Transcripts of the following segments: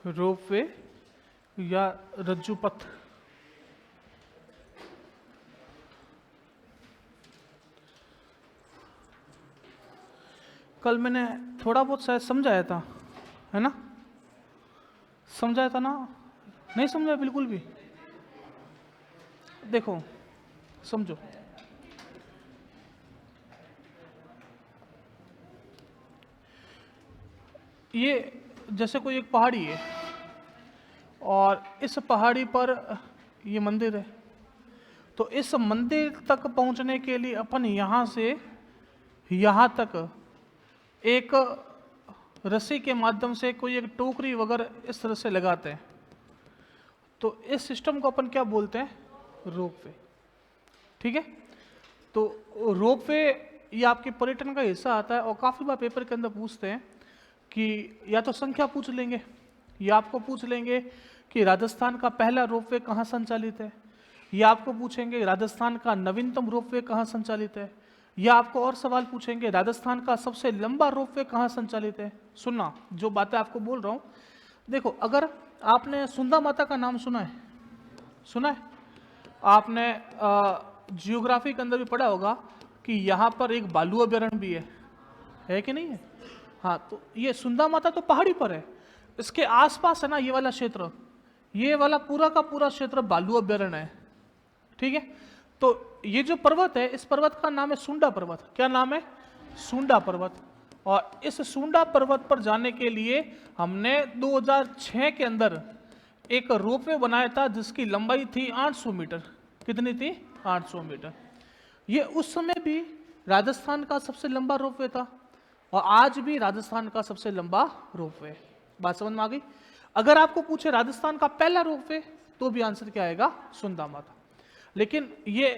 Ropeway या रज्जु पथ। कल मैंने थोड़ा बहुत शायद समझाया था, है ना? समझाया था ना? नहीं समझाया बिल्कुल भी? देखो समझो, ये जैसे कोई एक पहाड़ी है और इस पहाड़ी पर ये मंदिर है, तो इस मंदिर तक पहुंचने के लिए अपन यहाँ से यहाँ तक एक रस्सी के माध्यम से कोई एक टोकरी वगैरह इस तरह से लगाते हैं, तो इस सिस्टम को अपन क्या बोलते हैं? रोपवे। ठीक है, तो रोपवे ये आपके पर्यटन का हिस्सा आता है और काफ़ी बार पेपर के अंदर पूछते हैं कि या तो संख्या पूछ लेंगे या आपको पूछ लेंगे कि राजस्थान का पहला रोपवे कहाँ संचालित है, या आपको पूछेंगे राजस्थान का नवीनतम रोपवे कहाँ संचालित है, या आपको और सवाल पूछेंगे राजस्थान का सबसे लंबा रोपवे कहाँ संचालित है। सुनना, जो बातें आपको बोल रहा हूँ, देखो अगर आपने सुंदा माता का नाम सुना है, सुना है आपने जियोग्राफी के अंदर भी पढ़ा होगा कि यहाँ पर एक बालू अभ्यारण्य भी है कि नहीं है? हाँ, तो ये सुंदा माता तो पहाड़ी पर है, इसके आसपास है ना ये वाला क्षेत्र, ये वाला पूरा का पूरा क्षेत्र बालू अभ्यारण्य है। ठीक है, तो ये जो पर्वत है, इस पर्वत का नाम है सुंडा पर्वत। क्या नाम है? सुंडा पर्वत। और इस सुंडा पर्वत पर जाने के लिए हमने 2006 के अंदर एक रोपवे बनाया था जिसकी लंबाई थी 800 मीटर। कितनी थी? 800 मीटर। ये उस समय भी राजस्थान का सबसे लंबा रोपवे था और आज भी राजस्थान का सबसे लंबा रोपवे। बात समझ में आ गई? अगर आपको पूछे राजस्थान का पहला रोपवे, तो भी आंसर क्या आएगा? सुंदा माता। लेकिन ये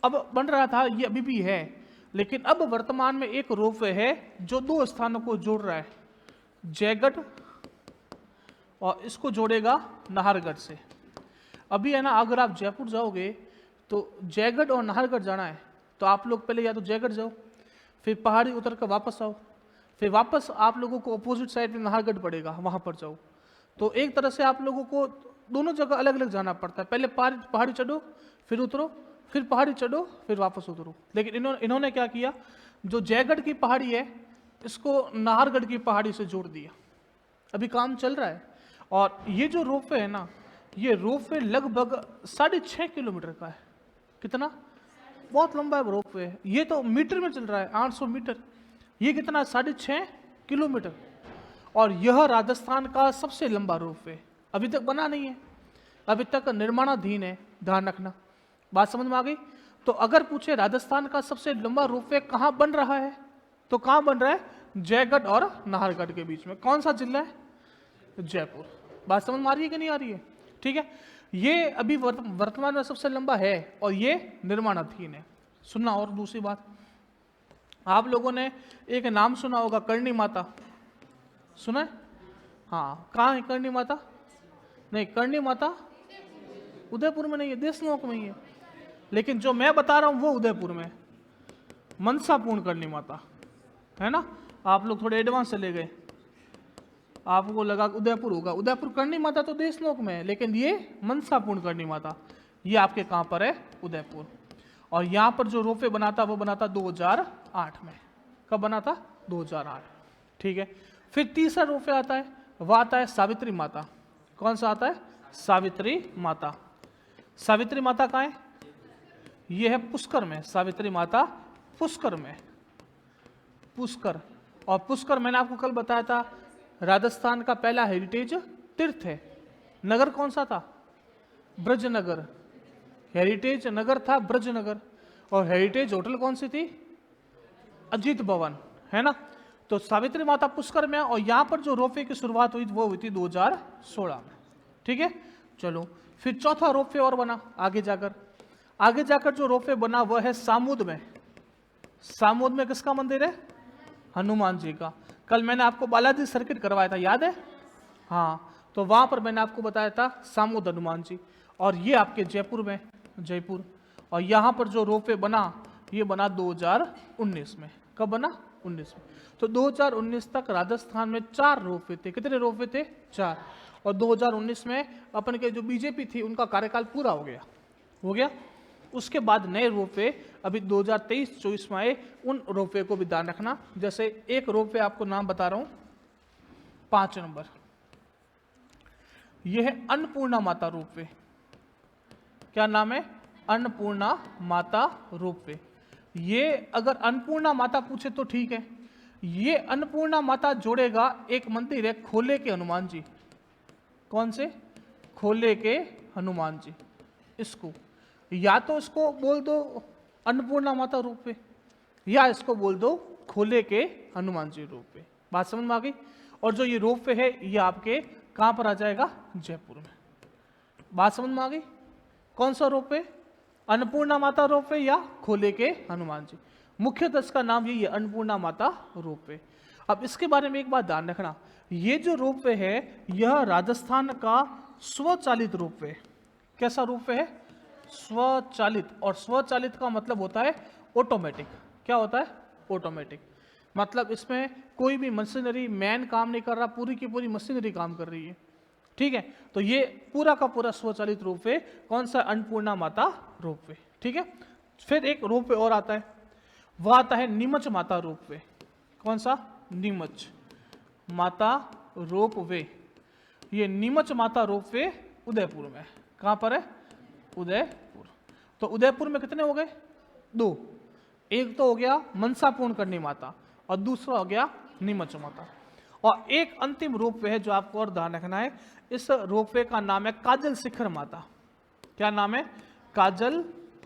अब बन रहा था, ये अभी भी है, लेकिन अब वर्तमान में एक रोपवे है जो 2 स्थानों को जोड़ रहा है, जयगढ़ और इसको जोड़ेगा नाहरगढ़ से। अभी है ना, अगर आप जयपुर जाओगे तो जयगढ़ और नाहरगढ़ जाना है, तो आप लोग पहले या तो जयगढ़ जाओ, फिर पहाड़ी उतर कर वापस आओ, फिर वापस आप लोगों को अपोजिट साइड में नाहरगढ़ पड़ेगा, वहाँ पर जाओ। तो एक तरह से आप लोगों को दोनों जगह अलग अलग जाना पड़ता है, पहले पहाड़ी चढ़ो फिर उतरो, फिर पहाड़ी चढ़ो फिर वापस उतरो। लेकिन इन्होंने क्या किया, जो जयगढ़ की पहाड़ी है इसको नाहरगढ़ की पहाड़ी से जोड़ दिया। अभी काम चल रहा है और ये जो रोपवे है ना, ये रोपवे लगभग 6.5 किलोमीटर का है। कितना? बहुत लंबा है रोपवे। ये तो मीटर में चल रहा है, 800 मीटर। ये कितना? 6.5 किलोमीटर। और यह राजस्थान का सबसे लंबा रोपवे। अभी तक बना नहीं है, अभी तक निर्माणाधीन है, ध्यान रखना। बात समझ में आ गई? तो अगर पूछे राजस्थान का सबसे लंबा रोपवे कहाँ बन रहा है, तो कहाँ बन रहा है? जयगढ़ और नाहरगढ़ के बीच में। कौन सा जिला है? जयपुर। बात समझ में आ रही है कि नहीं आ रही है? ठीक है, ये अभी वर्तमान में सबसे लंबा है और ये निर्माणाधीन है। सुनना, और दूसरी बात, आप लोगों ने एक नाम सुना होगा, करणी माता। सुना है? हाँ, कहाँ है करणी माता? नहीं, करणी माता उदयपुर में नहीं है, देशनोक में ही है। लेकिन जो मैं बता रहा हूं वो उदयपुर में, मनसा पूर्ण करणी माता, है ना? आप लोग थोड़े एडवांस चले गए, आपको लगा उदयपुर होगा। उदयपुर करणी माता तो देशनोक में है, लेकिन ये मनसा पूर्ण करणी माता ये आपके कहां पर है? उदयपुर। और यहां पर जो रोपवे बना था वो बना था 2008 में। कब बना था? 2008। ठीक है, फिर तीसरा रोपवे आता है, वह आता है सावित्री माता। कौन सा आता है? सावित्री माता। सावित्री माता कहाँ है? ये है पुष्कर में। सावित्री माता पुष्कर में, पुष्कर। और पुष्कर मैंने आपको कल बताया था राजस्थान का पहला हेरिटेज तीर्थ है। नगर कौन सा था? ब्रजनगर। हेरिटेज नगर था ब्रजनगर। और हेरिटेज होटल कौन सी थी? अजीत भवन, है ना? तो सावित्री माता पुष्कर में, और यहां पर जो रोपवे की शुरुआत हुई वो हुई थी 2016 में। ठीक है, चलो फिर चौथा रोपवे और बना। आगे जाकर जो रोपवे बना वह है सामुद में। सामुद में किसका मंदिर है? हनुमान जी का। कल मैंने आपको बालाजी सर्किट करवाया था, याद है? हाँ, तो वहां पर मैंने आपको बताया था सामुद हनुमान जी। और ये आपके जयपुर में, जयपुर। और यहाँ पर जो रोपवे बना ये बना 2019 में। कब बना? 19 में। तो 2019 तक राजस्थान में 4 रोपवे थे। कितने रोपवे थे? 4। और 2019 में अपन के जो बीजेपी थी उनका कार्यकाल पूरा हो गया। उसके बाद नए रोपवे अभी 2023-24 में आए, उन रोपवे को भी ध्यान रखना। जैसे एक रोपवे आपको नाम बता रहा हूं, 5 नंबर, यह है अन्नपूर्णा माता रोपवे। क्या नाम है? अन्नपूर्णा माता रोपवे। ये अगर अन्नपूर्णा माता पूछे तो ठीक है। ये अन्नपूर्णा माता जोड़ेगा एक मंदिर है खोले के हनुमान जी। कौन से? खोले के हनुमान जी। इसको या तो इसको बोल दो अन्नपूर्णा माता रोपवे, या इसको बोल दो खोले के हनुमान जी रोपवे। बात समझ में आ गई? और जो ये रोपवे है ये आपके कहां पर आ जाएगा? जयपुर में। बात समझ में आ गई? कौन सा रोपवे? अन्नपूर्णा माता रोपवे या खोले के हनुमान जी। मुख्यतः इसका नाम यही है, अन्नपूर्णा माता रोपवे। अब इसके बारे में एक बात ध्यान रखना, ये जो रोपवे है यह राजस्थान का स्वचालित रोपवे। कैसा रोपवे है? स्वचालित। और स्वचालित का मतलब होता है ऑटोमेटिक। क्या होता है? ऑटोमेटिक। मतलब इसमें कोई भी मशीनरी मैन काम नहीं कर रहा, पूरी की पूरी मशीनरी काम कर रही है। ठीक है, तो ये पूरा का पूरा स्वचालित रोपवे कौन सा? अन्नपूर्णा माता रोपवे। ठीक है, फिर एक रोपवे और आता है, वह आता है नीमच माता रोपवे। कौन सा? नीमच माता रोपवे। ये नीमच माता रोपवे उदयपुर में। कहां पर है? उदयपुर। तो उदयपुर में कितने हो गए? 2। एक तो हो गया मनसा पूर्ण करनी माता और दूसरा हो गया नीमच माता। और एक अंतिम रोपवे है जो आपको और ध्यान रखना है, इस रोपवे का नाम है काजल शिखर माता। क्या नाम है? काजल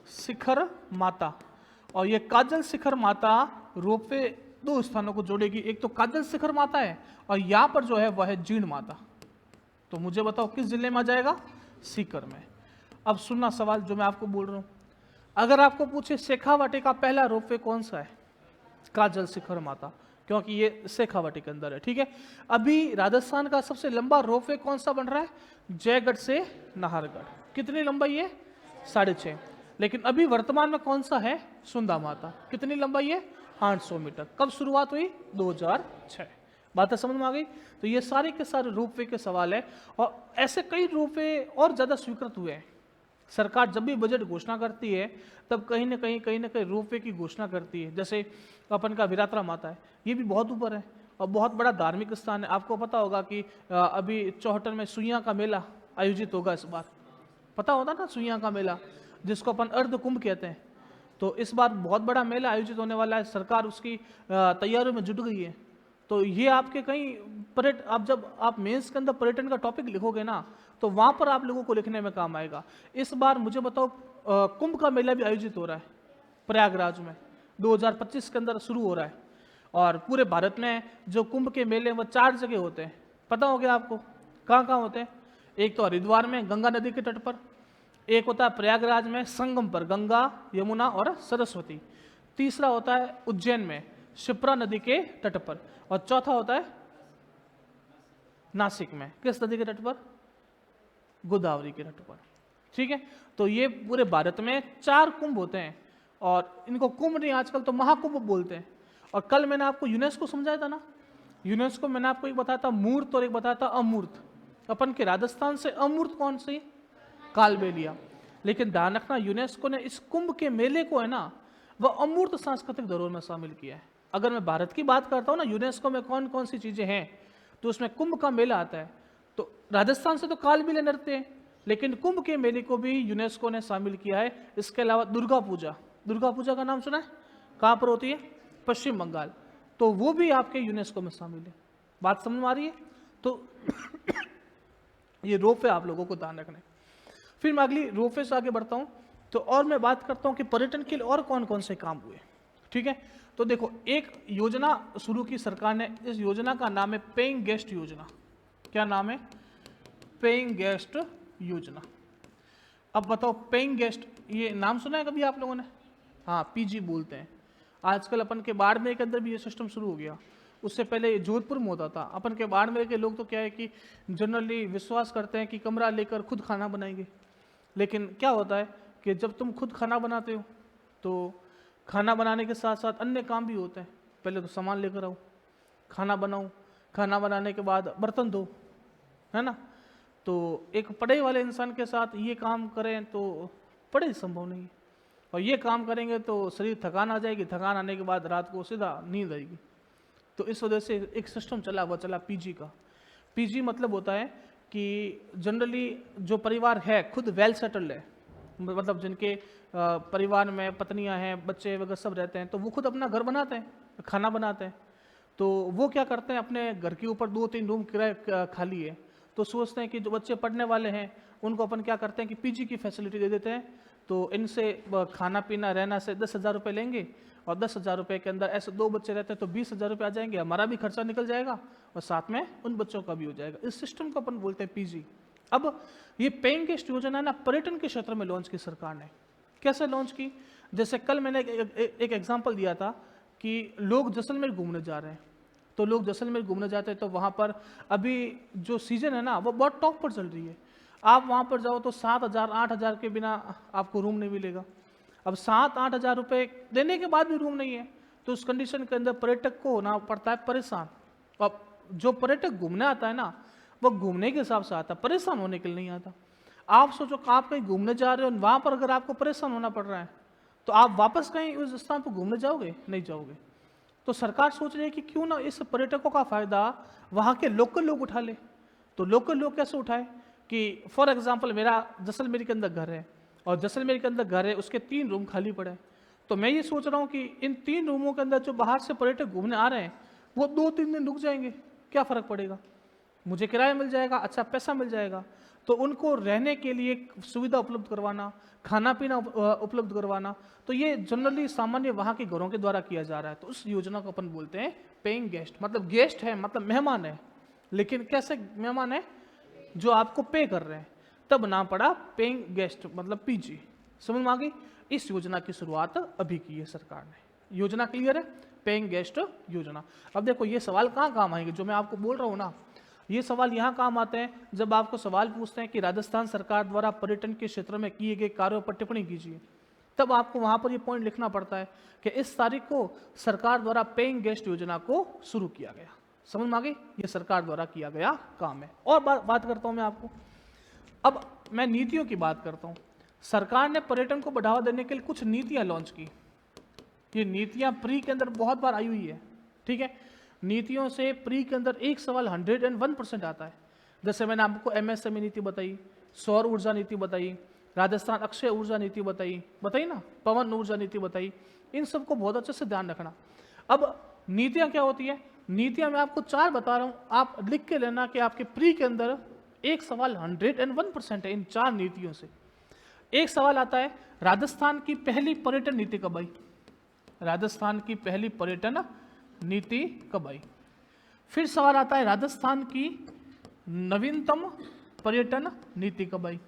शिखर माता। और ये काजल शिखर माता रोपवे 2 स्थानों को जोड़ेगी। एक तो काजल शिखर माता है और यहां पर जो है वह है जीण माता। तो मुझे बताओ किस जिले में आ जाएगा? सीकर में। अब सुनना सवाल जो मैं आपको बोल रहा हूं, अगर आपको पूछे शेखावाटी का पहला रोपवे कौन सा है? काजल शिखर माता, क्योंकि ये शेखावाटी के अंदर है। ठीक है, अभी राजस्थान का सबसे लंबा रोपवे कौन सा बन रहा है? जयगढ़ से नाहरगढ़। कितनी लंबाई है? 6.5। लेकिन अभी वर्तमान में कौन सा है? सुंदा माता। कितनी लंबाई है? 800 मीटर। कब शुरुआत हुई? 2006। बातें समझ में आ गई? तो ये सारे के सारे रोपवे के सवाल है, और ऐसे कई रोपवे और ज्यादा स्वीकृत हुए हैं। सरकार जब भी बजट घोषणा करती है तब कहीं ना कहीं रोपवे की घोषणा करती है। जैसे अपन का विराटरा माता है, ये भी बहुत ऊपर है और बहुत बड़ा धार्मिक स्थान है। आपको पता होगा कि अभी चौहटन में सुइयां का मेला आयोजित होगा इस बार। पता होता ना सुइयां का मेला, जिसको अपन अर्ध कुंभ कहते हैं। तो इस बार बहुत बड़ा मेला आयोजित होने वाला है, सरकार उसकी तैयारियों में जुट गई है। तो ये आपके कहीं आप जब आप मेंस के अंदर पर्यटन का टॉपिक लिखोगे ना, तो वहां पर आप लोगों को लिखने में काम आएगा। इस बार मुझे बताओ कुंभ का मेला भी आयोजित हो रहा है प्रयागराज में, 2025 के अंदर शुरू हो रहा है। और पूरे भारत में जो कुंभ के मेले वो 4 जगह होते हैं। पता हो गया आपको कहाँ कहाँ होते हैं? एक तो हरिद्वार में गंगा नदी के तट पर, एक होता है प्रयागराज में संगम पर गंगा यमुना और सरस्वती, तीसरा होता है उज्जैन में शिप्रा नदी के तट पर, और चौथा होता है नासिक में किस नदी के तट पर? गोदावरी के तट पर। ठीक है, तो ये पूरे भारत में 4 कुंभ होते हैं, और इनको कुंभ नहीं आजकल तो महाकुंभ बोलते हैं। और कल मैंने आपको यूनेस्को समझाया था ना, यूनेस्को मैंने आपको एक बताया था मूर्त और एक बताया था अमूर्त। अपन के राजस्थान से अमूर्त कौन सी? कालबेलिया। लेकिन ध्यान रखना यूनेस्को ने इस कुंभ के मेले को है ना वह अमूर्त सांस्कृतिक धरोहर में शामिल किया है। अगर मैं भारत की बात करता हूँ ना, यूनेस्को में कौन कौन सी चीजें हैं, तो उसमें कुंभ का मेला आता है। तो राजस्थान से तो कालबेलिया नृत्य है, लेकिन कुंभ के मेले को भी यूनेस्को ने शामिल किया है। इसके अलावा दुर्गा पूजा, दुर्गा पूजा का नाम सुना है? कहाँ पर होती है? पश्चिम बंगाल। तो वो भी आपके यूनेस्को में शामिल है। बात समझ में आ रही है? तो ये रोपवे आप लोगों को ध्यान रखना है। फिर मैं अगली रोपवे से आगे बढ़ता हूँ, तो और मैं बात करता हूँ कि पर्यटन के लिए और कौन कौन से काम हुए। ठीक है, तो देखो एक योजना शुरू की सरकार ने, इस योजना का नाम है पेइंग गेस्ट योजना। क्या नाम है? पेइंग गेस्ट योजना। अब बताओ पेइंग गेस्ट, ये नाम सुना है कभी आप लोगों ने? हाँ, पीजी बोलते हैं। आजकल अपन के बाड़मेर के अंदर भी ये सिस्टम शुरू हो गया। उससे पहले जोधपुर में होता था। अपन के बाड़मेर के लोग तो क्या है कि जनरली विश्वास करते हैं कि कमरा लेकर खुद खाना बनाएंगे, लेकिन क्या होता है कि जब तुम खुद खाना बनाते हो तो खाना बनाने के साथ साथ अन्य काम भी होते हैं। पहले तो सामान लेकर आओ, खाना बनाओ, खाना बनाने के बाद बर्तन धो, है ना, तो एक पढ़े वाले इंसान के साथ ये काम करें तो पढ़े संभव नहीं है, और ये काम करेंगे तो शरीर थकान आ जाएगी, थकान आने के बाद रात को सीधा नींद आएगी। तो इस वजह से एक सिस्टम चला पीजी का। पीजी मतलब होता है कि जनरली जो परिवार है खुद वेल सेटल्ड है, मतलब जिनके परिवार में पत्नियां हैं, बच्चे वगैरह सब रहते हैं, तो वो खुद अपना घर बनाते हैं, खाना बनाते हैं। तो वो क्या करते हैं, अपने घर के ऊपर 2-3 रूम किराए खाली है, तो सोचते हैं कि जो बच्चे पढ़ने वाले हैं उनको अपन क्या करते हैं कि पीजी की फैसिलिटी दे देते हैं। तो इनसे खाना पीना रहना से 10,000 रुपये लेंगे, और 10,000 रुपये के अंदर ऐसे 2 बच्चे रहते हैं तो 20,000 रुपये आ जाएंगे, हमारा भी खर्चा निकल जाएगा और साथ में उन बच्चों का भी हो जाएगा। इस सिस्टम को अपन बोलते हैं पीजी। अब ये पेइंग गेस्ट योजना ना पर्यटन के क्षेत्र में लॉन्च की सरकार ने। कैसे लॉन्च की? जैसे कल मैंने एक एग्जाम्पल दिया था कि लोग जैसलमेर घूमने जा रहे हैं, तो लोग जैसलमेर घूमने जाते हैं तो वहाँ पर अभी जो सीजन है ना वो बहुत टॉप पर चल रही है। आप वहाँ पर जाओ तो 7,000-8,000 के बिना आपको रूम नहीं मिलेगा। अब 7-8 हज़ार रुपये देने के बाद भी रूम नहीं है, तो उस कंडीशन के अंदर पर्यटक को होना पड़ता है परेशान। अब जो पर्यटक घूमने आता है ना वो घूमने के हिसाब से आता है, परेशान होने के लिए नहीं आता। आप सोचो कि आप कहीं घूमने जा रहे हो, वहाँ पर अगर आपको परेशान होना पड़ रहा है तो आप वापस कहीं उस स्थान पर घूमने जाओगे? नहीं जाओगे। तो सरकार सोच रही है कि क्यों ना इस पर्यटकों का फायदा वहाँ के लोकल लोग उठा ले। तो लोकल लोग कैसे उठाए कि फॉर एग्जाम्पल मेरा जैसलमेर के अंदर घर है, और जैसलमेर के अंदर घर है उसके 3 रूम खाली पड़े हैं, तो मैं ये सोच रहा हूँ कि इन 3 रूमों के अंदर जो बाहर से पर्यटक घूमने आ रहे हैं वो 2-3 दिन रुक जाएंगे, क्या फ़र्क पड़ेगा, मुझे किराया मिल जाएगा, अच्छा पैसा मिल जाएगा। तो उनको रहने के लिए सुविधा उपलब्ध करवाना, खाना पीना उपलब्ध करवाना, तो ये जनरली सामान्य वहाँ के घरों के द्वारा किया जा रहा है। तो उस योजना को अपन बोलते हैं पेइंग गेस्ट। मतलब गेस्ट है मतलब मेहमान है, लेकिन कैसे मेहमान है? जो आपको पे कर रहे हैं। तब नाम पड़ा पेइंग गेस्ट मतलब पीजी। समझ में आ गई? इस योजना की शुरुआत अभी की है सरकार ने। योजना क्लियर है? पेइंग गेस्ट योजना। अब देखो ये सवाल कहाँ काम आएंगे जो मैं आपको बोल रहा हूँ ना, ये सवाल यहाँ काम आते हैं जब आपको सवाल पूछते हैं कि राजस्थान सरकार द्वारा पर्यटन के क्षेत्र में किए गए कार्यों पर टिप्पणी कीजिए। तब आपको वहाँ पर ये पॉइंट लिखना पड़ता है कि इस तारीख को सरकार द्वारा पेइंग गेस्ट योजना को शुरू किया गया। समझ में आ गई? ये सरकार द्वारा किया गया काम है। और बात करता हूँ मैं आपको, अब मैं नीतियों की बात करता हूँ। सरकार ने पर्यटन को बढ़ावा देने के लिए कुछ नीतियाँ लॉन्च की। ये नीतियाँ प्री के अंदर बहुत बार आई हुई है, ठीक है। नीतियों से प्री के अंदर एक सवाल 101% आता है। जैसे मैंने आपको MSME नीति बताई, सौर ऊर्जा नीति बताई, राजस्थान अक्षय ऊर्जा नीति बताई ना, पवन ऊर्जा नीति बताई। इन सबको बहुत अच्छे से ध्यान रखना। अब नीतियाँ क्या होती है? नीतियाँ मैं आपको 4 बता रहा हूँ, आप लिख के लेना कि आपके प्री के अंदर एक सवाल 101% है इन 4 नीतियों से। एक सवाल आता है राजस्थान की पहली पर्यटन नीति कब आई? राजस्थान की पहली पर्यटन नीति कब आई? फिर सवाल आता है राजस्थान की नवीनतम पर्यटन नीति कब आई?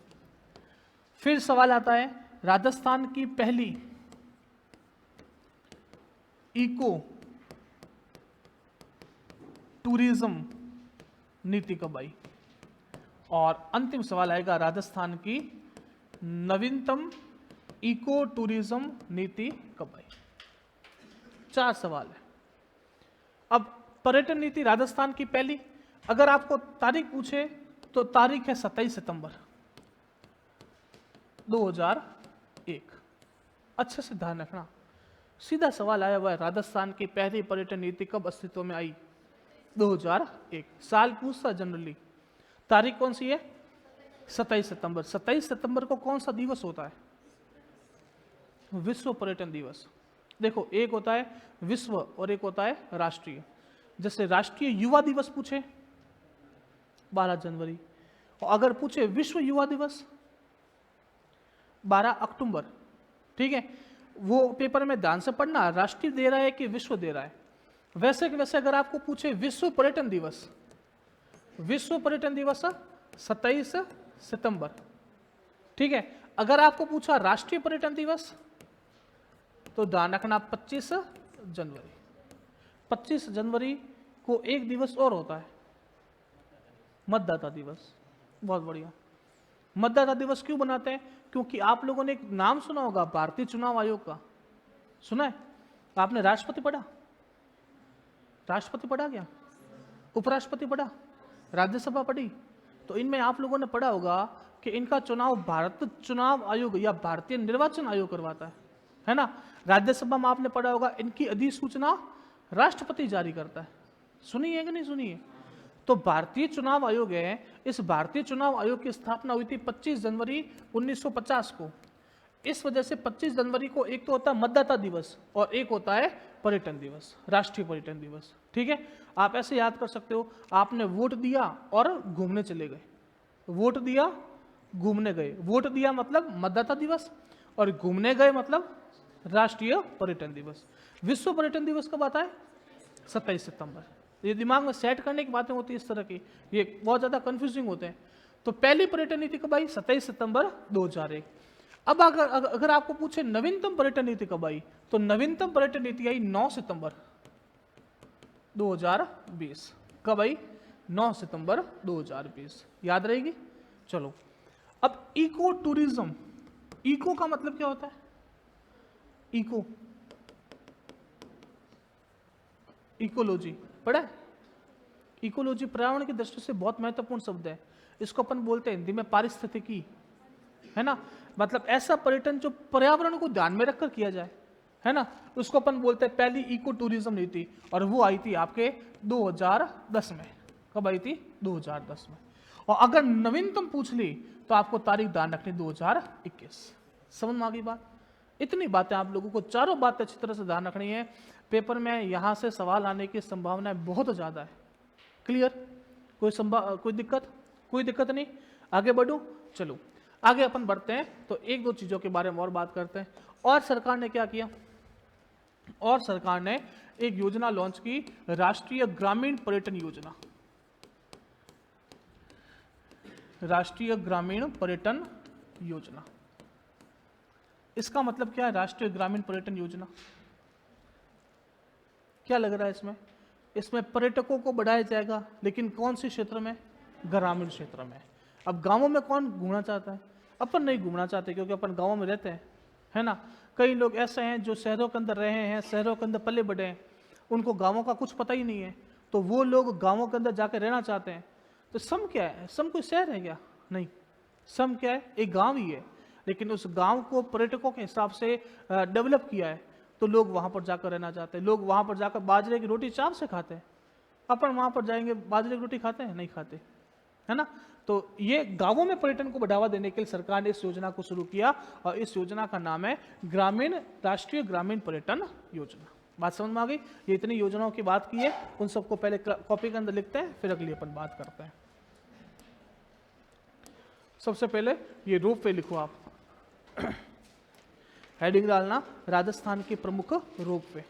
फिर सवाल आता है राजस्थान की पहली इको टूरिज्म नीति कब आई? और अंतिम सवाल आएगा राजस्थान की नवीनतम इको टूरिज्म नीति कब आई? 4 सवाल है। अब पर्यटन नीति राजस्थान की पहली, अगर आपको तारीख पूछे तो तारीख है 27 सितंबर 2001। अच्छे से ध्यान रखना, सीधा सवाल आया हुआ है राजस्थान की पहली पर्यटन नीति कब अस्तित्व में आई? 2001। साल पूछता जनरली, तारीख कौन सी है? 27 सितंबर। 27 सितंबर को कौन सा दिवस होता है? विश्व पर्यटन दिवस। देखो एक होता है विश्व और एक होता है राष्ट्रीय। जैसे राष्ट्रीय युवा दिवस पूछे 12 जनवरी, और अगर पूछे विश्व युवा दिवस 12 अक्टूबर, ठीक है। वो पेपर में ध्यान से पढ़ना, राष्ट्रीय दे रहा है कि विश्व दे रहा है। वैसे अगर आपको पूछे विश्व पर्यटन दिवस, विश्व पर्यटन दिवस 27 सितंबर, ठीक है। अगर आपको पूछा राष्ट्रीय पर्यटन दिवस तो ध्यान रखना 25 जनवरी। 25 जनवरी को एक दिवस और होता है, मतदाता दिवस। बहुत बढ़िया। मतदाता दिवस क्यों बनाते हैं? क्योंकि आप लोगों ने एक नाम सुना होगा भारतीय चुनाव आयोग का, सुना है? आपने राष्ट्रपति पढ़ा? राष्ट्रपति पढ़ा क्या? उपराष्ट्रपति पढ़ा? राज्यसभा पढ़ी? तो इनमें आप लोगों ने पढ़ा होगा कि इनका चुनाव भारत चुनाव आयोग या भारतीय निर्वाचन आयोग करवाता है ना। राज्यसभा में आपने पढ़ा होगा इनकी अधिसूचना राष्ट्रपति जारी करता है। सुनी है कि नहीं सुनी है? तो भारतीय चुनाव आयोग है, इस भारतीय चुनाव आयोग की स्थापना हुई थी 25 जनवरी 1950 को। इस वजह से 25 जनवरी को एक तो होता है मतदाता दिवस और एक होता है पर्यटन दिवस, राष्ट्रीय पर्यटन दिवस। ठीक है, आप ऐसे याद कर सकते हो, आपने वोट दिया और घूमने चले गए, वोट दिया घूमने गए, वोट दिया मतलब मतदाता दिवस और घूमने गए मतलब राष्ट्रीय पर्यटन दिवस। विश्व पर्यटन दिवस कब आता है? 27 सितंबर। ये दिमाग में सेट करने की बातें होती है इस तरह की, ये बहुत ज्यादा कंफ्यूजिंग होते हैं। तो पहली पर्यटन नीति कब आई? 27 सितंबर 2001। अब अगर आपको पूछे नवीनतम पर्यटन नीति कब आई, तो नवीनतम पर्यटन नीति आई 9 सितंबर 2020। कब आई? 9 सितंबर 2020। याद रहेगी? चलो, अब इको टूरिज्म, इको का मतलब क्या होता है? इको, इकोलॉजी पढ़ा है? इकोलॉजी पर्यावरण की दृष्टि से बहुत महत्वपूर्ण शब्द है। इसको अपन बोलते हैं हिंदी में पारिस्थितिकी, है ना। मतलब ऐसा पर्यटन जो पर्यावरण को ध्यान में रखकर किया जाए, है ना, उसको अपन बोलते हैं पहली इको टूरिज्म नीति। और वो आई थी आपके 2010 में। कब आई थी? 2010 में। और अगर नवीनतम पूछ ली तो आपको तारीख ध्यान रखनी 2021। समझ में आ गई बात? इतनी बातें आप लोगों को, चारों बातें अच्छी तरह से ध्यान रखनी है। पेपर में यहां से सवाल आने की संभावना बहुत ज्यादा है। क्लियर? कोई दिक्कत? कोई दिक्कत नहीं। आगे बढ़ो, चलो आगे अपन बढ़ते हैं। तो एक दो चीजों के बारे में और बात करते हैं। और सरकार ने क्या किया? और सरकार ने एक योजना लॉन्च की, राष्ट्रीय ग्रामीण पर्यटन योजना। राष्ट्रीय ग्रामीण पर्यटन योजना, इसका मतलब क्या है? राष्ट्रीय ग्रामीण पर्यटन योजना, क्या लग रहा है इसमें? इसमें पर्यटकों को बढ़ाया जाएगा, लेकिन कौन से क्षेत्र में? ग्रामीण क्षेत्र में। अब गांवों में कौन घूमना चाहता है? अपन नहीं घूमना चाहते, क्योंकि अपन गांवों में रहते हैं, है ना। कई लोग ऐसे हैं जो शहरों के अंदर रहे हैं, शहरों के अंदर पले बढ़े हैं, उनको गांवों का कुछ पता ही नहीं है, तो वो लोग गांवों के अंदर जाकर रहना चाहते हैं। तो सम क्या है? सम कोई शहर है क्या? नहीं, सम क्या है? एक गांव ही है, लेकिन उस गांव को पर्यटकों के हिसाब से डेवलप किया है, तो लोग वहां पर जाकर रहना चाहते हैं। लोग वहां पर जाकर बाजरे की रोटी चाव से खाते हैं। अपन वहां पर जाएंगे, बाजरे की रोटी खाते हैं? नहीं खाते, है ना। तो ये गांवों में पर्यटन को बढ़ावा देने के लिए सरकार ने इस योजना को शुरू किया, और इस योजना का नाम है राष्ट्रीय ग्रामीण पर्यटन योजना। बात समझ में आ गई? ये इतनी योजनाओं की बात की है, उन सबको पहले कॉपी के अंदर लिखते हैं, फिर अगली अपन बात करते हैं। सबसे पहले ये रोप वे लिखो आप। हेडिंग डालना, राजस्थान के प्रमुख रोप वे।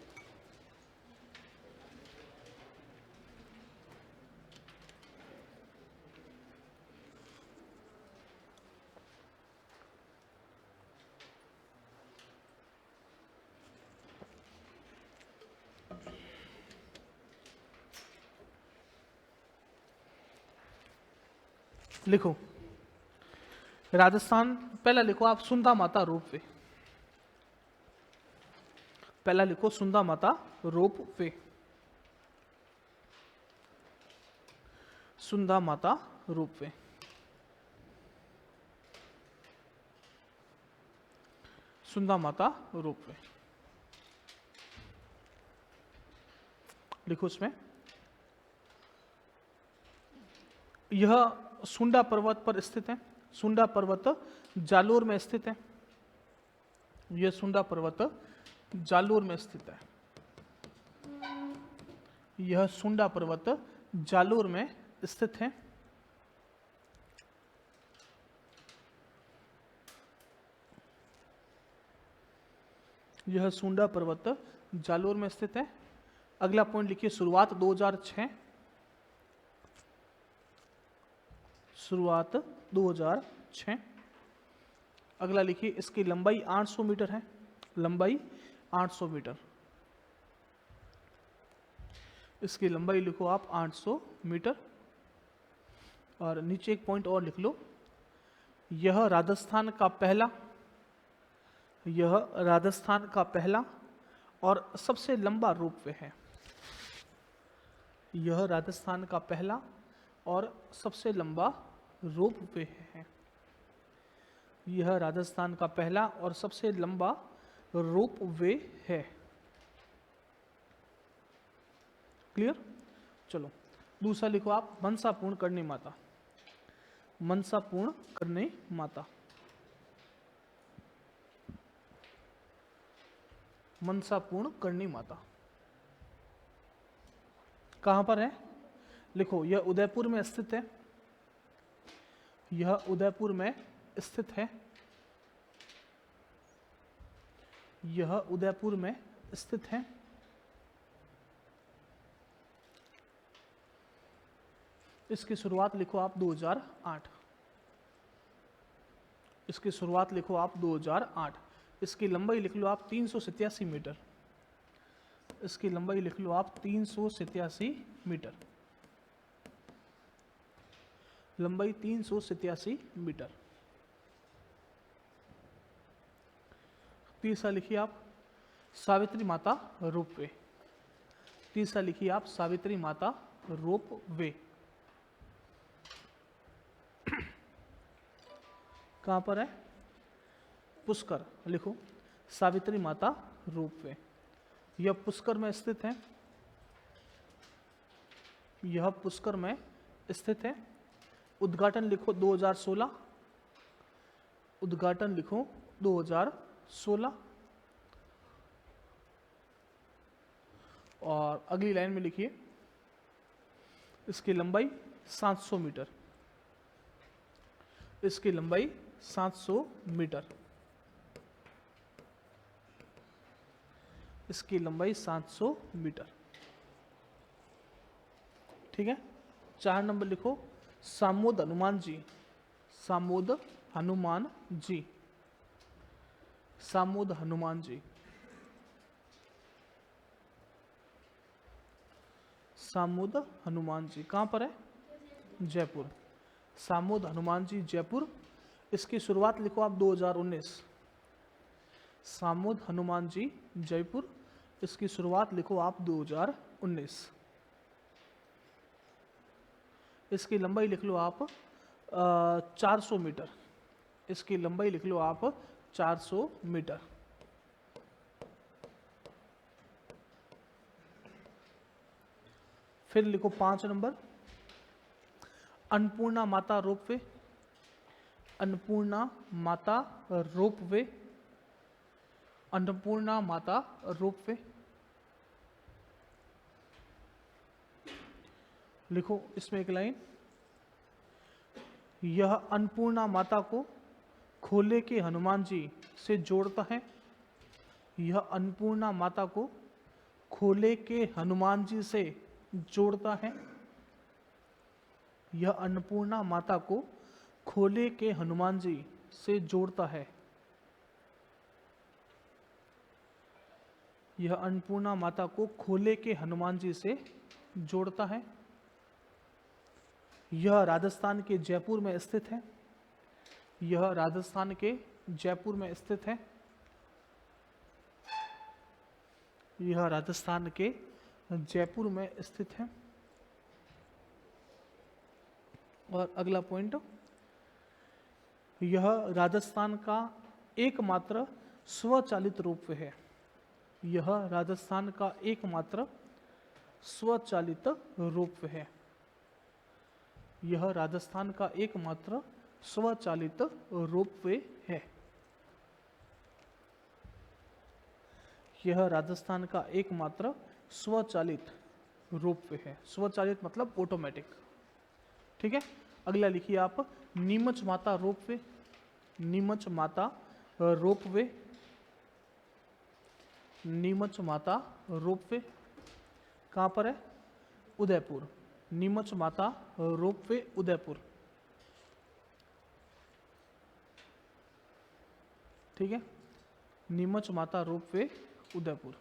लिखो राजस्थान, पहला लिखो आप सुंदा माता रोप वे। पहला लिखो सुंदा माता रोप वे, सुंदा माता रोप वे। सुंदा माता रोप वे लिखो। इसमें यह सुंडा पर्वत पर स्थित है। सुंडा पर्वत जालोर में स्थित है। यह सुंडा पर्वत जालोर में स्थित है। यह सुंडा पर्वत जालोर में स्थित है। यह सुंडा पर्वत जालोर में स्थित है। अगला पॉइंट लिखिए, शुरुआत 2006। शुरुआत 2006। अगला लिखिए, इसकी लंबाई 800 मीटर है। लंबाई 800 मीटर। इसकी लंबाई लिखो आप 800 मीटर। और नीचे एक पॉइंट और लिख लो, यह राजस्थान का पहला और सबसे लंबा रोप वे है। यह राजस्थान का पहला और सबसे लंबा रोपवे है। यह राजस्थान का पहला और सबसे लंबा रोपवे है। क्लियर? चलो दूसरा लिखो आप, मनसा पूर्ण करनी माता। मनसा पूर्ण करनी माता, मनसा पूर्ण करनी माता कहां पर है? लिखो, यह उदयपुर में स्थित है। यह उदयपुर में स्थित है। यह उदयपुर में स्थित है। इसकी शुरुआत लिखो आप 2008। इसकी शुरुआत लिखो आप 2008। इसकी लंबाई लिख लो आप 387 मीटर। इसकी लंबाई लिख लो आप 387 मीटर। लंबाई 387 मीटर। तीसरा लिखिए आप सावित्री माता रोपवे। तीसरा लिखिए आप सावित्री माता रोपवे। कहां पर है? पुष्कर। लिखो सावित्री माता रोपवे, यह पुष्कर में स्थित है। यह पुष्कर में स्थित है। उद्घाटन लिखो 2016। उद्घाटन लिखो 2016। और अगली लाइन में लिखिए इसकी लंबाई 700 मीटर। इसकी लंबाई 700 मीटर। इसकी लंबाई 700 मीटर। ठीक है। 4 नंबर लिखो सामोद हनुमान जी। सामोद हनुमान जी। सामोद हनुमान जी। सामोद हनुमान जी कहां पर है? जयपुर। सामोद हनुमान जी जयपुर। इसकी शुरुआत लिखो आप 2019। सामोद हनुमान जी जयपुर। इसकी शुरुआत लिखो आप 2019। इसकी लंबाई लिख लो आप 400 मीटर। इसकी लंबाई लिख लो आप 400 मीटर। फिर लिखो 5 नंबर अन्नपूर्णा माता रोपवे। अन्नपूर्णा माता रोपवे। अन्नपूर्णा माता रोपवे। लिखो इसमें एक लाइन, यह अन्नपूर्णा माता को खोले के हनुमान जी से जोड़ता है। यह अन्नपूर्णा माता को खोले के हनुमान जी से जोड़ता है। यह अन्नपूर्णा माता को खोले के हनुमान जी से जोड़ता है। यह अन्नपूर्णा माता को खोले के हनुमान जी से जोड़ता है। यह राजस्थान के जयपुर में स्थित है। यह राजस्थान के जयपुर में स्थित है। यह राजस्थान के जयपुर में स्थित है। और अगला पॉइंट, यह राजस्थान का एकमात्र स्वचालित रोपवे है। यह राजस्थान का एकमात्र स्वचालित रोपवे है। यह राजस्थान का एकमात्र स्वचालित रोपवे है। यह राजस्थान का एकमात्र स्वचालित रोपवे है। स्वचालित मतलब ऑटोमेटिक। ठीक है। अगला लिखिए आप नीमच माता रोपवे। नीमच माता रोपवे। नीमच माता रोपवे कहाँ पर है? उदयपुर। नीमच माता रोपवे उदयपुर। ठीक है। नीमच माता रोपवे उदयपुर।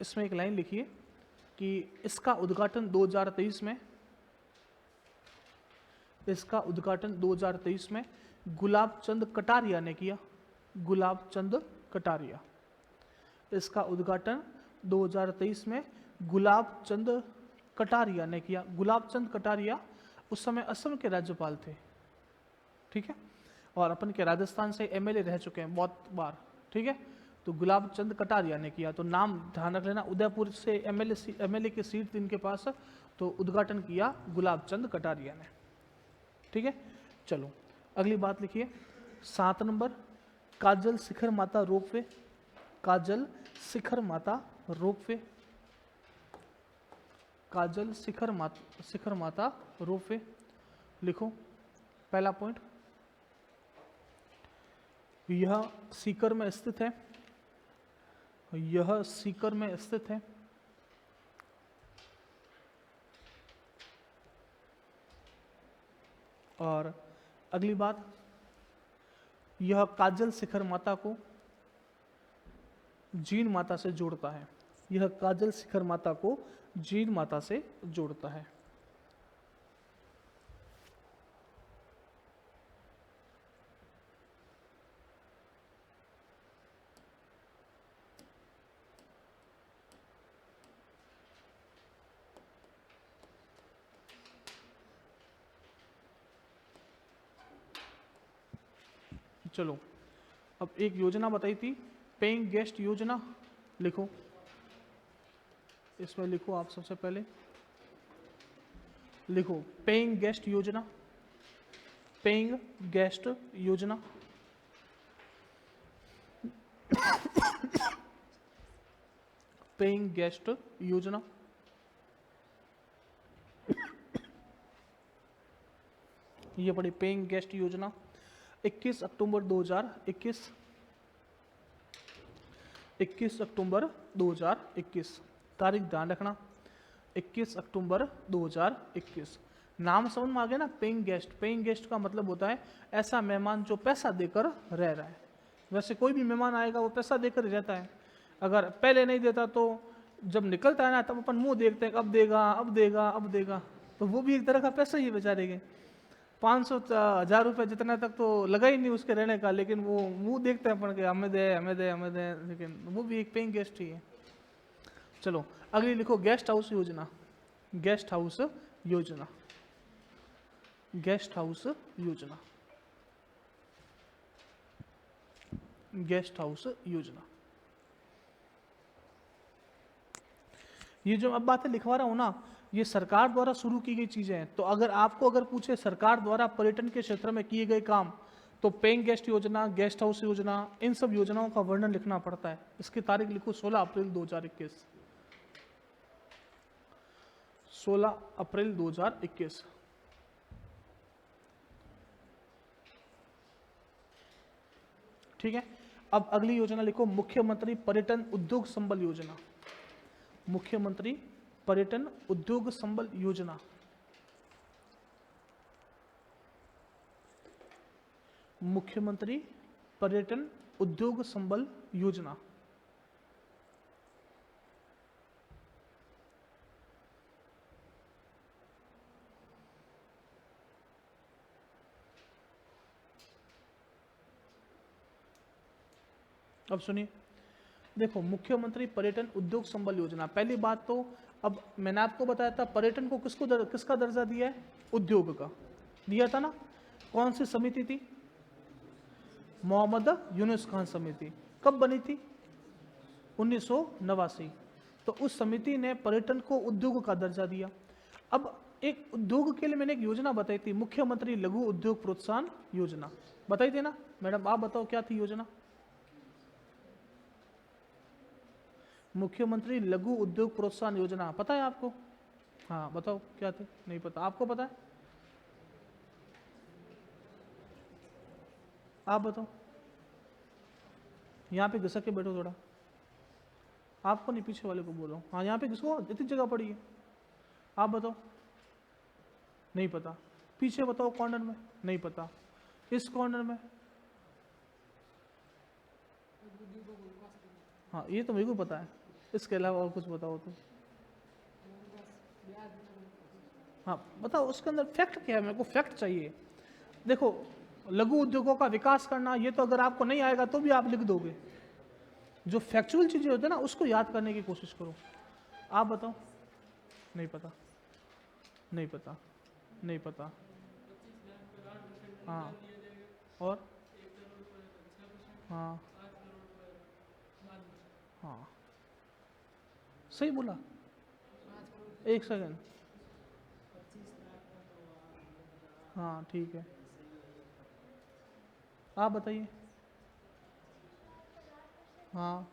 इसमें एक लाइन लिखिए कि इसका उद्घाटन 2023 में, इसका उद्घाटन 2023 में गुलाब चंद कटारिया ने किया। गुलाब चंद कटारिया। इसका उद्घाटन 2023 में गुलाब चंद कटारिया ने किया। गुलाब चंद कटारिया उस समय असम के राज्यपाल थे, ठीक है, और अपन के राजस्थान से एमएलए रह चुके हैं बहुत बार, ठीक है। तो गुलाब चंद कटारिया ने किया, तो नाम ध्यान रख लेना। उदयपुर से एमएलए की सीट थी इनके पास, तो उद्घाटन किया गुलाब चंद कटारिया ने, ठीक है। चलो अगली बात लिखिए 7 नंबर, काजल शिखर माता रोपवे। काजल शिखर माता रोपवे, काजल शिखर माता रोपवे लिखो। पहला पॉइंट, यह सीकर में स्थित है, यह सीकर में स्थित है। और अगली बात, यह काजल शिखर माता को जीन माता से जोड़ता है, यह काजल शिखर माता को जीन माता से जोड़ता है। चलो अब एक योजना बताई थी, पेइंग गेस्ट योजना, लिखो। इसमें लिखो आप सबसे पहले लिखो पेइंग गेस्ट योजना, पेइंग गेस्ट योजना। पेइंग गेस्ट योजना, ये पड़ी पेइंग गेस्ट योजना। 21 अक्टूबर 2021, 21 अक्टूबर 2021 तारीख ध्यान रखना, 21 अक्टूबर 2021। नाम समझ में आ गया ना, पेइंग गेस्ट। पेइंग गेस्ट का मतलब होता है ऐसा मेहमान जो पैसा देकर रह रहा है। वैसे कोई भी मेहमान आएगा वो पैसा देकर ही रहता है, अगर पहले नहीं देता तो जब निकलता है ना तब अपन मुंह देखते हैं अब देगा अब देगा अब देगा, तो वो भी एक तरह का पैसा ही बेचारे के। 500-1000 रुपये जितना तक तो लगा ही नहीं उसके रहने का, लेकिन वो मुंह देखते हैं अपन के हमें दे हमें दे हमें दे, लेकिन वो भी एक पेइंग गेस्ट ही है। चलो अगली लिखो गेस्ट हाउस योजना, गेस्ट हाउस योजना, गेस्ट हाउस योजना, गेस्ट हाउस योजना। ये जो अब बातें लिखवा रहा हूं ना, ये सरकार द्वारा शुरू की गई चीजें हैं। तो अगर पूछे सरकार द्वारा पर्यटन के क्षेत्र में किए गए काम, तो पेइंग गेस्ट योजना, गेस्ट हाउस योजना, इन सब योजनाओं का वर्णन लिखना पड़ता है। इसकी तारीख लिखो 16 अप्रैल 2021, 16 अप्रैल 2021। ठीक है, अब अगली योजना लिखो मुख्यमंत्री पर्यटन उद्योग संबल योजना, मुख्यमंत्री पर्यटन उद्योग संबल योजना। मुख्यमंत्री पर्यटन उद्योग संबल योजना। अब सुनिए, देखो मुख्यमंत्री पर्यटन उद्योग संबल योजना, पहली बात तो अब मैंने आपको बताया था पर्यटन को किसका दर्जा दिया है, उद्योग का दिया था ना। कौन सी समिति थी, मोहम्मद यूनुस खान समिति। कब बनी थी, 1989। तो उस समिति ने पर्यटन को उद्योग का दर्जा दिया। अब एक उद्योग के लिए मैंने एक योजना बताई थी, मुख्यमंत्री लघु उद्योग प्रोत्साहन योजना बताई थी ना। मैडम आप बताओ क्या थी योजना, मुख्यमंत्री लघु उद्योग प्रोत्साहन योजना, पता है आपको? हाँ बताओ क्या थी, नहीं पता, आपको पता है? आप बताओ, यहाँ पे घिसक के बैठो थोड़ा, आपको नहीं पीछे वाले को बोलो। हाँ यहाँ पे किसको इतनी जगह पड़ी है, आप बताओ। नहीं पता, पीछे बताओ कॉर्नर में, नहीं पता, इस कॉर्नर में। हाँ ये तो मेरे को पता है, इसके अलावा और कुछ बताओ तो। हाँ बताओ उसके अंदर फैक्ट क्या है, मेरे को फैक्ट चाहिए। देखो लघु उद्योगों का विकास करना, ये तो अगर आपको नहीं आएगा तो भी आप लिख दोगे। जो फैक्चुअल चीजें होती है ना उसको याद करने की कोशिश करो। आप बताओ, नहीं पता, नहीं पता, नहीं पता। हाँ और हाँ हाँ सही बोला। एक सेकंड। हाँ ठीक है, आप बताइए। हाँ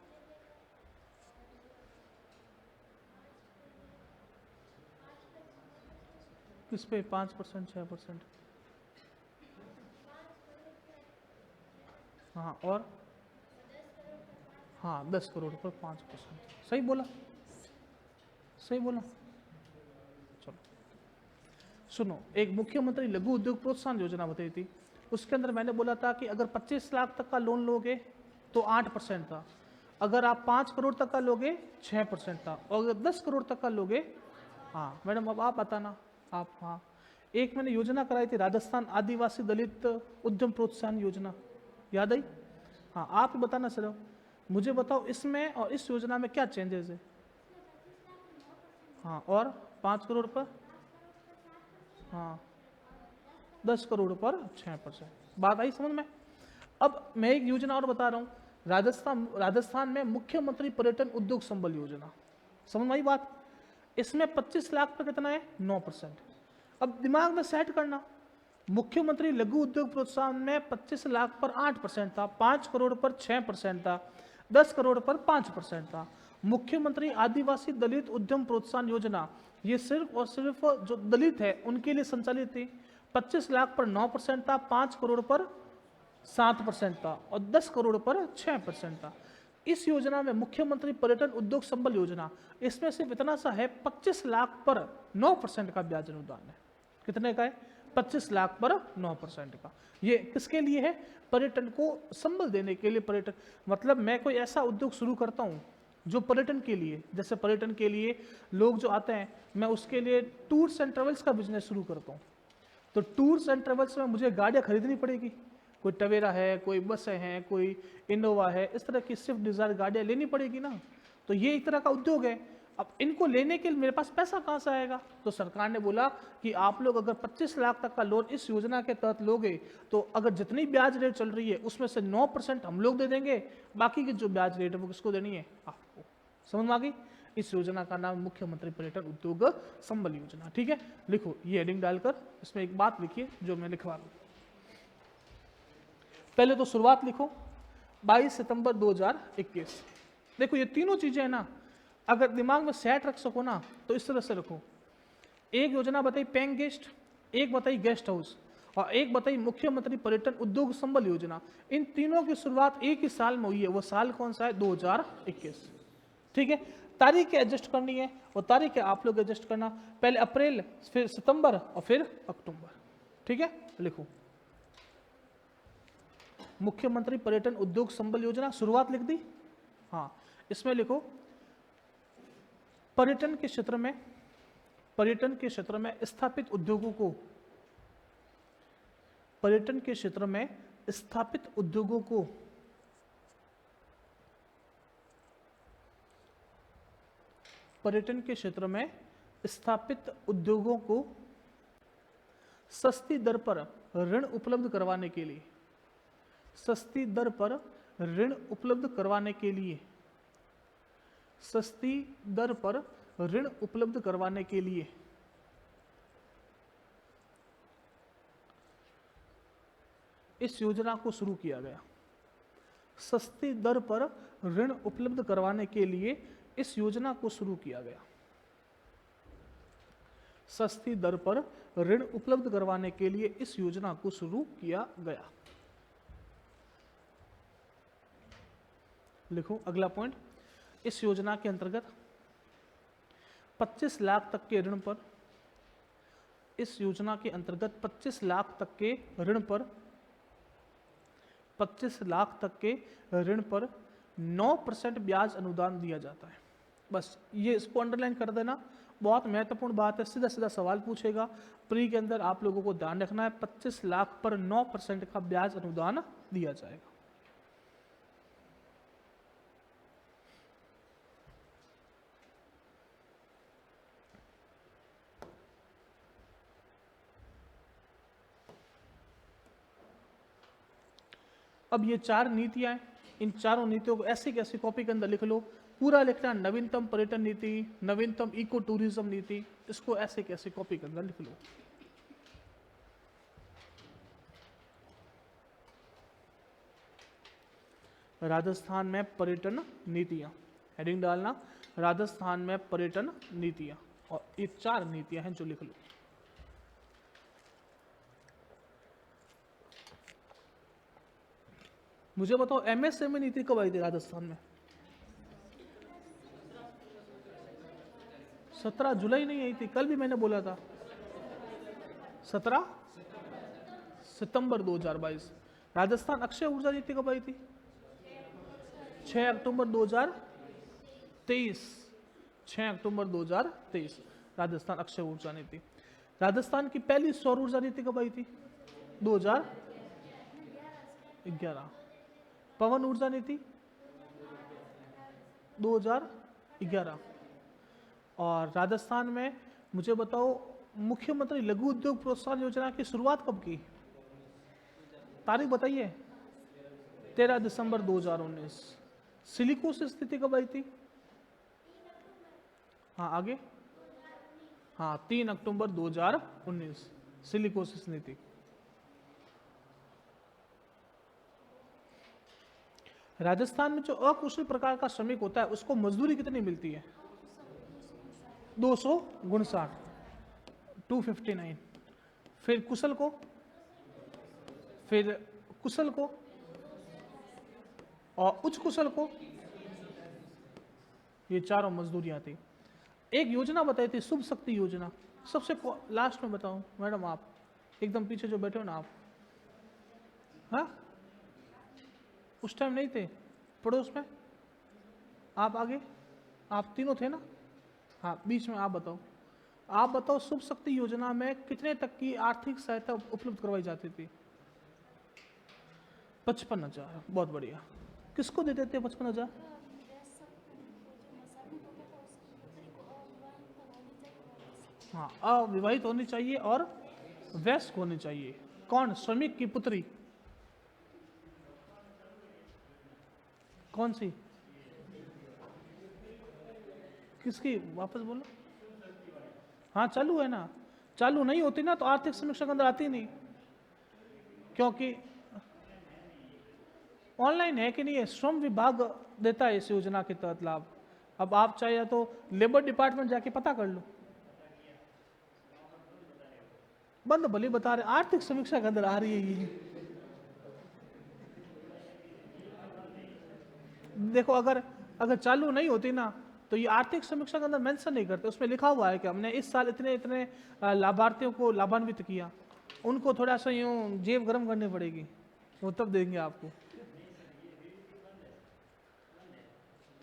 किस पे 5%, 6%? हाँ और हाँ 10 करोड़ पर 5%, सही बोला, सही बोला। चलो सुनो, एक मुख्यमंत्री लघु उद्योग प्रोत्साहन योजना बताई थी, उसके अंदर मैंने बोला था कि अगर 25 लाख तक का लोन लोगे तो 8% था, अगर आप 5 करोड़ तक का लोगे 6% था, और अगर 10 करोड़ तक का लोगे, हाँ मैडम अब आप बताना। आप हाँ, एक मैंने योजना कराई थी राजस्थान आदिवासी दलित उद्यम प्रोत्साहन योजना, याद आई? हाँ आप ही बताना सर, मुझे बताओ इसमें और इस योजना में क्या चेंजेस है? हाँ और 5 करोड़ पर, हाँ 10 करोड़ पर 6%, बात आई समझ में? अब मैं एक योजना और बता रहा हूँ, राजस्थान में मुख्यमंत्री पर्यटन उद्योग संबल योजना, समझ में आई बात? इसमें 25 लाख पर कितना है? 9%। अब दिमाग में सेट करना, मुख्यमंत्री लघु उद्योग प्रोत्साहन में 25 लाख पर 8% था, 5 करोड़ पर 6% था, 10 करोड़ पर 5% था। मुख्यमंत्री आदिवासी दलित उद्यम प्रोत्साहन योजना ये सिर्फ और सिर्फ जो दलित है उनके लिए संचालित थी, 25 लाख पर 9% था, 5 करोड़ पर 7% था और 10 करोड़ पर 6% था। इस योजना में मुख्यमंत्री पर्यटन उद्योग संबल योजना, इसमें सिर्फ इतना सा है 25 लाख पर 9% का ब्याज अनुदान है। कितने का है? 25 लाख पर 9% का। ये किसके लिए है? पर्यटन को संबल देने के लिए। पर्यटन मतलब मैं कोई ऐसा उद्योग शुरू करता हूँ जो पर्यटन के लिए, जैसे पर्यटन के लिए लोग जो आते हैं, मैं उसके लिए टूर्स एंड ट्रेवल्स का बिजनेस शुरू करता हूँ। तो टूर्स एंड ट्रेवल्स में मुझे गाड़ियाँ खरीदनी पड़ेगी, कोई टवेरा है, कोई बसें हैं, कोई इनोवा है, इस तरह की स्विफ्ट डिज़ायर गाड़ियाँ लेनी पड़ेगी ना। तो ये एक तरह का उद्योग है। अब इनको लेने के लिए मेरे पास पैसा कहाँ से आएगा? तो सरकार ने बोला कि आप लोग अगर 25 लाख तक का लोन इस योजना के तहत लोगे तो अगर जितनी ब्याज रेट चल रही है उसमें से 9% हम लोग दे देंगे, बाकी की जो ब्याज रेट है वो किसको देनी है? आपको। समझ में आ गई? इस योजना का नाम मुख्यमंत्री पर्यटन उद्योग संबल योजना। ठीक है, लिखो ये हेडिंग डालकर इसमें एक बात लिखिए जो मैं लिखवा रहा हूँ। पहले तो शुरुआत लिखो 22 सितंबर 2021। देखो ये तीनों चीजें है ना, अगर दिमाग में सेट रख सको ना तो इस तरह से रखो। एक योजना बताई पेइंग गेस्ट, एक बताई गेस्ट हाउस और एक बताई मुख्यमंत्री पर्यटन उद्योग संबल योजना। इन तीनों की शुरुआत एक ही साल में हुई है, वो साल कौन सा है? 2021। ठीक है, तारीख एडजस्ट करनी है, वो तारीख आप लोग एडजस्ट करना, पहले अप्रैल, फिर सितंबर और फिर अक्टूबर। ठीक है, लिखो मुख्यमंत्री पर्यटन उद्योग संबल योजना, शुरुआत लिख दी। हाँ इसमें लिखो पर्यटन के क्षेत्र में, पर्यटन के क्षेत्र में स्थापित उद्योगों को, पर्यटन के क्षेत्र में स्थापित उद्योगों को पर्यटन के क्षेत्र में स्थापित उद्योगों को सस्ती दर पर ऋण उपलब्ध करवाने के लिए, सस्ती दर पर ऋण उपलब्ध करवाने के लिए, सस्ती दर पर ऋण उपलब्ध करवाने के लिए इस योजना को शुरू किया गया। सस्ती दर पर ऋण उपलब्ध करवाने के लिए इस योजना को शुरू किया गया। सस्ती दर पर ऋण उपलब्ध करवाने के लिए इस योजना को शुरू किया गया। लिखो अगला पॉइंट, इस योजना के अंतर्गत 25 लाख तक के ऋण पर, इस योजना के अंतर्गत 25 लाख तक के ऋण पर, 25 लाख तक के ऋण पर 9% ब्याज अनुदान दिया जाता है। बस ये इसको अंडरलाइन कर देना, बहुत महत्वपूर्ण बात है, सीधा सीधा सवाल पूछेगा प्री के अंदर, आप लोगों को ध्यान रखना है 25 लाख पर 9% का ब्याज अनुदान दिया जाएगा। अब ये 4 नीतियां हैं, इन चारों नीतियों को ऐसी कैसी कॉपी के अंदर लिख लो, पूरा लिखना नवीनतम पर्यटन नीति, नवीनतम इको टूरिज्म नीति, इसको ऐसे कैसे कॉपी के अंदर लिख लो। राजस्थान में पर्यटन नीतियां, हेडिंग डालना राजस्थान में पर्यटन नीतियां, और ये 4 नीतियां हैं जो लिख लो। मुझे बताओ एमएसएमई नीति कब आई थी राजस्थान में? 17 जुलाई नहीं आई थी, कल भी मैंने बोला था 17 सितंबर 2022। राजस्थान अक्षय ऊर्जा नीति कब आई थी? 6 अक्टूबर 2023। 6 अक्टूबर 2023 राजस्थान अक्षय ऊर्जा नीति। राजस्थान की पहली सौर ऊर्जा नीति कब आई थी? 2011। पवन ऊर्जा नीति 2011। और राजस्थान में मुझे बताओ मुख्यमंत्री लघु उद्योग प्रोत्साहन योजना की शुरुआत कब की? तारीख बताइए। 13 दिसंबर 2019। सिलिकोसिस स्थिति कब आई थी? हाँ आगे, हाँ 3 अक्टूबर 2019 सिलिकोसिस नीति। राजस्थान में जो अकुशल प्रकार का श्रमिक होता है उसको मजदूरी कितनी मिलती है? 259, 259। फिर कुशल को, फिर कुशल को और उच्च कुशल को, ये चारों मजदूरियां थी। एक योजना बताई थी शुभ शक्ति योजना, सबसे लास्ट में बताऊं मैडम, आप एकदम पीछे जो बैठे हो ना आप, हाँ उस टाइम नहीं थे पड़ोस में, आप आगे, आप तीनों थे ना, हाँ बीच में आप बताओ। आप बताओ शुभ शक्ति योजना में कितने तक की आर्थिक सहायता उपलब्ध करवाई जाती थी? 55,000। बहुत बढ़िया। किसको देते थे 55,000? हाँ अविवाहित होनी चाहिए और वयस्क होनी चाहिए। कौन? श्रमिक की पुत्री, कौन सी? किसकी? वापस बोलो। हाँ चालू है ना, चालू नहीं होती ना तो आर्थिक समीक्षा के अंदर आती नहीं, क्योंकि ऑनलाइन है कि नहीं है, श्रम विभाग देता है इस योजना के तहत लाभ। अब आप चाहे तो लेबर डिपार्टमेंट जाके पता कर लो, बंद भले बता रहे, आर्थिक समीक्षा के अंदर आ रही है ये। देखो अगर अगर चालू नहीं होती ना तो ये आर्थिक समीक्षा के अंदर मेंशन नहीं करते, उसमें लिखा हुआ है कि हमने इस साल इतने इतने लाभार्थियों को लाभान्वित किया। उनको थोड़ा सा यूं जेब गर्म करनी पड़ेगी, वो तब देंगे आपको।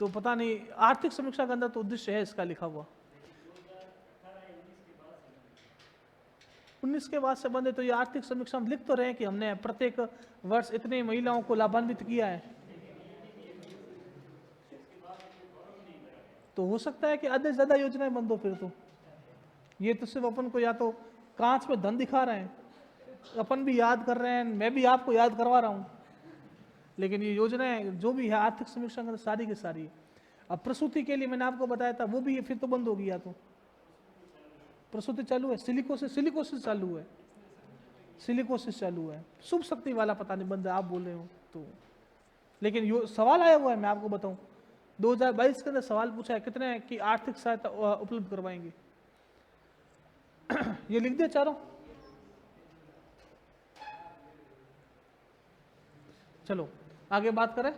तो पता नहीं आर्थिक समीक्षा के अंदर तो उद्देश्य है इसका लिखा हुआ। 19 के बाद से बंदे तो ये आर्थिक समीक्षा में लिख तो रहे हैं कि हमने प्रत्येक वर्ष इतने महिलाओं को लाभान्वित किया है। तो हो सकता है कि आधे से ज्यादा योजनाएं बंद हो फिर तो। ये तो सिर्फ अपन को या तो कांच पे धन दिखा रहे हैं, अपन भी याद कर रहे हैं, मैं भी आपको याद करवा रहा हूं, लेकिन ये योजनाएं जो भी है आर्थिक समीक्षा के अंदर सारी की सारी है। अब प्रसूति के लिए मैंने आपको बताया था, वो भी फिर तो बंद होगी, या तो प्रसूति चालू है, सिलिकोसिस चालू है, सिलिकोसिस चालू है, शुभ शक्ति वाला पता नहीं बंद है, आप बोल रहे हो तो। लेकिन सवाल आया हुआ है, मैं आपको बताऊं 2022 के अंदर सवाल पूछा है कितने की आर्थिक सहायता उपलब्ध करवाएंगे। ये लिख दिया चारों। चलो आगे बात करें।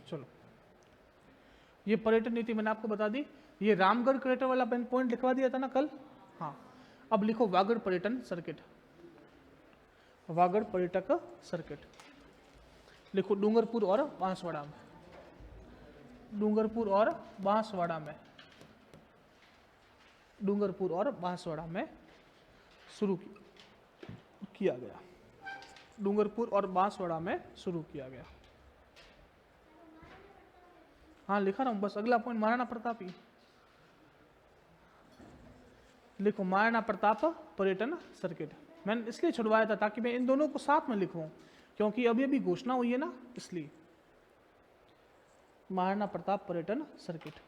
चलो ये पर्यटन नीति मैंने आपको बता दी, ये रामगढ़ क्रेटर वाला पॉइंट लिखवा दिया था ना कल। हाँ अब लिखो वागड़ पर्यटन सर्किट, वागड़ पर्यटक सर्किट लिखो डूंगरपुर और बांसवाड़ा में, डूंगरपुर और बांसवाड़ा में, डूंगरपुर और बांसवाड़ा में शुरू किया गया, डूंगरपुर और बांसवाड़ा में शुरू किया गया। हाँ लिखा रहा हूं, बस अगला पॉइंट महाराणा प्रताप ही लिखो महाराणा प्रताप पर्यटन सर्किट। मैंने इसलिए छुड़वाया था ताकि मैं इन दोनों को साथ में लिखूं, क्योंकि अभी अभी घोषणा हुई है ना, इसलिए महाराणा प्रताप पर्यटन सर्किट।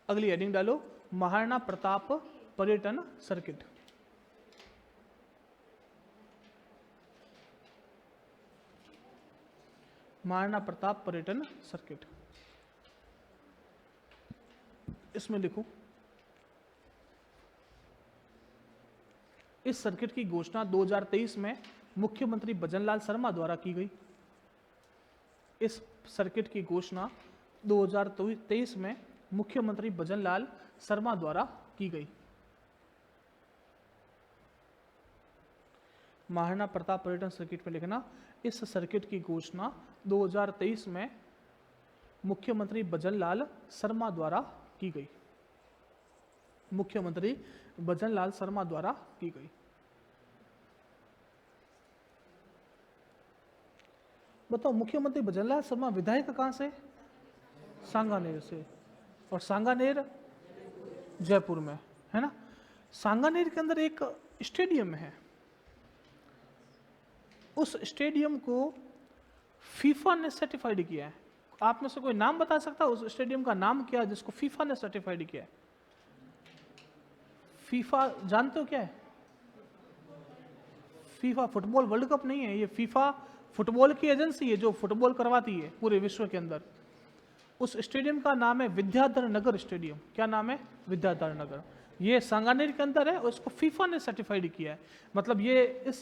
अगली हेडिंग डालो, महाराणा प्रताप पर्यटन सर्किट। महाराणा प्रताप पर्यटन सर्किट, इसमें लिखो, इस सर्किट की घोषणा 2023 में मुख्यमंत्री भजनलाल शर्मा द्वारा की गई। इस सर्किट की घोषणा 2023 में मुख्यमंत्री भजनलाल शर्मा द्वारा की गई। महाराणा प्रताप पर्यटन सर्किट में लिखना, इस सर्किट की घोषणा 2023 में मुख्यमंत्री भजनलाल शर्मा द्वारा की गई। मुख्यमंत्री भजनलाल शर्मा द्वारा की गई। बताओ, मुख्यमंत्री भजनलाल शर्मा विधायक कहां से? सांगानेर से, और सांगानेर जयपुर में है ना। सांगानेर के अंदर एक स्टेडियम है, उस स्टेडियम को फीफा ने सर्टिफाइड किया है। आप में से कोई नाम बता सकता है उस स्टेडियम का नाम क्या है जिसको फीफा ने सर्टिफाइड किया है? फीफा जानते हो क्या है? फीफा फुटबॉल वर्ल्ड कप नहीं है, ये फीफा फुटबॉल की एजेंसी है जो फुटबॉल करवाती है पूरे विश्व के अंदर। उस स्टेडियम का नाम है विद्याधर नगर स्टेडियम। क्या नाम है? विद्याधर नगर। ये सांगानेर के अंदर है और इसको फीफा ने सर्टिफाइड किया है। मतलब ये इस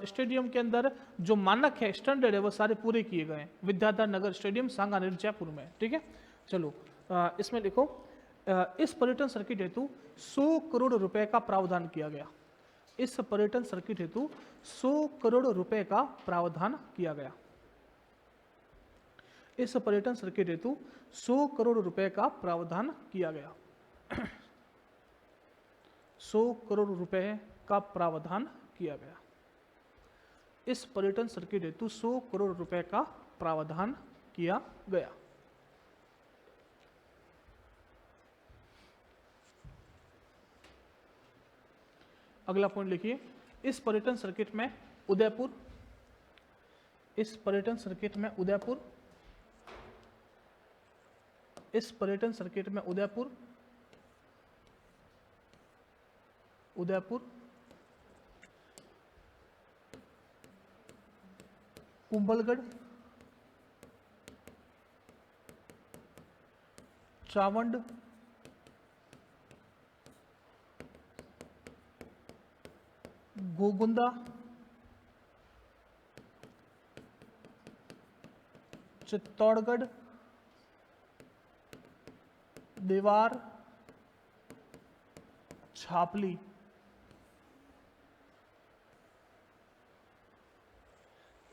स्टेडियम के अंदर जो मानक है, स्टैंडर्ड है, वो सारे पूरे किए गए हैं। विद्याधर नगर स्टेडियम सांगानेर जयपुर में। ठीक है, चलो इसमें लिखो, इस पर्यटन सर्किट हेतु 100 करोड़ रुपए का प्रावधान किया गया। इस पर्यटन सर्किट हेतु 100 करोड़ रुपए का प्रावधान किया गया। इस पर्यटन सर्किट हेतु 100 करोड़ रुपए का प्रावधान किया गया। 100 करोड़ रुपए का प्रावधान किया गया। इस पर्यटन सर्किट हेतु 100 करोड़ रुपए का प्रावधान किया गया। अगला पॉइंट लिखिए, इस पर्यटन सर्किट में उदयपुर, इस पर्यटन सर्किट में उदयपुर, इस पर्यटन सर्किट में उदयपुर, उदयपुर, कुंभलगढ़, चावंड, गोगुंदा, चित्तौड़गढ़, देवार, छापली,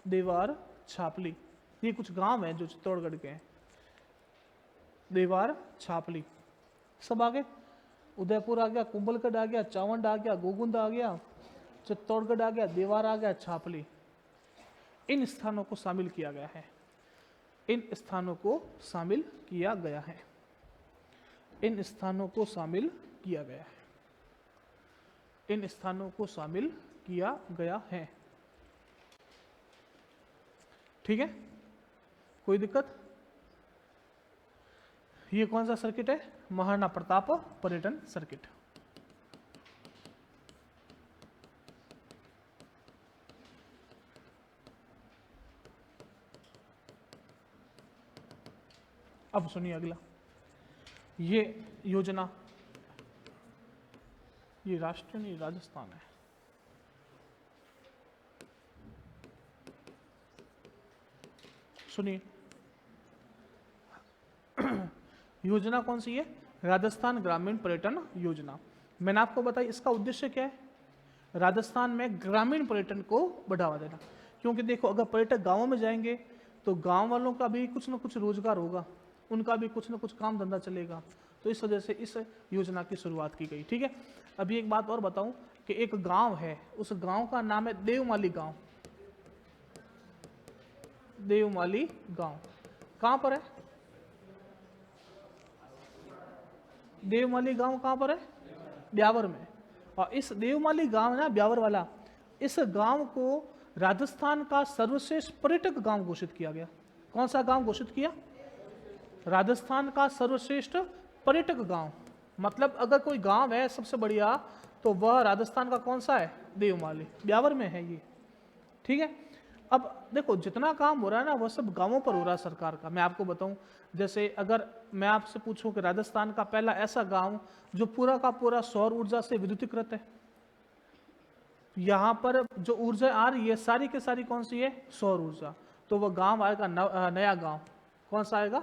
देवार, छापली, ये कुछ गांव हैं जो चित्तौड़गढ़ के हैं। देवार, छापली, सब आ गए। उदयपुर आ गया, कुंभलगढ़ आ गया, चावंड आ गया, गोगुंदा आ गया, चित्तौड़गढ़ आ गया, देवार आ गया, छापली। इन स्थानों को शामिल किया गया है। इन स्थानों को शामिल किया गया है। इन स्थानों को शामिल किया गया है। इन स्थानों को शामिल किया गया है। ठीक है, कोई दिक्कत? ये कौन सा सर्किट है? महाराणा प्रताप पर्यटन सर्किट। अब सुनिए अगला, ये योजना, ये राष्ट्रीय नहीं, राजस्थान है। सुनिए, योजना कौन सी है? राजस्थान ग्रामीण पर्यटन योजना। मैंने आपको बताया इसका उद्देश्य क्या है? राजस्थान में ग्रामीण पर्यटन को बढ़ावा देना। क्योंकि देखो, अगर पर्यटक गांवों में जाएंगे तो गांव वालों का भी कुछ ना कुछ रोजगार होगा, उनका भी कुछ ना कुछ काम धंधा चलेगा। तो इस वजह से इस योजना की शुरुआत की गई। ठीक है, अभी एक बात और बताऊं कि एक गांव है, उस गांव का नाम है देवमाली गांव। देवमाली गांव कहां पर है? देवमाली गांव कहां पर है? ब्यावर में। और इस देवमाली गांव है ना, ब्यावर वाला, इस गांव को राजस्थान का सर्वश्रेष्ठ पर्यटक गांव घोषित किया गया। कौन सा गांव घोषित किया? राजस्थान का सर्वश्रेष्ठ पर्यटक गांव। मतलब अगर कोई गांव है सबसे बढ़िया, तो वह राजस्थान का कौन सा है? देवमाली, ब्यावर में है ये। ठीक है, अब देखो जितना काम हो रहा है ना, वह सब गांवों पर हो रहा है सरकार का। मैं आपको बताऊं, जैसे अगर मैं आपसे पूछूं कि राजस्थान का पहला ऐसा गांव जो पूरा का पूरा सौर ऊर्जा से विद्युतीकृत है, यहाँ पर जो ऊर्जा आ रही है सारी के सारी कौन सी है? सौर ऊर्जा। तो वह गांव आएगा नया गांव। कौन सा आएगा?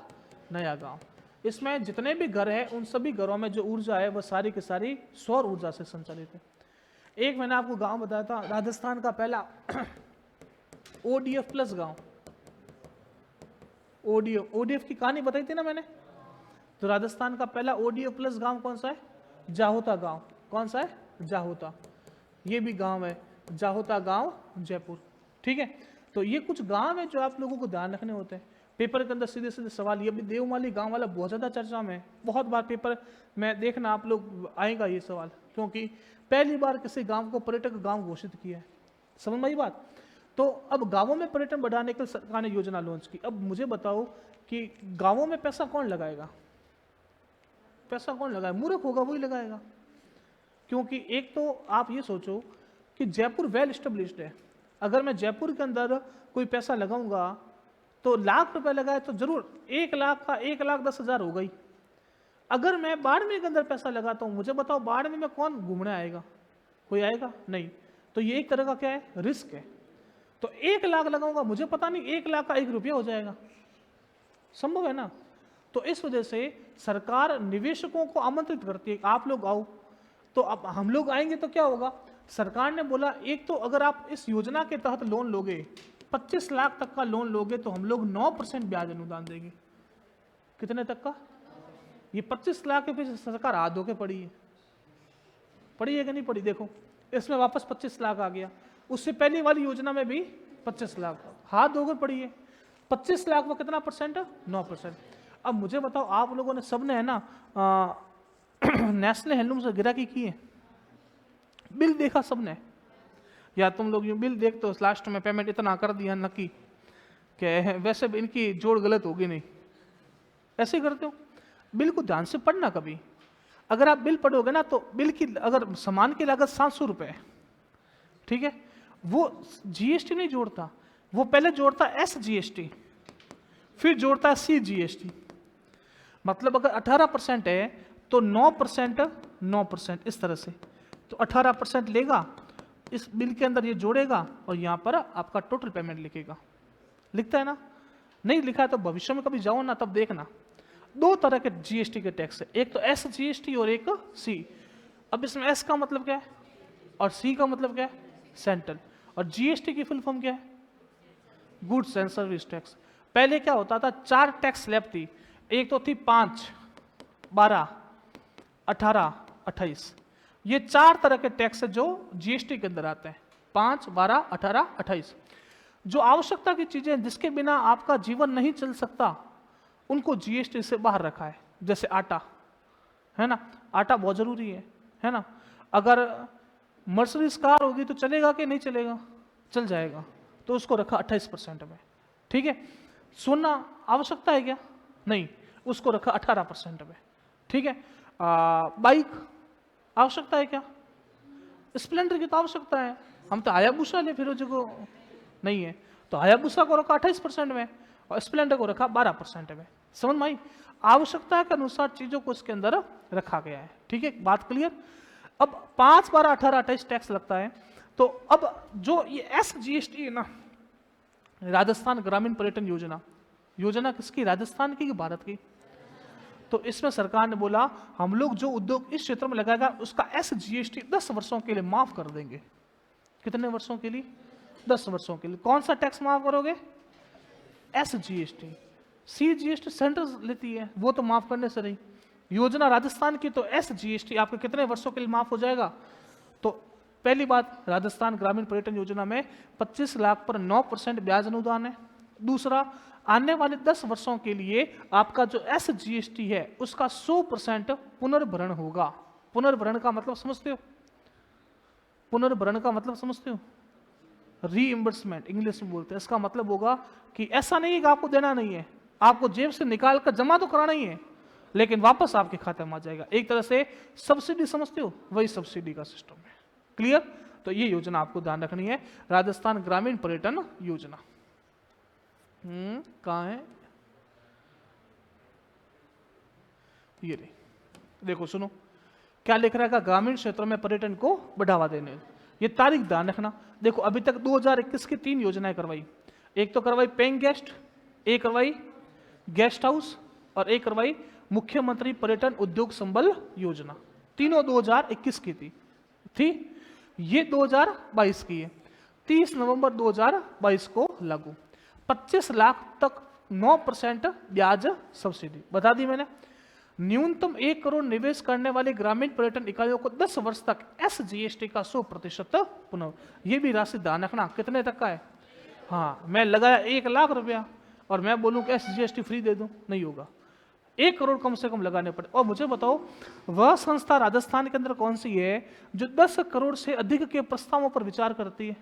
नया गांव। इसमें जितने भी घर हैं उन सभी घरों में जो ऊर्जा है वह सारी की सारी सौर ऊर्जा से संचालित है। एक मैंने आपको गांव बताया था, राजस्थान का पहला ODF प्लस गांव। ODF की कहानी बताई थी ना मैंने, तो राजस्थान का पहला ODF प्लस गांव कौन सा है? जाहोता गांव। कौन सा है? जाहोता। ये भी गांव है, जाहोता गांव, जयपुर। ठीक है, तो ये कुछ गांव है जो आप लोगों को ध्यान रखने होते हैं। पेपर के अंदर सीधे सीधे सवाल, ये भी देवमाली गांव वाला बहुत ज़्यादा चर्चा में है, बहुत बार पेपर में देखना आप लोग आएगा ये सवाल, क्योंकि पहली बार किसी गांव को पर्यटक गांव घोषित किया है। समझ में आई बात? तो अब गांवों में पर्यटन बढ़ाने के लिए सरकार ने योजना लॉन्च की। अब मुझे बताओ कि गांवों में पैसा कौन लगाएगा? पैसा कौन लगाएगा? मूर्ख होगा वही लगाएगा। क्योंकि एक तो आप ये सोचो कि जयपुर वेल एस्टेब्लिश्ड है, अगर मैं जयपुर के अंदर कोई पैसा लगाऊंगा तो लाख रुपए लगाए तो जरूर 1 लाख का 1,10,000 हो गई। अगर मैं बाड़मेर के अंदर पैसा लगाता हूँ, मुझे बताओ बाड़मेर में कौन घूमने आएगा? कोई आएगा नहीं। तो ये एक तरह का क्या है? रिस्क है। तो 1 लाख लगाऊंगा, मुझे पता नहीं 1 लाख का 1 रुपया हो जाएगा, संभव है ना? तो इस वजह से सरकार निवेशकों को आमंत्रित करती है, आप लोग आओ। तो अब हम लोग आएंगे तो क्या होगा? सरकार ने बोला एक तो अगर आप इस योजना के तहत लोन लोगे, 25 लाख तक का लोन लोगे, तो हम लोग 9% ब्याज अनुदान देंगे। कितने तक का? ये 25 लाख के पीछे सरकार हाथ धो के पड़ी है। पड़ी है कि नहीं पड़ी? देखो इसमें वापस 25 लाख आ गया, उससे पहली वाली योजना में भी 25 लाख, हाथ धोकर पड़ी है। 25 लाख में कितना परसेंट? 9%। अब मुझे बताओ, आप लोगों ने सबने है ना नेशनल हैंडलूम से गिराकी की है? बिल देखा सबने? या तुम लोग यूँ बिल देखते हो लास्ट में पेमेंट इतना कर दिया नक्की कि वैसे भी इनकी जोड़ गलत होगी नहीं, ऐसे करते हो? बिल को ध्यान से पढ़ना कभी। अगर आप बिल पढ़ोगे ना तो बिल की अगर सामान की लागत 700 रुपये, ठीक है, वो GST नहीं जोड़ता, वो पहले जोड़ता SGST, फिर जोड़ता है CGST। मतलब अगर 18% है तो 9% इस तरह से, तो 18% लेगा, इस बिल के अंदर ये जोड़ेगा और यहाँ पर आपका टोटल पेमेंट लिखेगा। लिखता है ना? नहीं लिखा है तो भविष्य में कभी जाओ ना तब देखना। 2 तरह के GST के टैक्स है, एक तो SGST और एक C। अब इसमें S का मतलब क्या है और C का मतलब क्या है? सेंट्रल। और GST की फुल फॉर्म क्या है? Goods and service tax. पहले क्या होता था? 4 टैक्स स्लैब थी, एक तो थी 5, 12, 18, 28। ये 4 तरह के टैक्स है जो GST के अंदर आते हैं, 5, 12, 18, 28। जो आवश्यकता की चीजें जिसके बिना आपका जीवन नहीं चल सकता, उनको GST से बाहर रखा है। जैसे आटा है ना, आटा बहुत जरूरी है ना? अगर मर्सिडीज कार होगी तो चलेगा कि नहीं चलेगा? चल जाएगा, तो उसको रखा 28% में। ठीक है, सोना आवश्यकता है क्या? नहीं, उसको रखा 18% में। ठीक है, बाइक आवश्यकता है क्या? स्प्लेंडर की तो आवश्यकता है, हम तो हायाबुसा ले फिर को नहीं है, तो हायाबुसा को रखा 28% में और स्प्लेंडर को रखा 12% में। समझ में आई? आवश्यकता के अनुसार चीजों को इसके अंदर रखा गया है। ठीक है, बात क्लियर? अब 5, 12, 18, 28 टैक्स लगता है। तो अब जो ये SGST है ना, राजस्थान ग्रामीण पर्यटन योजना, योजना किसकी? राजस्थान की कि भारत की? तो इसमें सरकार ने बोला हम लोग जो उद्योग इस क्षेत्र में लगाएगा उसका SGST 10 वर्षों के लिए माफ कर देंगे। कितने वर्षों के लिए? 10 वर्षों के लिए। कौन सा टैक्स माफ करोगे? SGST। CGST सेंट्रल लेती है, वो तो माफ करने से रही। योजना राजस्थान की, तो SGST आपके कितने वर्षों के लिए माफ हो जाएगा? तो पहली बात, राजस्थान ग्रामीण पर्यटन योजना में 25 लाख पर 9% ब्याज अनुदान है। दूसरा, आने वाले 10 वर्षों के लिए आपका जो SGST है उसका 100% पुनर्भरण होगा। पुनर्भरण का मतलब समझते हो? पुनर्भरण का मतलब समझते हो? रीइंबर्समेंट इंग्लिश में बोलते हैं। इसका मतलब होगा कि ऐसा नहीं है कि आपको देना नहीं है, आपको जेब से निकाल कर जमा तो कराना ही है, लेकिन वापस आपके खाते में आ जाएगा। एक तरह से सब्सिडी, समझते हो? वही सब्सिडी का सिस्टम है। क्लियर? तो ये योजना आपको ध्यान रखनी है, राजस्थान ग्रामीण पर्यटन योजना। कहाँ है ये? रे देखो, सुनो क्या लिख रहा है, ग्रामीण क्षेत्रों में पर्यटन को बढ़ावा देने। ये तारीख ध्यान रखना। देखो अभी तक 2021 की 3 योजनाएं करवाई। एक तो करवाई पेइंग गेस्ट, एक करवाई गेस्ट हाउस, और एक करवाई मुख्यमंत्री पर्यटन उद्योग संबल योजना। तीनों 2021 की थी। ये 2022 की है। 30 नवंबर 2022 को लागू। 25 लाख तक 9% ब्याज सब्सिडी बता दी मैंने। न्यूनतम 1 करोड़ निवेश करने वाले ग्रामीण पर्यटन इकाइयों को 10 वर्ष तक SGST का 100% पुनः। ये भी राशि ध्यान रखना, कितने तक का है? हाँ, मैं लगाया 1 लाख रुपया और मैं बोलूँ कि SGST फ्री दे दूँ, नहीं होगा। 1 करोड़ कम से कम लगाने पड़े। और मुझे बताओ, वह संस्था राजस्थान के अंदर कौन सी है जो 10 करोड़ से अधिक के प्रस्तावों पर विचार करती है?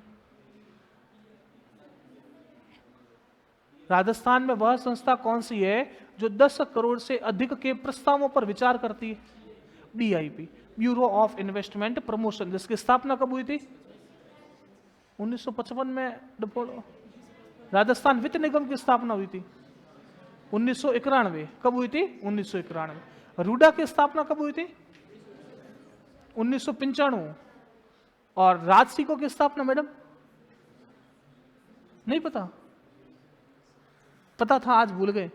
राजस्थान में वह संस्था कौन सी है जो 10 करोड़ से अधिक के प्रस्तावों पर विचार करती है? BIP, bureau of investment promotion, जिसकी स्थापना कब हुई थी? 1955 में। राजस्थान वित्त निगम की स्थापना हुई थी 1991। कब हुई थी? 1991। रूडा की स्थापना कब हुई थी? 1995। और राजसिको की स्थापना मैडम नहीं पता? पता था, आज भूल गए।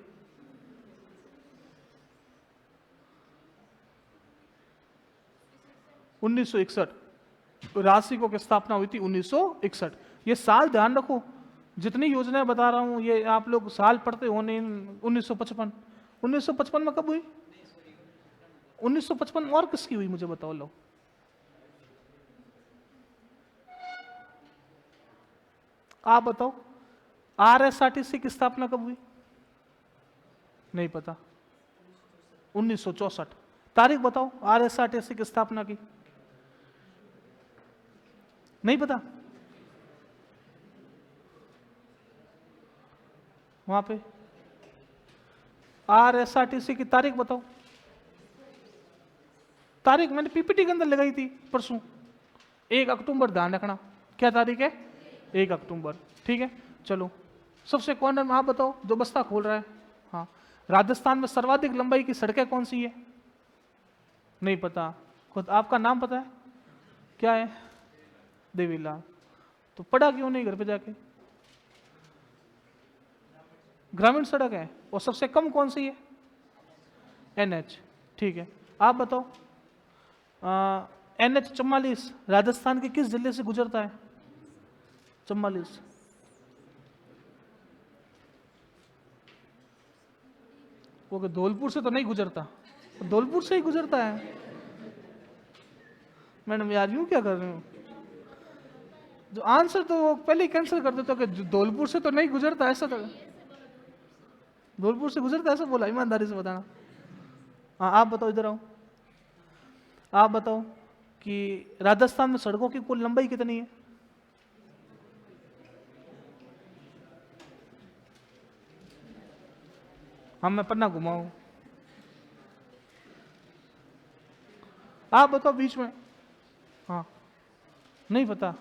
उन्नीस सौ 61 राजसिको की स्थापना हुई थी 1961। ये साल ध्यान रखो, जितनी योजनाएं बता रहा हूं ये आप लोग साल पढ़ते होने। 1955। 1955 में कब हुई? 1955 और किसकी हुई मुझे बताओ लो। आप बताओ, RSRTC की स्थापना कब हुई? नहीं पता। 1964। तारीख बताओ RSRTC की स्थापना की। नहीं पता? वहां पे RSRTC की तारीख बताओ। तारीख मैंने PPT के अंदर लगाई थी परसों। 1 अक्टूबर ध्यान रखना। क्या तारीख है? 1 अक्टूबर। ठीक है, चलो सबसे कॉर्नर में आप बताओ जो बस्ता खोल रहा है। हाँ, राजस्थान में सर्वाधिक लंबाई की सड़कें कौन सी है? नहीं पता। खुद आपका नाम पता है? क्या है? देवीलाल। तो पढ़ा क्यों नहीं घर पे जाके? ग्रामीण सड़क है। और सबसे कम कौन सी है? NH। ठीक है, आप बताओ NH 44 राजस्थान के किस जिले से गुजरता है? 44। वो धौलपुर से तो नहीं गुजरता? धौलपुर से ही गुजरता है। मैडम यार यूं क्या कर रहे हो? जो आंसर तो वो पहले ही कैंसिल कर देते हो कि धौलपुर से तो नहीं गुजरता, ऐसा तो धौलपुर से गुजरता ऐसा बोला, ईमानदारी से बताना। हाँ आप बताओ, इधर आओ। आप बताओ कि राजस्थान में सड़कों की कुल लंबाई कितनी है? हम मैं पन्ना घुमाऊं, आप बताओ बीच में। हाँ नहीं पता?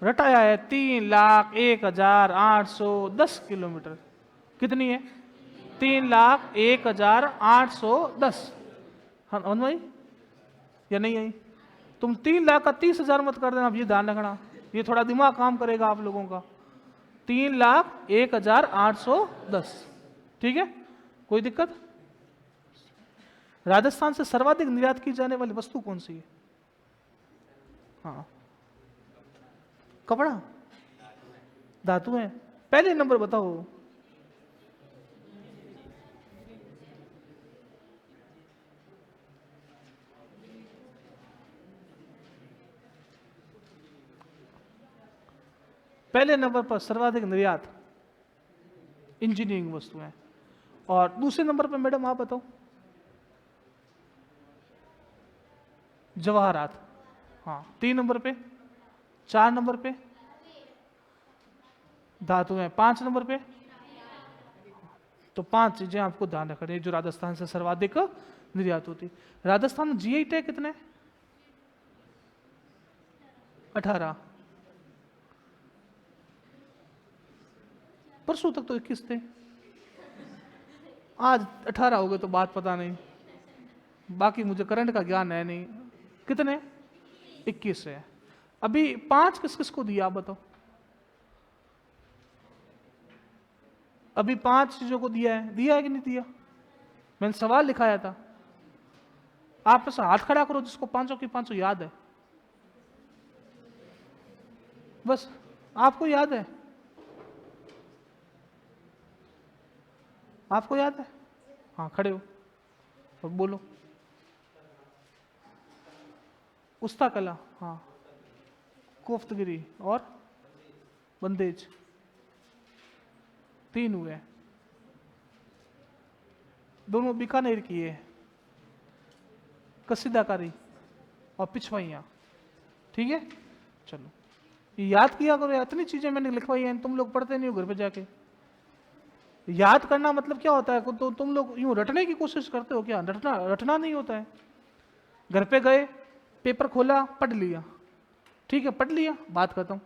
रटाया है 3,01,810 किलोमीटर। कितनी है? 3,01,810। हाँ अमन भाई, या नहीं आई? तुम 3,30,000 मत कर देना, अब ये ध्यान रखना, ये थोड़ा दिमाग काम करेगा आप लोगों का। 3,01,810। ठीक है, कोई दिक्कत? राजस्थान से सर्वाधिक निर्यात की जाने वाली वस्तु कौन सी है? हाँ कपड़ा, धातु है। पहले नंबर बताओ। पहले नंबर पर सर्वाधिक निर्यात इंजीनियरिंग वस्तुएं, और दूसरे नंबर पर मैडम आप बताओ? जवाहरात। हाँ, 3 नंबर पे, 4 नंबर पे धातुएं, 5 नंबर पे। तो 5 चीजें आपको ध्यान रखनी है जो राजस्थान से सर्वाधिक निर्यात होती। राजस्थान में जीआई टैग कितने? 18। परसों तक तो 21 थे, आज 18 हो गए तो बात पता नहीं, बाकी मुझे करंट का ज्ञान है नहीं। कितने? 21 है। अभी 5 किस किस को दिया आप बताओ? अभी 5 चीजों को दिया है कि नहीं दिया? मैंने सवाल लिखाया था, आप ऐसा हाथ खड़ा करो जिसको 5 की 5 याद है, बस आपको याद है? आपको याद है? हाँ, खड़े हो और बोलो। उस्ता कला, हाँ, कोफ्तगिरी और बंदेज, 3 हुए। दोनों बीकानेर की है, कसीदाकारी और पिछवाइयाँ। ठीक है, चलो ये याद किया करो, इतनी चीजें मैंने लिखवाई हैं, तुम लोग पढ़ते नहीं हो घर पे जाके। याद करना मतलब क्या होता है? तो तुम लोग यूं रटने की कोशिश करते हो क्या? रटना नहीं होता है। घर पे गए, पेपर खोला, पढ़ लिया, ठीक है, पढ़ लिया, बात खत्म।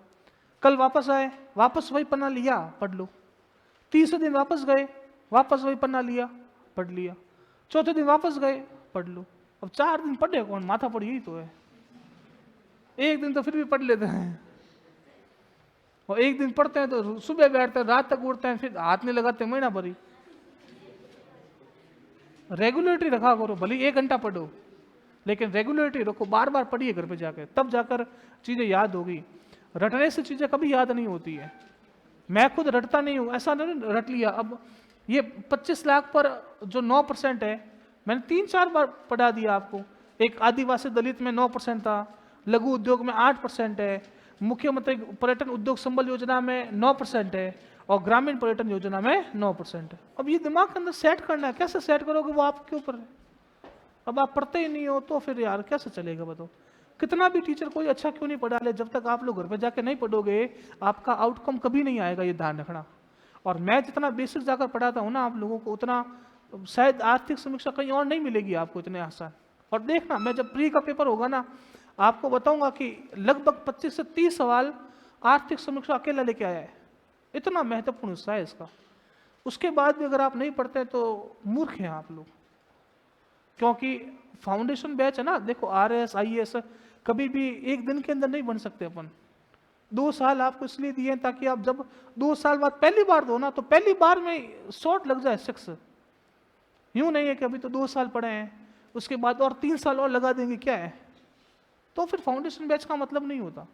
कल वापस आए, वापस वही पन्ना लिया, पढ़ लो। तीसरे दिन वापस गए, वापस वही पन्ना लिया, पढ़ लिया। चौथे दिन वापस गए, पढ़ लो। अब 4 दिन पढ़े कौन? माथा पढ़ यही तो है। एक दिन तो फिर भी पढ़ लेते हैं, और एक दिन पढ़ते हैं तो सुबह बैठते हैं, रात तक उठते हैं, फिर हाथ नहीं लगाते महीना भरी। रेगुलेटरी रखा करो, भले 1 घंटा पढ़ो, लेकिन रेगुलेटरी रखो, बार बार पढ़िए घर पे जाकर, तब जाकर चीजें याद होगी। रटने से चीजें कभी याद नहीं होती है। मैं खुद रटता नहीं हूं, ऐसा नहीं रट लिया। अब ये 25 लाख पर जो 9% है, मैंने 3-4 बार पढ़ा दिया आपको। एक आदिवासी दलित में 9% था, लघु उद्योग में 8% है, मुख्यमंत्री पर्यटन उद्योग संबल योजना में 9% है, और ग्रामीण पर्यटन योजना में 9% है। अब ये दिमाग के अंदर सेट करना है, कैसे सेट करोगे वो आपके ऊपर है। अब आप पढ़ते ही नहीं हो तो फिर यार कैसे चलेगा बताओ? कितना भी टीचर कोई अच्छा क्यों नहीं पढ़ा ले, जब तक आप लोग घर पे जाके नहीं पढ़ोगे आपका आउटकम कभी नहीं आएगा, ये ध्यान रखना। और मैं जितना बेसिक जाकर पढ़ाता हूँ ना आप लोगों को, उतना शायद आर्थिक समीक्षा कहीं और नहीं मिलेगी आपको इतने आसान। और देखना, मैं जब प्री का पेपर होगा ना, आपको बताऊंगा कि लगभग 25 से 30 सवाल आर्थिक समीक्षा अकेला लेके आया है। इतना महत्वपूर्ण हिस्सा है इसका। उसके बाद भी अगर आप नहीं पढ़ते तो मूर्ख हैं आप लोग, क्योंकि फाउंडेशन बैच है ना। देखो RS IAS कभी भी एक दिन के अंदर नहीं बन सकते अपन। 2 साल आपको इसलिए दिए ताकि आप जब 2 साल बाद पहली बार दो ना, तो पहली बार में शॉर्ट लग जाए 6। यूं नहीं है कि अभी तो 2 साल पढ़े हैं, उसके बाद और 3 साल और लगा देंगे, क्या है? तो फिर फाउंडेशन बैच का मतलब नहीं होता।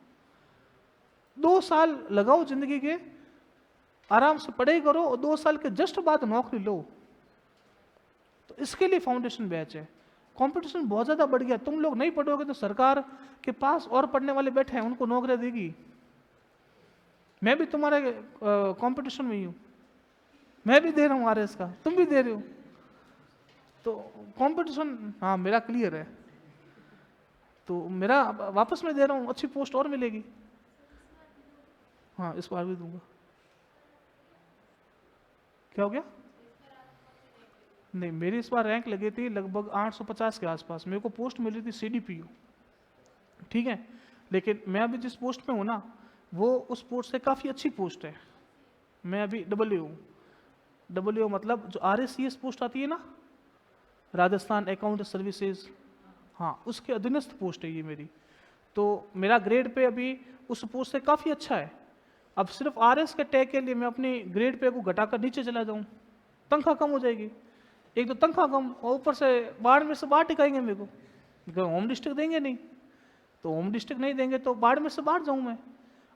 2 साल लगाओ जिंदगी के, आराम से पढ़ाई करो, और 2 साल के जस्ट बाद नौकरी लो। तो इसके लिए फाउंडेशन बैच है। कंपटीशन बहुत ज़्यादा बढ़ गया, तुम लोग नहीं पढ़ोगे तो सरकार के पास और पढ़ने वाले बैठे हैं, उनको नौकरी देगी। मैं भी तुम्हारे कंपटीशन में ही हूँ, मैं भी दे रहा हूँ RS का, तुम भी दे रहे हो, तो कंपटीशन हाँ मेरा क्लियर है। तो मेरा वापस मैं दे रहा हूँ, अच्छी पोस्ट और मिलेगी। हाँ, इस बार भी दूंगा। क्या हो गया? नहीं, मेरी इस बार रैंक लगी थी लगभग 850 के आसपास, मेरे को पोस्ट मिली थी CDPO, ठीक है। लेकिन मैं अभी जिस पोस्ट पे हूँ ना, वो उस पोस्ट से काफ़ी अच्छी पोस्ट है। मैं अभी WO हूँ। WO मतलब जो RACS पोस्ट आती है ना, राजस्थान अकाउंट सर्विसेज, हाँ, उसके अधीनस्थ पोस्ट है ये मेरी। तो मेरा ग्रेड पे अभी उस पोस्ट से काफ़ी अच्छा है। अब सिर्फ RS के टैग के लिए मैं अपनी ग्रेड पे को घटाकर नीचे चला जाऊँ, तनख्वाह कम हो जाएगी। एक तो तनख्वाह कम, और ऊपर से बाड़मेर से बाहर टिकाएंगे मेरे को, होम डिस्ट्रिक्ट देंगे नहीं। तो होम डिस्ट्रिक्ट नहीं देंगे तो बाड़मेर से बाहर जाऊँ मैं,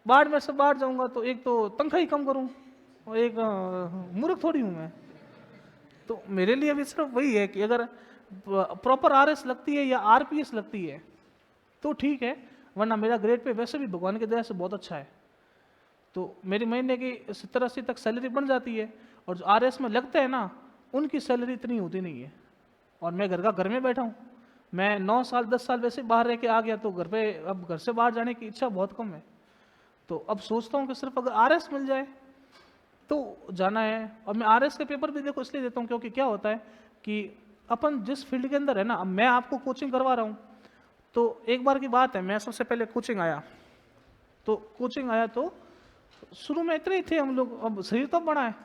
बाड़मेर से बाहर जाऊँगा तो एक तो तनख्वाह ही कम करूँ, और एक मूर्ख थोड़ी हूँ मैं। तो मेरे लिए अभी सिर्फ वही है कि अगर प्रॉपर RS लगती है या RPS लगती है तो ठीक है, वरना मेरा ग्रेड पे वैसे भी भगवान की दया से बहुत अच्छा है। तो मेरी महीने की 70-80 तक सैलरी बन जाती है, और जो आरएस में लगते हैं ना उनकी सैलरी इतनी होती नहीं है। और मैं घर में बैठा हूँ, मैं 9 साल 10 साल वैसे बाहर रह के आ गया, तो घर पे अब घर से बाहर जाने की इच्छा बहुत कम है। तो अब सोचता हूँ कि सिर्फ अगर आरएस मिल जाए तो जाना है। और मैं आरएस के पेपर भी देखो इसलिए देता हूँ क्योंकि क्या होता है कि अपन जिस फील्ड के अंदर है ना, अब मैं आपको कोचिंग करवा रहा हूँ, तो एक बार की बात है, मैं सबसे पहले कोचिंग आया तो शुरू में इतने ही थे हम लोग, अब शरीर तो बड़ा है,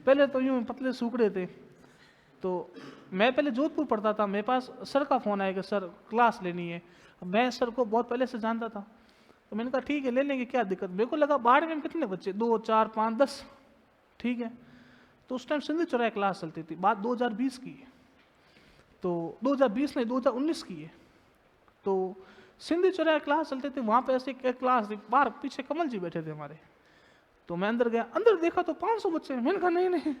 पहले तो यूँ पतले सूखड़े थे। तो मैं पहले जोधपुर पढ़ता था, मेरे पास सर का फ़ोन आया कि सर क्लास लेनी है। अब मैं सर को बहुत पहले से जानता था, तो मैंने कहा ठीक है ले लेंगे, क्या दिक्कत। मेरे को लगा बाढ़ में कितने बच्चे, 2 4 5 10, ठीक है। तो उस टाइम सिंधी चौराहे क्लास चलती थी, बात 2020 की है, तो 2020 नहीं 2019 की है। तो सिंधी चौराहे क्लास चलते थे, वहाँ पे ऐसे एक क्लास थी, बाहर पीछे कमल जी बैठे थे हमारे। तो मैं अंदर गया, अंदर देखा तो 500 बच्चे। मैंने कहा नहीं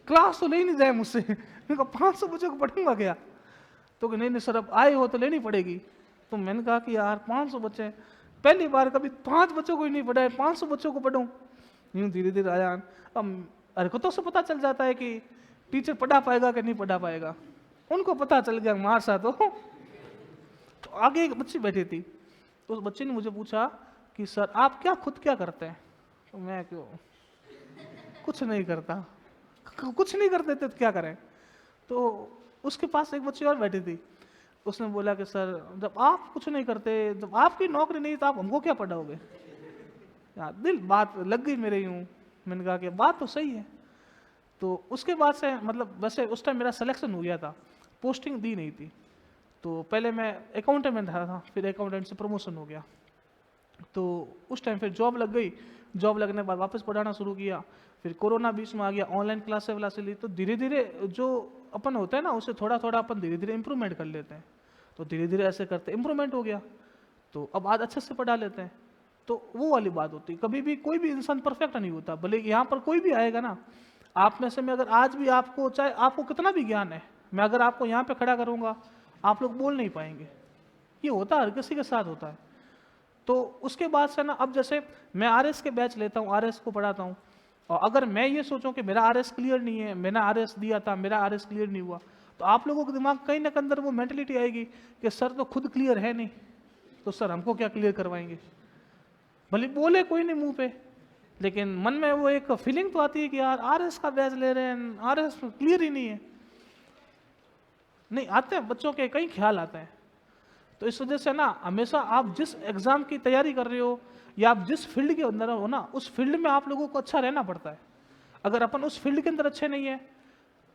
क्लास तो ले नहीं जाए मुझसे। मैंने कहा 500 बच्चों को पढ़ूंगा क्या। तो कि नहीं सर अब आए हो तो लेनी पड़ेगी। तो मैंने कहा कि यार 500 बच्चे, पहली बार कभी 5 बच्चों को ही नहीं पढ़ाए, 500 बच्चों को पढ़ूं। यूँ धीरे धीरे आया। अब हरकतों से पता चल जाता है कि टीचर पढ़ा पाएगा कि नहीं पढ़ा पाएगा। उनको पता चल गया मार सा। तो आगे एक बच्ची बैठी थी, तो उस बच्चे ने मुझे पूछा कि सर आप खुद क्या करते हैं। तो मैं क्यों कुछ नहीं करता, कुछ नहीं करते थे तो क्या करें। तो उसके पास एक बच्ची और बैठी थी, उसने बोला कि सर जब आप कुछ नहीं करते, जब आपकी नौकरी नहीं तो आप हमको क्या पढ़ाओगे। यार दिल बात लग गई मेरे यूँ। मैंने कहा कि बात तो सही है। तो उसके बाद से मतलब वैसे उस टाइम मेरा सिलेक्शन हो गया था, पोस्टिंग दी नहीं थी। तो पहले मैं अकाउंटेंट में था, फिर अकाउंटेंट से प्रमोशन हो गया। तो उस टाइम फिर जॉब लग गई, जॉब लगने के बाद वापस पढ़ाना शुरू किया। फिर कोरोना बीच में आ गया, ऑनलाइन क्लासें ली। तो धीरे धीरे जो अपन होता है ना उससे थोड़ा थोड़ा अपन धीरे धीरे इंप्रूवमेंट कर लेते हैं। तो धीरे धीरे ऐसे करते इंप्रूवमेंट हो गया, तो अब आज अच्छे से पढ़ा लेते हैं। तो वो वाली बात होती, कभी भी कोई भी इंसान परफेक्ट नहीं होता। भले यहाँ पर कोई भी आएगा ना, आप में से मैं अगर आज भी आपको, चाहे आपको कितना भी ज्ञान है, मैं अगर आपको यहाँ पे खड़ा करूँगा आप लोग बोल नहीं पाएंगे। ये होता है, हर किसी के साथ होता है। तो उसके बाद से ना, अब जैसे मैं आरएस के बैच लेता हूँ, आरएस को पढ़ाता हूँ, और अगर मैं ये सोचूं कि मेरा आरएस क्लियर नहीं है, मैंने आरएस दिया था मेरा आरएस क्लियर नहीं हुआ, तो आप लोगों के दिमाग कहीं ना अंदर वो मेंटलिटी आएगी कि सर तो खुद क्लियर है नहीं, तो सर हमको क्या क्लियर करवाएंगे। भले बोले कोई नहीं मुंह पे, लेकिन मन में वो एक फीलिंग तो आती है कि यार आरएस का बैच ले रहे हैं, आरएस क्लियर ही नहीं है। नहीं आते हैं बच्चों के कई ख्याल आते हैं। तो इस वजह से ना हमेशा आप जिस एग्जाम की तैयारी कर रहे हो या आप जिस फील्ड के अंदर हो ना, उस फील्ड में आप लोगों को अच्छा रहना पड़ता है। अगर अपन उस फील्ड के अंदर अच्छे नहीं है,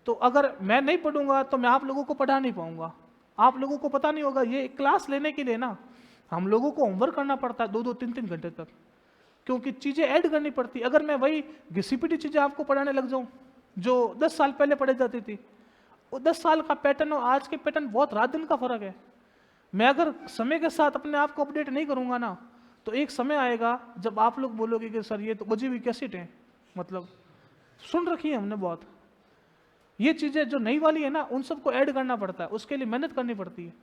तो अगर मैं नहीं पढ़ूंगा तो मैं आप लोगों को पढ़ा नहीं पाऊंगा। आप लोगों को पता नहीं होगा, ये क्लास लेने के लिए ना हम लोगों को होमवर्क करना पड़ता है 2-2 3-3 घंटे तक, क्योंकि चीज़ें ऐड करनी पड़ती। अगर मैं वही घिसी-पिटी चीज़ें आपको पढ़ाने लग जाऊं जो 10 साल पहले पढ़ाई जाती थी, वो 10 साल का पैटर्न और आज के पैटर्न बहुत रात दिन का फर्क है। मैं अगर समय के साथ अपने आप को अपडेट नहीं करूंगा ना, तो एक समय आएगा जब आप लोग बोलोगे कि सर ये तो बजी हुई कैसेट है, मतलब सुन रखी है हमने बहुत। ये चीज़ें जो नई वाली है ना, उन सबको ऐड करना पड़ता है, उसके लिए मेहनत करनी पड़ती है।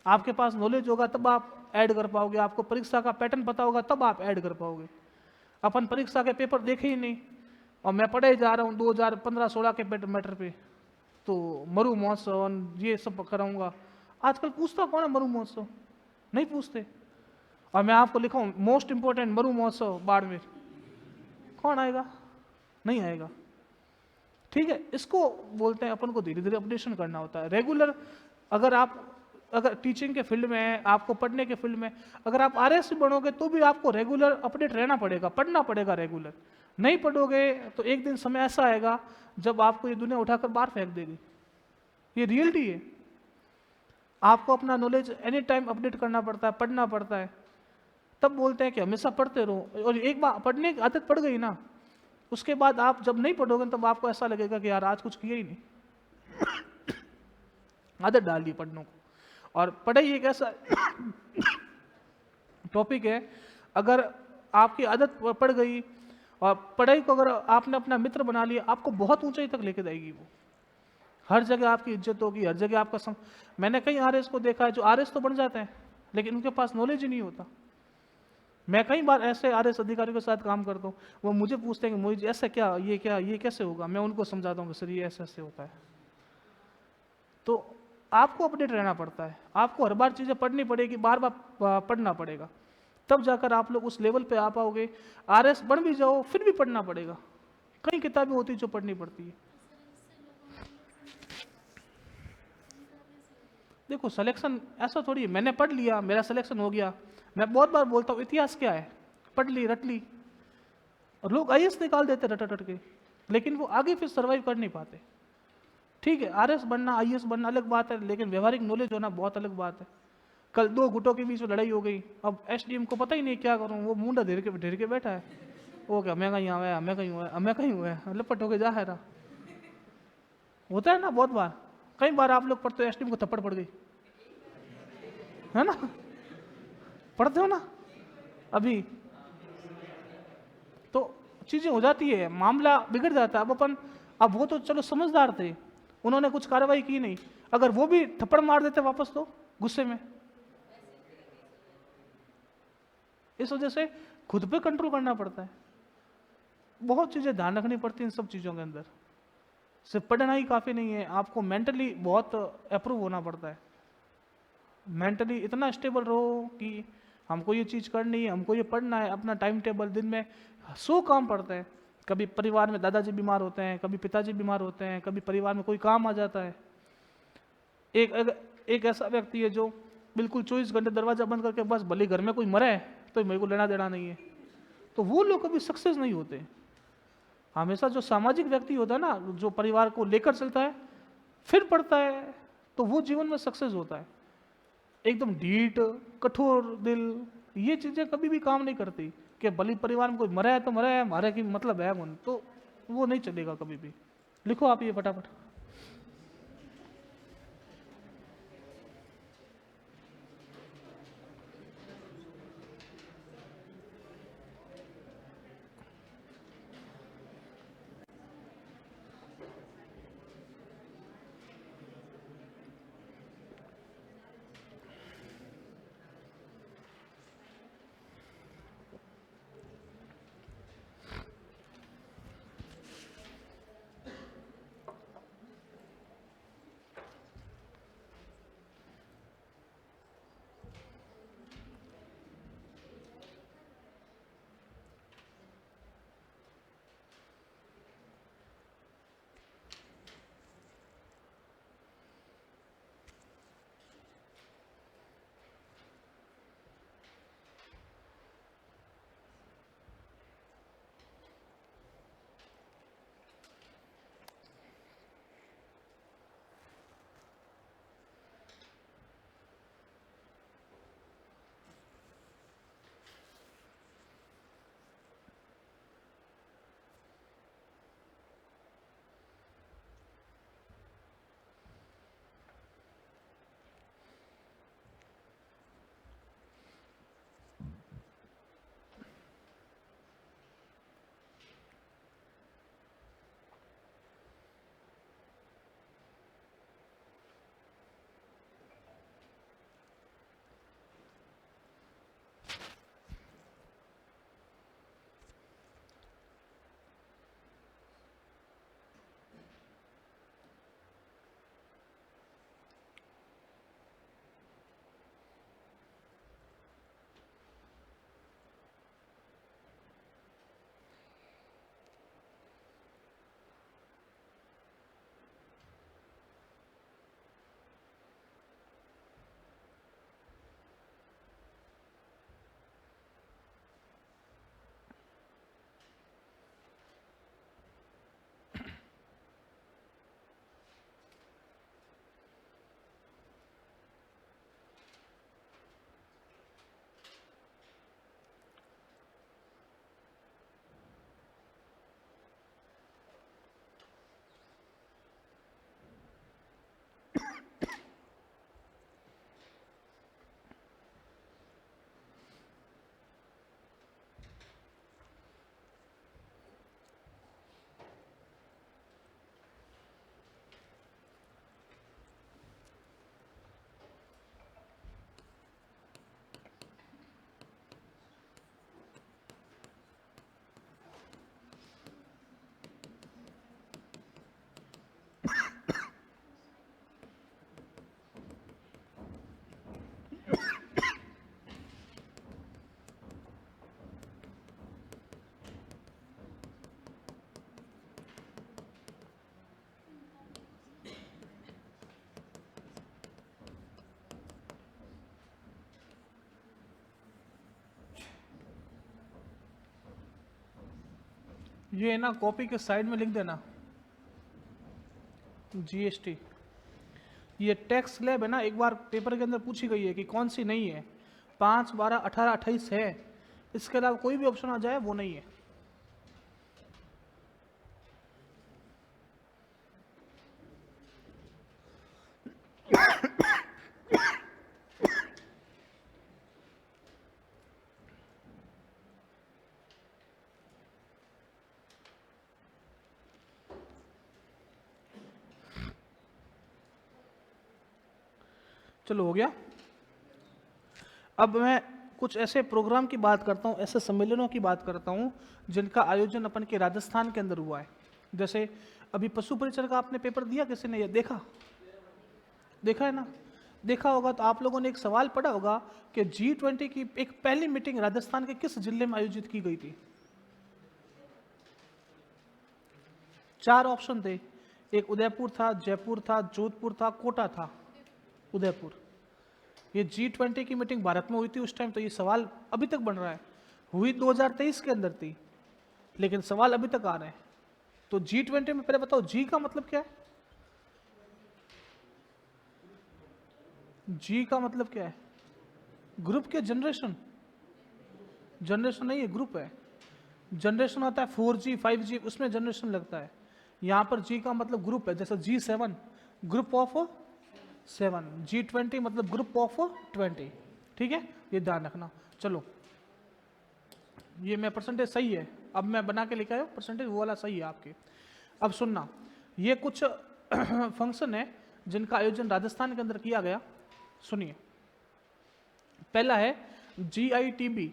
आपके पास नॉलेज होगा तब आप ऐड कर पाओगे, आपको परीक्षा का पैटर्न पता होगा तब आप ऐड कर पाओगे। अपन परीक्षा के पेपर देखे ही नहीं, और मैं पढ़े जा रहा हूँ 2015-16 के मैटर पे, तो मरु महोत्सव ये सब कराऊंगा। आजकल पूछता कौन है मरु महोत्सव, नहीं पूछते। और मैं आपको लिखाऊं मोस्ट इंपोर्टेंट मरु महोत्सव बाड़मेर, कौन आएगा, नहीं आएगा। ठीक है, इसको बोलते हैं अपन को धीरे धीरे अपडेशन करना होता है रेगुलर। अगर टीचिंग के फील्ड में है, आपको पढ़ने के फील्ड में, अगर आप आरएस भी बनोगे तो भी आपको रेगुलर अपडेट रहना पड़ेगा, पढ़ना पड़ेगा रेगुलर। नहीं पढ़ोगे तो एक दिन समय ऐसा आएगा जब आपको ये दुनिया उठाकर बाहर फेंक देगी। ये रियलिटी है। आपको अपना नॉलेज एनी टाइम अपडेट करना पड़ता है, पढ़ना पड़ता है। तब बोलते हैं कि हमेशा पढ़ते रहो, और एक बार पढ़ने की आदत पड़ गई ना, उसके बाद आप जब नहीं पढ़ोगे तब आपको ऐसा लगेगा कि यार आज कुछ किया ही नहीं। आदत डाल दी पढ़ने को। और पढ़ाई एक ऐसा टॉपिक है, अगर आपकी आदत पड़ गई और पढ़ाई को अगर आपने अपना मित्र बना लिया, आपको बहुत ऊंचाई तक लेके जाएगी वो। हर जगह आपकी इज्जत होगी, हर जगह आपका मैंने कई आरएस को देखा है जो आरएस तो बन जाते हैं लेकिन उनके पास नॉलेज ही नहीं होता। मैं कई बार ऐसे आरएस अधिकारियों के साथ काम करता हूँ, वो मुझे पूछते हैं कि मोहित जी ऐसा क्या, ये कैसे होगा, मैं उनको समझाता हूँ कि सर ये ऐसे ऐसे होता है। तो आपको अपडेट रहना पड़ता है, आपको हर बार चीज़ें पढ़नी पड़ेगी, बार बार पढ़ना पड़ेगा, तब जाकर आप लोग उस लेवल पे आ पाओगे। आरएस बन भी जाओ फिर भी पढ़ना पड़ेगा, कई किताबें होती है जो पढ़नी पड़ती है। देखो सिलेक्शन ऐसा थोड़ी है मैंने पढ़ लिया मेरा सिलेक्शन हो गया। मैं बहुत बार बोलता हूँ इतिहास क्या है, पढ़ ली रट ली, और लोग आईएएस निकाल देते रट रट के, लेकिन वो आगे फिर सर्वाइव कर नहीं पाते। ठीक है आरएस बनना आईएएस बनना अलग बात है, लेकिन व्यवहारिक नॉलेज होना बहुत अलग बात है। कल दो गुटों के बीच में लड़ाई हो गई, अब एसडीएम को पता ही नहीं क्या करूं, वो मुंडा ढेर के बैठा है, वो क्या मैं कहीं आया मैं कहीं हुआ मैं कहीं हुआ है, लपट होके जा है रहा। होता है ना बहुत बार, कई बार आप लोग पढ़ते हो एसडीएम को थप्पड़ पड़ गई, है ना, पढ़ते हो ना अभी, तो चीजें हो जाती है, मामला बिगड़ जाता है। अब वो तो चलो समझदार थे, उन्होंने कुछ कार्रवाई की नहीं, अगर वो भी थप्पड़ मार देते वापस तो गुस्से में, इस वजह से खुद पे कंट्रोल करना पड़ता है। बहुत चीजें ध्यान रखनी पड़ती हैं इन सब चीजों के अंदर, सिर्फ पढ़ना ही काफी नहीं है, आपको मेंटली बहुत अप्रूव होना पड़ता है। मेंटली इतना स्टेबल रहो कि हमको ये चीज़ करनी है, हमको ये पढ़ना है, अपना टाइम टेबल दिन में 100 काम पड़ते हैं। कभी परिवार में दादाजी बीमार होते हैं, कभी पिताजी बीमार होते हैं, कभी परिवार में कोई काम आ जाता है। एक ऐसा व्यक्ति है जो बिल्कुल 24 घंटे दरवाजा बंद करके बस भले घर में कोई मरे तो मेरे को लेना देना नहीं है, तो वो लोग कभी सक्सेस नहीं होते। हमेशा जो सामाजिक व्यक्ति होता है ना, जो परिवार को लेकर चलता है फिर पढ़ता है, तो वो जीवन में सक्सेस होता है। एकदम ढीठ कठोर दिल ये चीजें कभी भी काम नहीं करती, कि भली परिवार में कोई मरा है तो मरा है, हमारे की मतलब है कौन, तो वो नहीं चलेगा कभी भी। लिखो आप ये फटाफट। ये ना कॉपी के साइड में लिख देना जीएसटी। ये टैक्स स्लैब है ना, एक बार पेपर के अंदर पूछी गई है कि कौन सी नहीं है। 5, 12, 18, 28 है, इसके अलावा कोई भी ऑप्शन आ जाए वो नहीं है। चलो हो गया। अब मैं कुछ ऐसे प्रोग्राम की बात करता हूँ, ऐसे सम्मेलनों की बात करता हूँ जिनका आयोजन अपन के राजस्थान के अंदर हुआ है। जैसे अभी पशु परिचर का आपने पेपर दिया, किसी ने ये देखा? देखा है ना? देखा होगा तो आप लोगों ने एक सवाल पढ़ा होगा कि G20 की एक पहली मीटिंग राजस्थान के किस जिले में आयोजित की गई थी? 4 ऑप्शन थे, एक उदयपुर था, जयपुर था, जोधपुर था, कोटा था। उदयपुर। ये G20 की मीटिंग भारत में हुई थी उस टाइम, तो ये सवाल अभी तक बन रहा है। हुई 2023 के अंदर थी, लेकिन सवाल अभी तक आ रहे हैं। तो G20 में पहले बताओ जी का मतलब क्या है? जी का मतलब क्या है? ग्रुप के जनरेशन? जनरेशन नहीं है, ग्रुप है। जनरेशन होता है 4G 5G, उसमें जनरेशन लगता है। यहाँ पर जी का मतलब ग्रुप है, जैसे G7 ग्रुप ऑफ 7, G20 मतलब ग्रुप ऑफ 20। ठीक है, ये ध्यान रखना। चलो, ये मैं परसेंटेज सही है, अब मैं बना के लेके आया परसेंटेज, वो वाला सही है आपके। अब सुनना, ये कुछ फंक्शन है जिनका आयोजन राजस्थान के अंदर किया गया। सुनिए, पहला है GITB,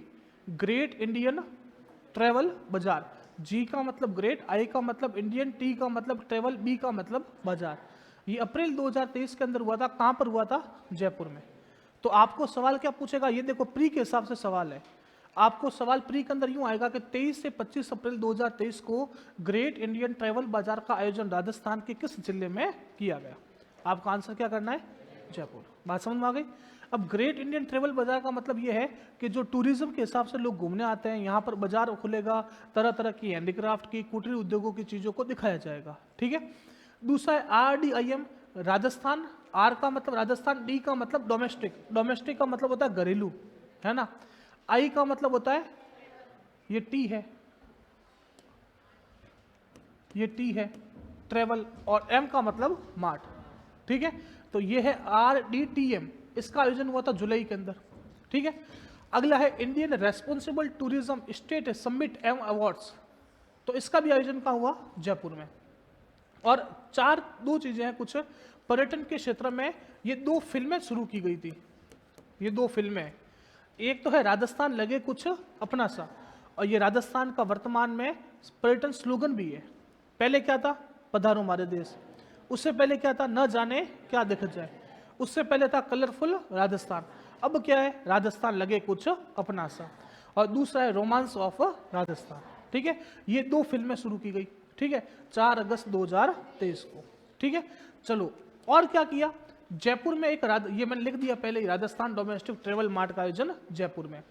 ग्रेट इंडियन ट्रेवल बाजार। जी का मतलब ग्रेट, आई का मतलब इंडियन, टी का मतलब ट्रेवल, बी का मतलब बाजार। ये अप्रैल 2023 के अंदर हुआ था। कहाँ पर हुआ था? जयपुर में। तो आपको सवाल क्या पूछेगा, ये देखो प्री के हिसाब से सवाल है। आपको सवाल प्री के अंदर यूं आएगा कि 23 से 25 अप्रैल 2023 को ग्रेट इंडियन ट्रेवल बाजार का आयोजन राजस्थान के किस जिले में किया गया? आपका आंसर क्या करना है? जयपुर। बात समझ में आ गई? अब ग्रेट इंडियन ट्रेवल बाजार का मतलब ये है कि जो टूरिज्म के हिसाब से लोग घूमने आते हैं, यहाँ पर बाजार खुलेगा, तरह तरह की हैंडीक्राफ्ट की, कुटीर उद्योगों की चीज़ों को दिखाया जाएगा। ठीक है। दूसरा है RDIM, राजस्थान। आर का मतलब राजस्थान, डी का मतलब डोमेस्टिक। डोमेस्टिक का मतलब होता है घरेलू, है ना। आई का मतलब होता है, ये टी है, ये टी है, ट्रेवल। और एम का मतलब मार्ट। ठीक है, तो ये है RDTM। इसका आयोजन हुआ था जुलाई के अंदर। ठीक है। अगला है Indian responsible tourism state summit एवं अवार्ड्स। तो इसका भी आयोजन कहाँ हुआ? जयपुर में। और दो चीजें हैं कुछ पर्यटन के क्षेत्र में। ये 2 फिल्में शुरू की गई थी, ये 2 फिल्में। एक तो है राजस्थान लगे कुछ अपना सा, और ये राजस्थान का वर्तमान में पर्यटन स्लोगन भी है। पहले क्या था? पधारो हमारे देश। उससे पहले क्या था? न जाने क्या दिख जाए। उससे पहले था कलरफुल राजस्थान। अब क्या है? राजस्थान लगे कुछ अपना सा। और दूसरा है रोमांस ऑफ राजस्थान। ठीक है, ये 2 फिल्में शुरू की गई। ठीक है, 4 अगस्त 2023 को। ठीक है, चलो और क्या किया? जयपुर में एक ये मैंने लिख दिया पहले ही, राजस्थान डोमेस्टिक ट्रेवल मार्ट का आयोजन जयपुर में।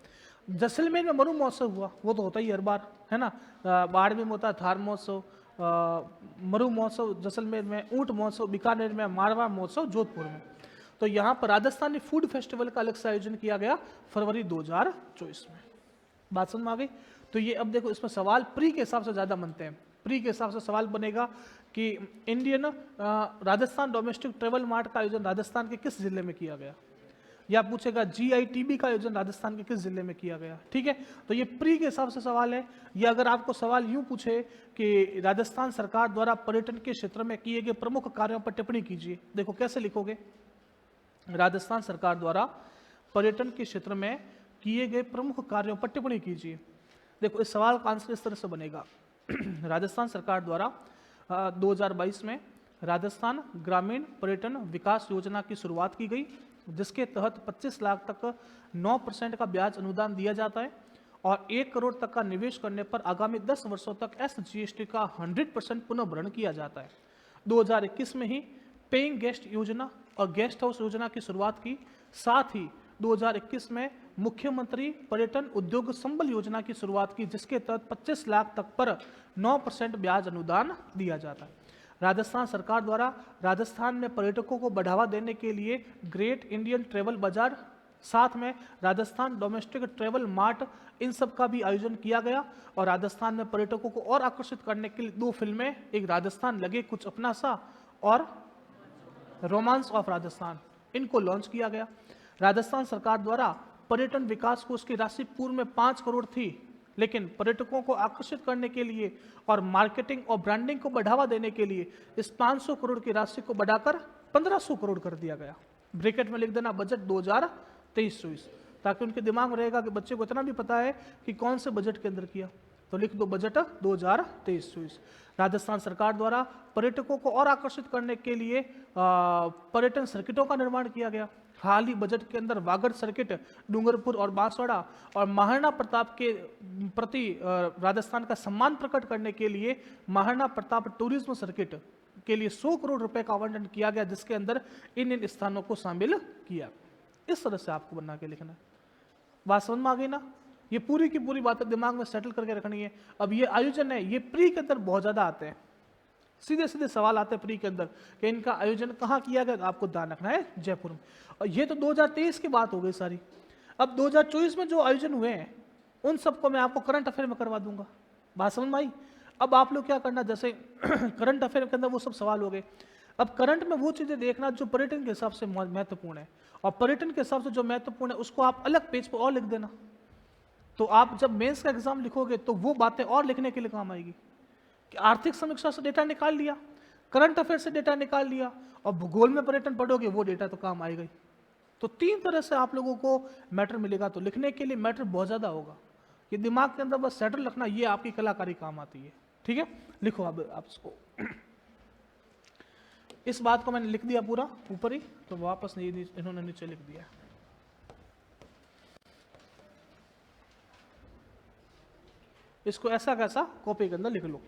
जैसलमेर में मरु महोत्सव हुआ, वो तो होता ही हर बार, है ना। बाड़मेर में होता है थार महोत्सव, मरु महोत्सव जैसलमेर में, ऊंट महोत्सव बीकानेर में, मारवा महोत्सव जोधपुर में। तो यहाँ पर राजस्थानी फूड फेस्टिवल का अलग से आयोजन किया गया फरवरी 2024 में। बात समझ में आ गई? तो ये अब देखो, इसमें सवाल प्री के हिसाब से ज़्यादा बनते हैं। प्री के हिसाब से सवाल बनेगा कि Indian Rajasthan domestic travel mart का आयोजन राजस्थान के किस जिले में किया गया, या पूछेगा GITB का आयोजन राजस्थान के किस जिले में किया गया। ठीक है, तो ये प्री के हिसाब से सवाल है। या अगर आपको सवाल यूं पूछे कि राजस्थान सरकार द्वारा पर्यटन के क्षेत्र में किए गए प्रमुख कार्यों पर टिप्पणी कीजिए, देखो कैसे लिखोगे? राजस्थान सरकार द्वारा पर्यटन के क्षेत्र में किए गए प्रमुख कार्यों पर टिप्पणी कीजिए। देखो इस सवाल का आंसर इस तरह से बनेगा। राजस्थान सरकार द्वारा 2022 में राजस्थान ग्रामीण पर्यटन विकास योजना की शुरुआत की गई, जिसके तहत 25 लाख तक 9% का ब्याज अनुदान दिया जाता है और 1 करोड़ तक का निवेश करने पर आगामी 10 वर्षों तक SGST का 100% पुनर्भरण किया जाता है। 2021 में ही पेइंग गेस्ट योजना और गेस्ट हाउस योजना की शुरुआत की, साथ ही 2021 में मुख्यमंत्री पर्यटन उद्योग संबल योजना की शुरुआत की, जिसके तहत 25 लाख तक पर 9% ब्याज अनुदान दिया जाता है। राजस्थान सरकार द्वारा राजस्थान में पर्यटकों को बढ़ावा देने के लिए ग्रेट इंडियन ट्रेवल बाजार, साथ में राजस्थान डोमेस्टिक ट्रेवल मार्ट, इन सब का भी आयोजन किया गया। और राजस्थान में पर्यटकों को और आकर्षित करने के लिए 2 फिल्में, एक राजस्थान लगे कुछ अपना सा और रोमांस ऑफ राजस्थान, इनको लॉन्च किया गया। राजस्थान सरकार द्वारा पर्यटन विकास कोष की राशि पूर्व में 5 करोड़ थी, लेकिन पर्यटकों को आकर्षित करने के लिए और मार्केटिंग और ब्रांडिंग को बढ़ावा देने के लिए इस 500 करोड़ की राशि को बढ़ाकर 1500 करोड़ कर दिया गया। ब्रैकेट में लिख देना बजट 2023-24, ताकि उनके दिमाग में रहेगा कि बच्चे को इतना भी पता है कि कौन से बजट के अंदर किया, तो लिख दो बजट 2023-24। राजस्थान सरकार द्वारा पर्यटकों को और आकर्षित करने के लिए पर्यटन सर्किटों का निर्माण किया गया। हाल ही बजट के अंदर वागड़ सर्किट, डूंगरपुर और बांसवाड़ा और महाराणा प्रताप के प्रति राजस्थान का सम्मान प्रकट करने के लिए महाराणा प्रताप टूरिज्म सर्किट के लिए 100 करोड़ रुपए का आवंटन किया गया, जिसके अंदर इन स्थानों को शामिल किया। इस तरह से आपको बना के लिखना है। बात समझ में आ गई ना? ये पूरी की पूरी बातें दिमाग में सेटल करके रखनी है। अब ये आयोजन है, ये प्री के अंदर बहुत ज्यादा आते हैं, सीधे सीधे सवाल आते हैं प्री के अंदर कि इनका आयोजन कहाँ किया गया, तो आपको ध्यान रखना है जयपुर में। और ये तो 2023 की बात हो गई सारी। अब 2024 में जो आयोजन हुए हैं उन सबको मैं आपको करंट अफेयर में करवा दूंगा। बात समझ में आई? अब आप लोग क्या करना, जैसे करंट अफेयर के अंदर वो सब सवाल हो गए, अब करंट में वो चीजें देखना जो पर्यटन के हिसाब से महत्वपूर्ण है, और पर्यटन के हिसाब से जो महत्वपूर्ण है उसको आप अलग पेज पर और लिख देना। तो आप जब मेंस का एग्जाम लिखोगे तो वो बातें और लिखने के लिए काम आएगी कि आर्थिक समीक्षा से डेटा निकाल लिया, करंट अफेयर से डेटा निकाल लिया, और भूगोल में पर्यटन पढ़ोगे वो डेटा तो काम आएगा ही। तो 3 तरह से आप लोगों को मैटर मिलेगा। तो लिखने के लिए मैटर बहुत ज़्यादा होगा, ये दिमाग के अंदर बस सेटल रखना, ये आपकी कलाकारी काम आती है। ठीक है, लिखो अब आप इसको। इस बात को मैंने लिख दिया पूरा ऊपर ही, तो वापस नहीं, इन्होंने नीचे लिख दिया। इसको ऐसा कैसा कॉपी के अंदर लिख लो।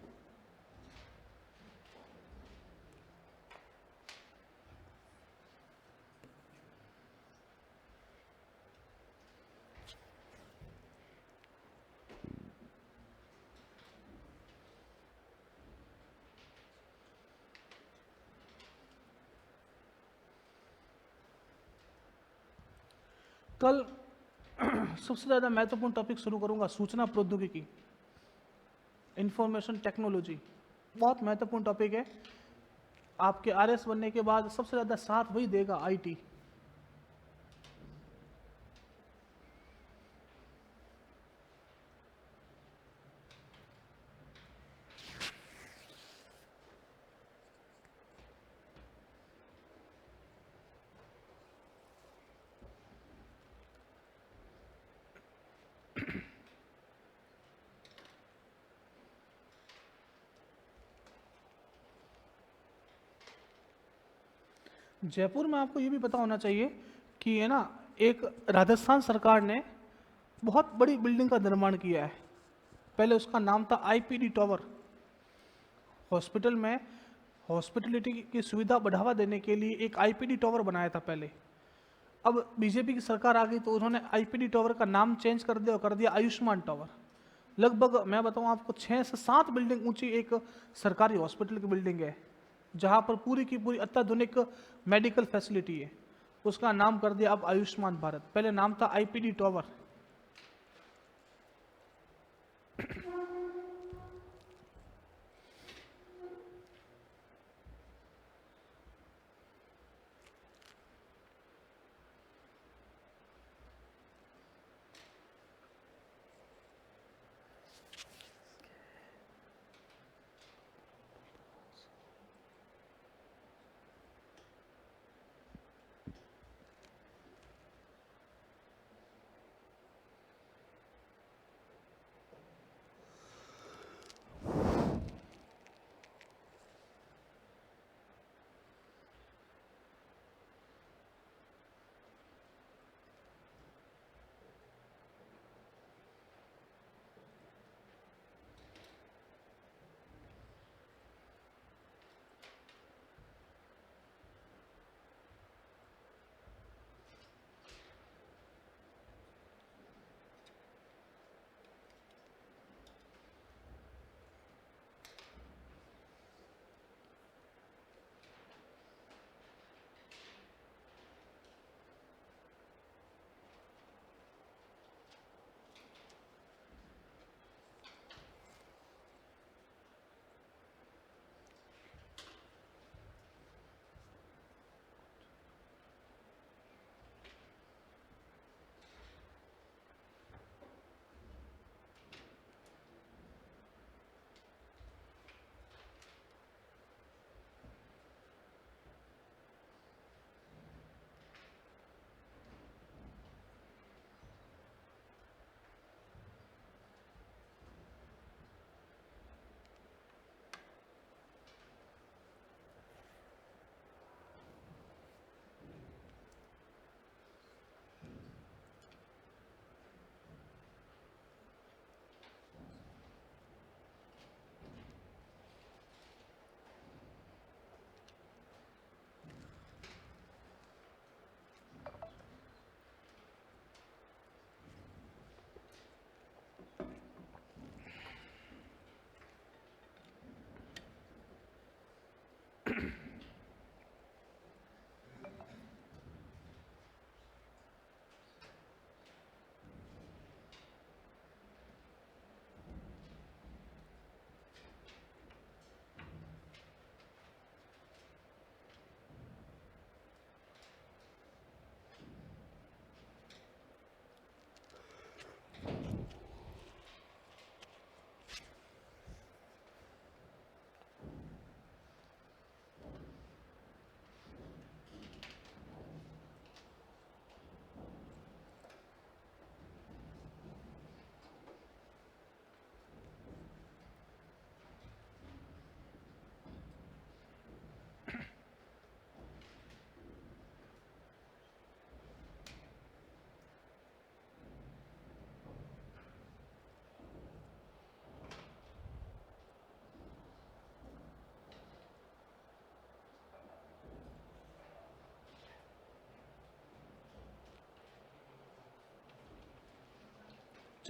कल सबसे ज़्यादा महत्वपूर्ण टॉपिक शुरू करूंगा, सूचना प्रौद्योगिकी, इंफॉर्मेशन टेक्नोलॉजी। बहुत महत्वपूर्ण टॉपिक है। आपके आरएस बनने के बाद सबसे ज़्यादा साथ वही देगा, आईटी। जयपुर में आपको ये भी पता होना चाहिए कि है ना, एक राजस्थान सरकार ने बहुत बड़ी बिल्डिंग का निर्माण किया है। पहले उसका नाम था आईपीडी टावर। हॉस्पिटल में हॉस्पिटलिटी की सुविधा बढ़ावा देने के लिए एक आईपीडी टावर बनाया था पहले। अब बीजेपी की सरकार आ गई तो उन्होंने आईपीडी टावर का नाम चेंज कर दिया और कर दिया आयुष्मान टावर। लगभग मैं बताऊं आपको 6 से 7 बिल्डिंग ऊंची एक सरकारी हॉस्पिटल की बिल्डिंग है, जहां पर पूरी की पूरी अत्याधुनिक मेडिकल फैसिलिटी है। उसका नाम कर दिया अब आयुष्मान भारत, पहले नाम था आईपीडी टावर।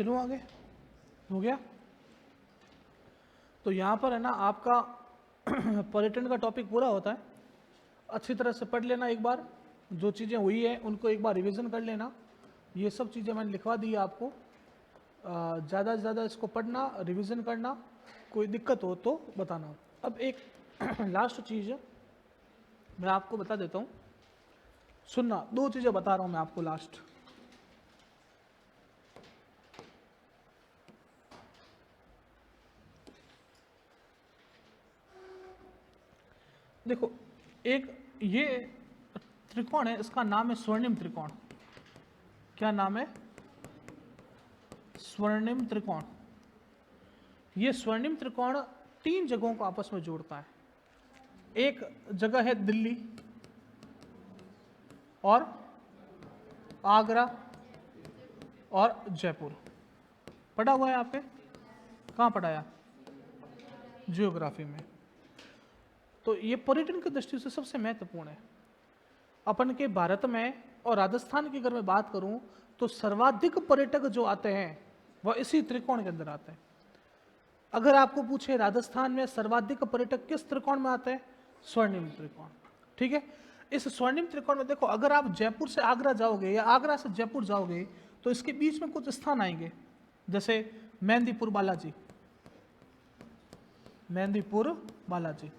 चलूँ आगे, हो गया। तो यहाँ पर है ना आपका पर्यटन का टॉपिक पूरा होता है। अच्छी तरह से पढ़ लेना एक बार, जो चीज़ें हुई है उनको एक बार रिवीजन कर लेना। ये सब चीज़ें मैंने लिखवा दी है आपको, ज़्यादा से ज़्यादा इसको पढ़ना, रिवीजन करना, कोई दिक्कत हो तो बताना। अब एक लास्ट चीज़ मैं आपको बता देता हूँ, सुनना, दो चीज़ें बता रहा हूँ मैं आपको लास्ट। देखो, एक ये त्रिकोण है, इसका नाम है स्वर्णिम त्रिकोण। क्या नाम है? स्वर्णिम त्रिकोण। ये स्वर्णिम त्रिकोण 3 जगहों को आपस में जोड़ता है। एक जगह है दिल्ली और आगरा और जयपुर। पढ़ा हुआ है आपके? कहाँ पढ़ाया? जियोग्राफी में। तो ये पर्यटन की दृष्टि से सबसे महत्वपूर्ण है। अपन के भारत में और राजस्थान की अगर मैं बात करूं तो सर्वाधिक पर्यटक जो आते हैं वह इसी त्रिकोण के अंदर आते हैं। अगर आपको पूछे राजस्थान में सर्वाधिक पर्यटक किस त्रिकोण में आते हैं? स्वर्णिम त्रिकोण। ठीक है, इस स्वर्णिम त्रिकोण में देखो, अगर आप जयपुर से आगरा जाओगे या आगरा से जयपुर जाओगे तो इसके बीच में कुछ स्थान आएंगे, जैसे मेहंदीपुर बालाजी। मेहंदीपुर बालाजी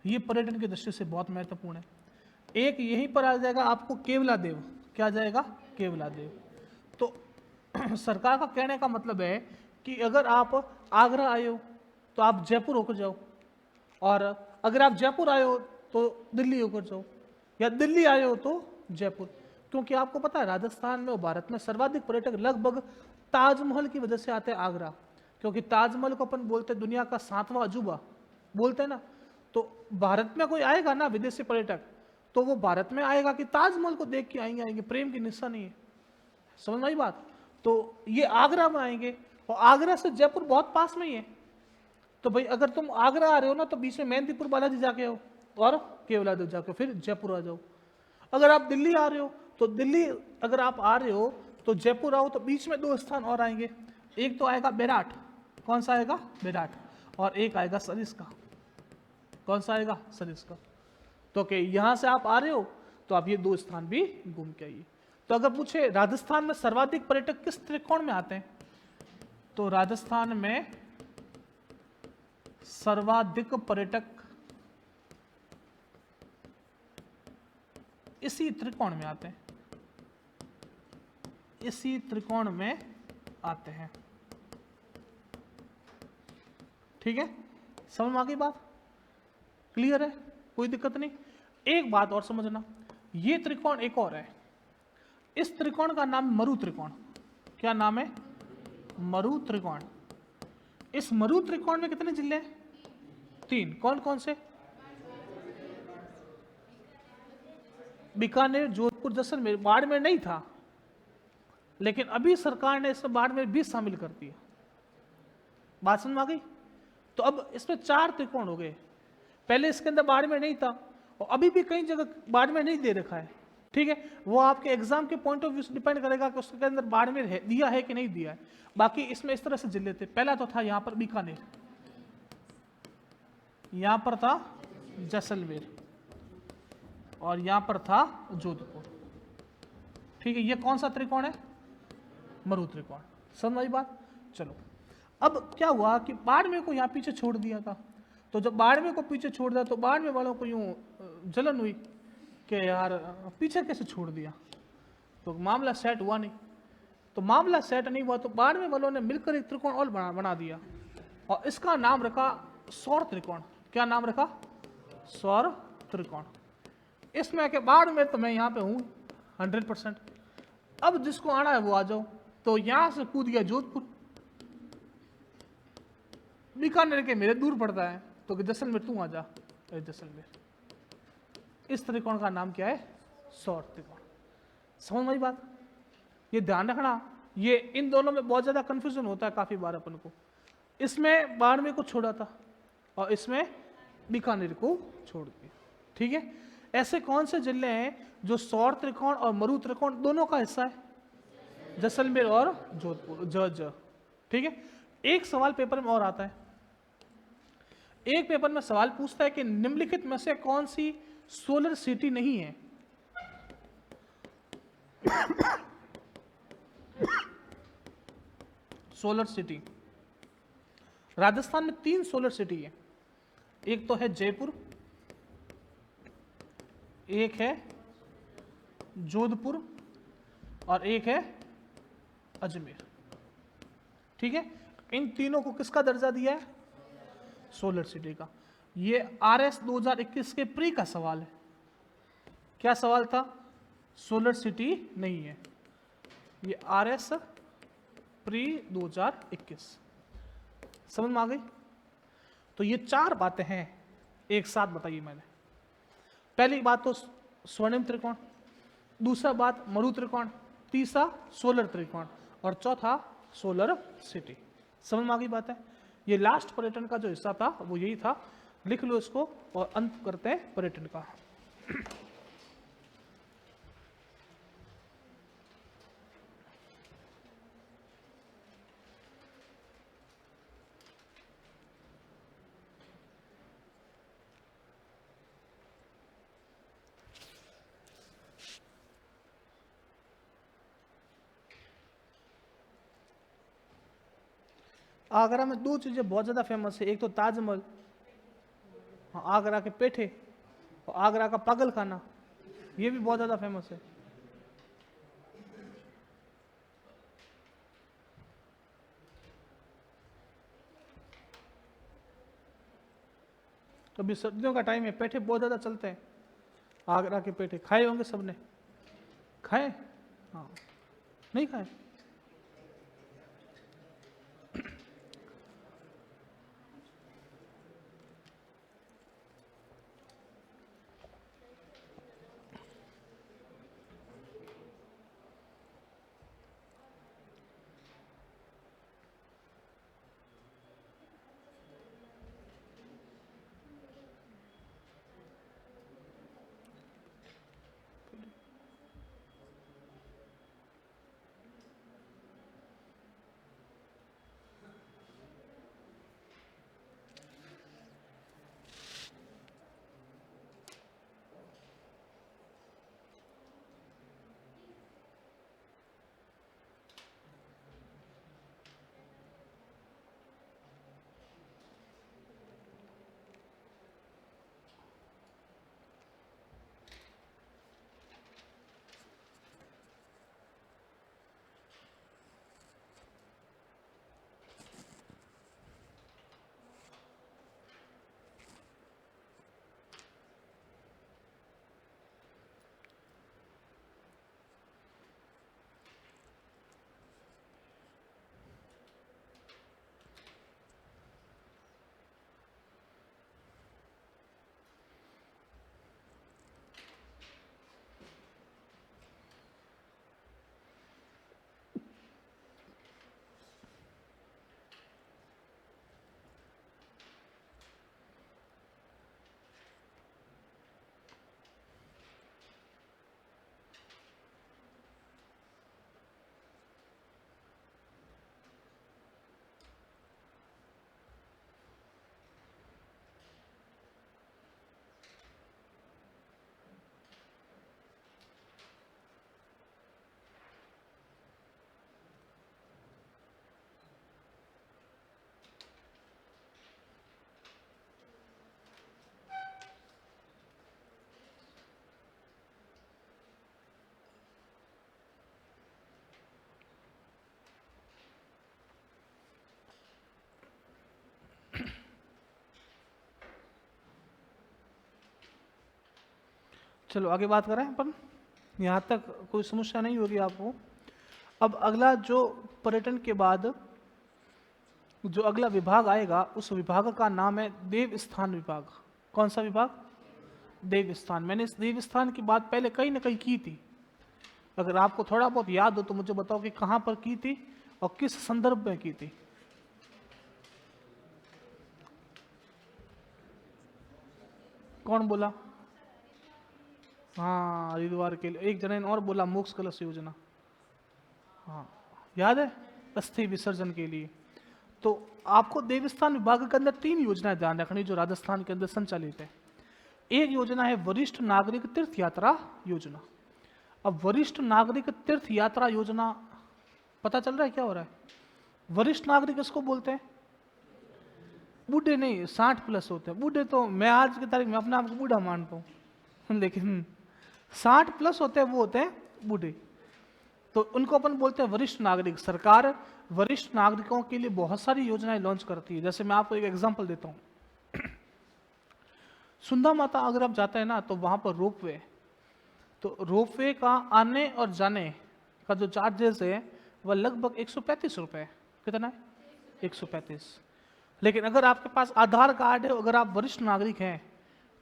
ये पर्यटन की दृष्टि से बहुत महत्वपूर्ण है। एक यहीं पर आ जाएगा आपको केवला देव। क्या आ जाएगा? केवला देव। तो सरकार का कहने का मतलब है कि अगर आप आगरा आए हो तो आप जयपुर होकर जाओ, और अगर आप जयपुर आए हो तो दिल्ली होकर जाओ, या दिल्ली आए हो तो जयपुर। क्योंकि आपको पता है राजस्थान में और भारत में सर्वाधिक पर्यटक लगभग ताजमहल की वजह से आते हैं आगरा, क्योंकि ताजमहल को अपन बोलते हैं दुनिया का 7वां अजूबा, बोलते हैं ना। तो भारत में कोई आएगा ना विदेशी पर्यटक, तो वो भारत में आएगा कि ताजमहल को देख के आएंगे, प्रेम की निशानी है। समझ में आई बात? तो ये आगरा में आएंगे, और आगरा से जयपुर बहुत पास में ही है। तो भाई अगर तुम आगरा आ रहे हो ना तो बीच में मेहंदीपुर बालाजी जाके आओ और केवला देव जाके फिर जयपुर आ जाओ। अगर आप दिल्ली आ रहे हो तो दिल्ली अगर आप आ रहे हो तो जयपुर आओ, तो बीच में 2 स्थान और आएंगे। एक तो आएगा बेराट। कौन सा आएगा? बेराट। और एक आएगा सरिस्का। कौन सा आएगा? सरिस्का। तो कि यहां से आप आ रहे हो तो आप ये 2 स्थान भी घूम के आइए। तो अगर पूछे राजस्थान में सर्वाधिक पर्यटक किस त्रिकोण में आते हैं, तो राजस्थान में सर्वाधिक पर्यटक इसी त्रिकोण में आते हैं, इसी त्रिकोण में आते हैं। ठीक है, समझ में आ गई बात? क्लियर है? कोई दिक्कत नहीं। एक बात और समझना, ये त्रिकोण एक और है। इस त्रिकोण का नाम मरु त्रिकोण। क्या नाम है? मरु त्रिकोण। इस मरु त्रिकोण में कितने जिले हैं? 3। कौन कौन से? बीकानेर, जोधपुर, जैसलमेर। बाड़मेर नहीं था, लेकिन अभी सरकार ने इसमें बाड़मेर भी शामिल कर दिया। बात समझ में आ गई? तो अब इसमें 4 त्रिकोण हो गए। पहले इसके अंदर बाड़मेर नहीं था, और अभी भी कई जगह बाड़मेर नहीं दे रखा है। ठीक है, वो आपके एग्जाम के पॉइंट ऑफ व्यू से डिपेंड करेगा कि उसके अंदर बाड़मेर है, दिया है कि नहीं दिया है। बाकी इसमें इस तरह से जिले थे। पहला तो था यहां पर बीकानेर, यहां पर था जैसलमेर, और यहां पर था जोधपुर। ठीक है, ये कौन सा त्रिकोण है? मरु त्रिकोण। समझ आई बात? चलो, अब क्या हुआ कि बाड़मेर को यहां पीछे छोड़ दिया था। तो जब बाड़मेर को पीछे छोड़ दिया तो बाड़मेर वालों को यूं जलन हुई कि यार पीछे कैसे छोड़ दिया, तो मामला सेट हुआ नहीं। तो मामला सेट नहीं हुआ तो बाड़मेर वालों ने मिलकर एक त्रिकोण और बना दिया, और इसका नाम रखा सौर त्रिकोण। क्या नाम रखा? सौर त्रिकोण। इसमें के बाड़मेर तो मैं यहाँ पे हूँ 100%। अब जिसको आना है वो आ जाओ। तो यहां से कूद गया जोधपुर, बीकानेर के मेरे दूर पड़ता है, तो जैसलमेर तू आ जा। जैसलमेर। इस त्रिकोण का नाम क्या है? सौर त्रिकोण। समझ में आई बात? ये ध्यान रखना, ये इन दोनों में बहुत ज्यादा कंफ्यूजन होता है काफी बार अपन को। इसमें बाड़मेर को छोड़ा था और इसमें बीकानेर को छोड़ दिया। ठीक है, ऐसे कौन से जिले हैं जो सौर त्रिकोण और मरु त्रिकोण दोनों का हिस्सा है? जैसलमेर और जोधपुर ज। ठीक है, एक सवाल पेपर में और आता है। एक पेपर में सवाल पूछता है कि निम्नलिखित में से कौन सी सोलर सिटी नहीं है। सोलर सिटी, राजस्थान में 3 सोलर सिटी है। एक तो है जयपुर, एक है जोधपुर और एक है अजमेर। ठीक है, इन तीनों को किसका दर्जा दिया है? सोलर सिटी का। ये RS 2021 के प्री का सवाल है। क्या सवाल था? सोलर सिटी नहीं है। ये RS प्री 2021 समझ में आ गई? तो ये 4 बातें हैं, एक साथ बताइए मैंने। पहली बात तो स्वर्णिम त्रिकोण, दूसरा बात मरु त्रिकोण, तीसरा सोलर त्रिकोण और चौथा सोलर सिटी। समझ में आ गई बात है? ये लास्ट पर्यटन का जो हिस्सा था वो यही था। लिख लो इसको और अंत करते हैं पर्यटन का। आगरा में 2 चीजें बहुत ज्यादा फेमस है, एक तो ताजमहल, हाँ, आगरा के पेठे और आगरा का पागल खाना, ये भी बहुत ज्यादा फेमस है। तो अभी सर्दियों का टाइम है, पेठे बहुत ज्यादा चलते हैं। आगरा के पेठे खाए होंगे सबने, खाए? हाँ, नहीं खाए? चलो आगे बात करें अपन, यहाँ तक कोई समस्या नहीं होगी आपको। अब अगला जो पर्यटन के बाद जो अगला विभाग आएगा उस विभाग का नाम है देव स्थान विभाग। कौन सा विभाग? देव स्थान। मैंने इस देव स्थान की बात पहले कहीं ना कहीं की थी, अगर आपको थोड़ा बहुत याद हो तो मुझे बताओ कि कहाँ पर की थी और किस संदर्भ में की थी। कौन बोला? हाँ, हरिद्वार के लिए। एक जने ने और बोला मोक्ष कलश योजना। हाँ, याद है, अस्थि विसर्जन के लिए। तो आपको देवस्थान विभाग के अंदर 3 योजनाएं ध्यान रखनी जो राजस्थान के अंदर संचालित है। एक योजना है वरिष्ठ नागरिक तीर्थ यात्रा योजना। अब वरिष्ठ नागरिक तीर्थ यात्रा योजना, पता चल रहा है क्या हो रहा है? वरिष्ठ नागरिक इसको बोलते हैं, बूढ़े नहीं, 60 प्लस होते हैं। बूढ़े तो मैं आज की तारीख में अपने आप को बूढ़ा मानता हूँ, लेकिन 60 प्लस होते हैं वो होते हैं बूढ़े। तो उनको अपन बोलते हैं वरिष्ठ नागरिक। सरकार वरिष्ठ नागरिकों के लिए बहुत सारी योजनाएं लॉन्च करती है। जैसे मैं आपको एक एग्जांपल देता हूँ, सुंदा माता अगर आप जाते हैं ना तो वहां पर रोपवे, तो रोपवे का आने और जाने का जो चार्जेस है वह लगभग 135 रुपए। कितना है? 135। लेकिन अगर आपके पास आधार कार्ड है, अगर आप वरिष्ठ नागरिक हैं,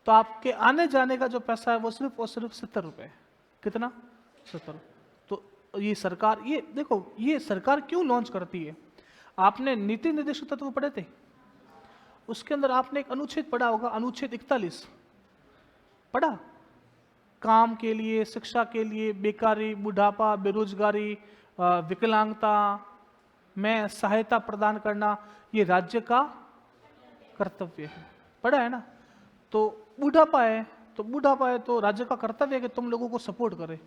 तो आपके आने जाने का जो पैसा है वो सिर्फ और सिर्फ 70 रुपए। कितना? 70। तो ये सरकार, ये देखो, ये सरकार क्यों लॉन्च करती है? आपने नीति निर्देशक तत्व पढ़े थे, उसके अंदर आपने एक अनुच्छेद पढ़ा होगा, अनुच्छेद 41 पढ़ा। काम के लिए, शिक्षा के लिए, बेकारी, बुढ़ापा, बेरोजगारी, विकलांगता में सहायता प्रदान करना, ये राज्य का कर्तव्य है। पढ़ा है ना? तो बुढ़ापा है, तो बुढ़ापा है तो राज्य का कर्तव्य है कि तुम लोगों को सपोर्ट करे।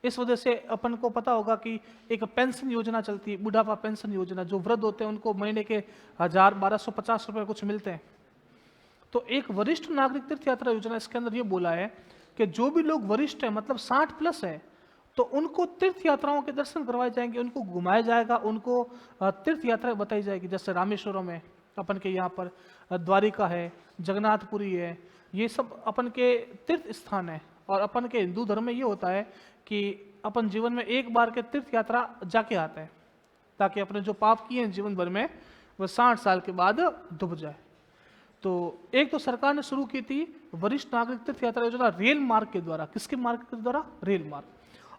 इस वजह से अपन को पता होगा कि एक पेंशन योजना चलती है, बुढ़ापा पेंशन योजना। जो वृद्ध होते हैं उनको महीने के 1250 रुपए कुछ मिलते हैं। तो एक वरिष्ठ नागरिक तीर्थ यात्रा योजना, इसके अंदर ये बोला है कि जो भी लोग वरिष्ठ है, मतलब 60 प्लस है, तो उनको तीर्थ यात्राओं के दर्शन करवाए जाएंगे, उनको घुमाया जाएगा, उनको तीर्थ यात्रा बताई जाएगी। जैसे रामेश्वरम है, अपन के यहाँ पर द्वारिका है, जगन्नाथपुरी है, ये सब अपन के तीर्थ स्थान है। और अपन के हिंदू धर्म में ये होता है कि अपन जीवन में एक बार के तीर्थ यात्रा जाके आते हैं, ताकि अपने जो पाप किए हैं जीवन भर में वह 60 साल के बाद डूब जाए। तो एक तो सरकार ने शुरू की थी वरिष्ठ नागरिक तीर्थ यात्रा योजना रेल मार्ग के द्वारा। किसके मार्ग के द्वारा? रेल मार्ग।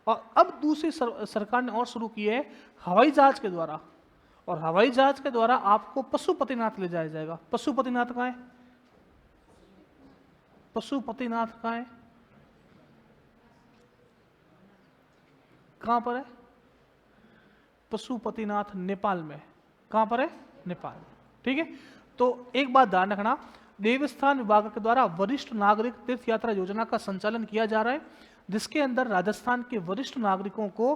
और अब दूसरी सरकार ने और शुरू की है हवाई जहाज के द्वारा। और हवाई जहाज के द्वारा आपको पशुपतिनाथ ले जाया जाएगा। पशुपतिनाथ कहाँ है? पशुपतिनाथ कहाँ है? कहां पर है? पशुपतिनाथ नेपाल में। कहां पर है? नेपाल में। ठीक है। तो एक बात ध्यान रखना, देवस्थान विभाग के द्वारा वरिष्ठ नागरिक तीर्थ यात्रा योजना का संचालन किया जा रहा है, जिसके अंदर राजस्थान के वरिष्ठ नागरिकों को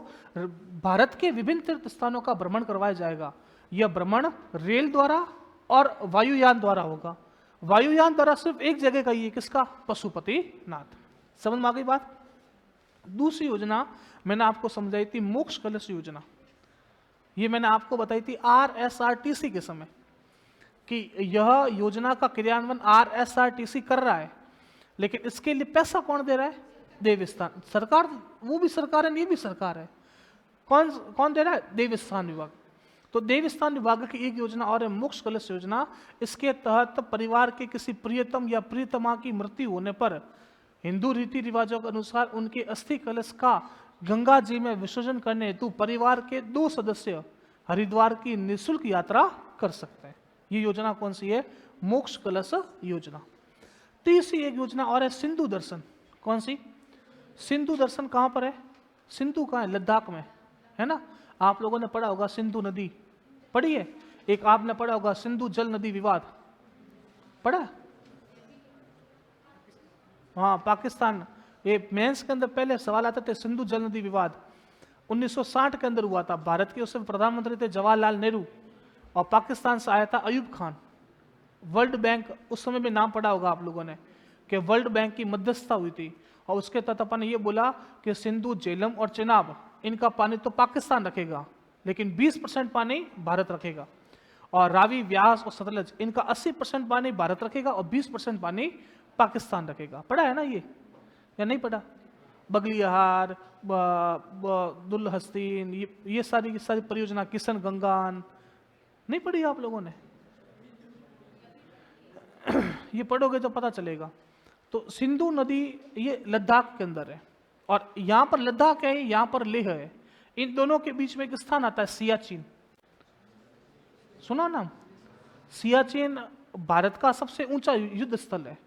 भारत के विभिन्न तीर्थ स्थानों का भ्रमण करवाया जाएगा। यह भ्रमण रेल द्वारा और वायुयान द्वारा होगा। वायुयान द्वारा सिर्फ एक जगह का ही है, किसका? पशुपतिनाथ। समझ में आ गई बात? दूसरी योजना मैंने आपको समझाई थी मोक्ष कलश योजना। ये मैंने आपको बताई थी RSRTC के समय कि यह योजना का क्रियान्वयन RSRTC कर रहा है, लेकिन इसके लिए पैसा कौन दे रहा है? देवस्थान सरकार। वो भी सरकार है, ये भी सरकार है। कौन दे रहा है? देवस्थान विभाग। तो देवस्थान विभाग की एक योजना और है मोक्ष कलश योजना। इसके तहत परिवार के किसी प्रियतम या प्रियतमा की मृत्यु होने पर हिंदू रीति रिवाजों के अनुसार उनके अस्थि कलश का गंगा जी में विसर्जन करने हेतु परिवार के 2 सदस्य हरिद्वार की निःशुल्क यात्रा कर सकते हैं। ये योजना कौन सी है? मोक्ष कलश योजना। तीसरी एक योजना और है सिंधु दर्शन। कौन सी? सिंधु दर्शन कहां पर है? सिंधु कहां है? लद्दाख में है ना। आप लोगों ने पढ़ा होगा सिंधु नदी, पढ़ी है। एक आपने पढ़ा होगा सिंधु जल नदी विवाद, पढ़ा? हाँ, पाकिस्तान। ये मेंस के अंदर पहले सवाल आते थे, सिंधु जल नदी विवाद 1960 के अंदर हुआ था। भारत के उस समय प्रधानमंत्री थे जवाहरलाल नेहरू, और पाकिस्तान से आया था अयूब खान। वर्ल्ड बैंक, उस समय भी नाम पढ़ा होगा आप लोगों ने, कि वर्ल्ड बैंक की मध्यस्थता हुई थी, और उसके तहत अपन ने ये बोला कि सिंधु, झेलम और चेनाब, इनका पानी तो पाकिस्तान रखेगा, लेकिन 20% पानी भारत रखेगा। और रावी, व्यास और सतलज, इनका 80% पानी भारत रखेगा और 20% पानी पाकिस्तान रखेगा। पढ़ा है ना ये, या नहीं पढ़ा? बगलियाहार, दुल्हस्तीन, ये सारी परियोजना, किशन गंगान, नहीं पढ़ी आप लोगों ने? ये पढ़ोगे तो पता चलेगा। तो सिंधु नदी ये लद्दाख के अंदर है, और यहां पर लद्दाख है, यहां पर लेह है। इन दोनों के बीच में एक स्थान आता है सियाचिन। सुना नाम? सियाचिन भारत का सबसे ऊंचा युद्ध स्थल है।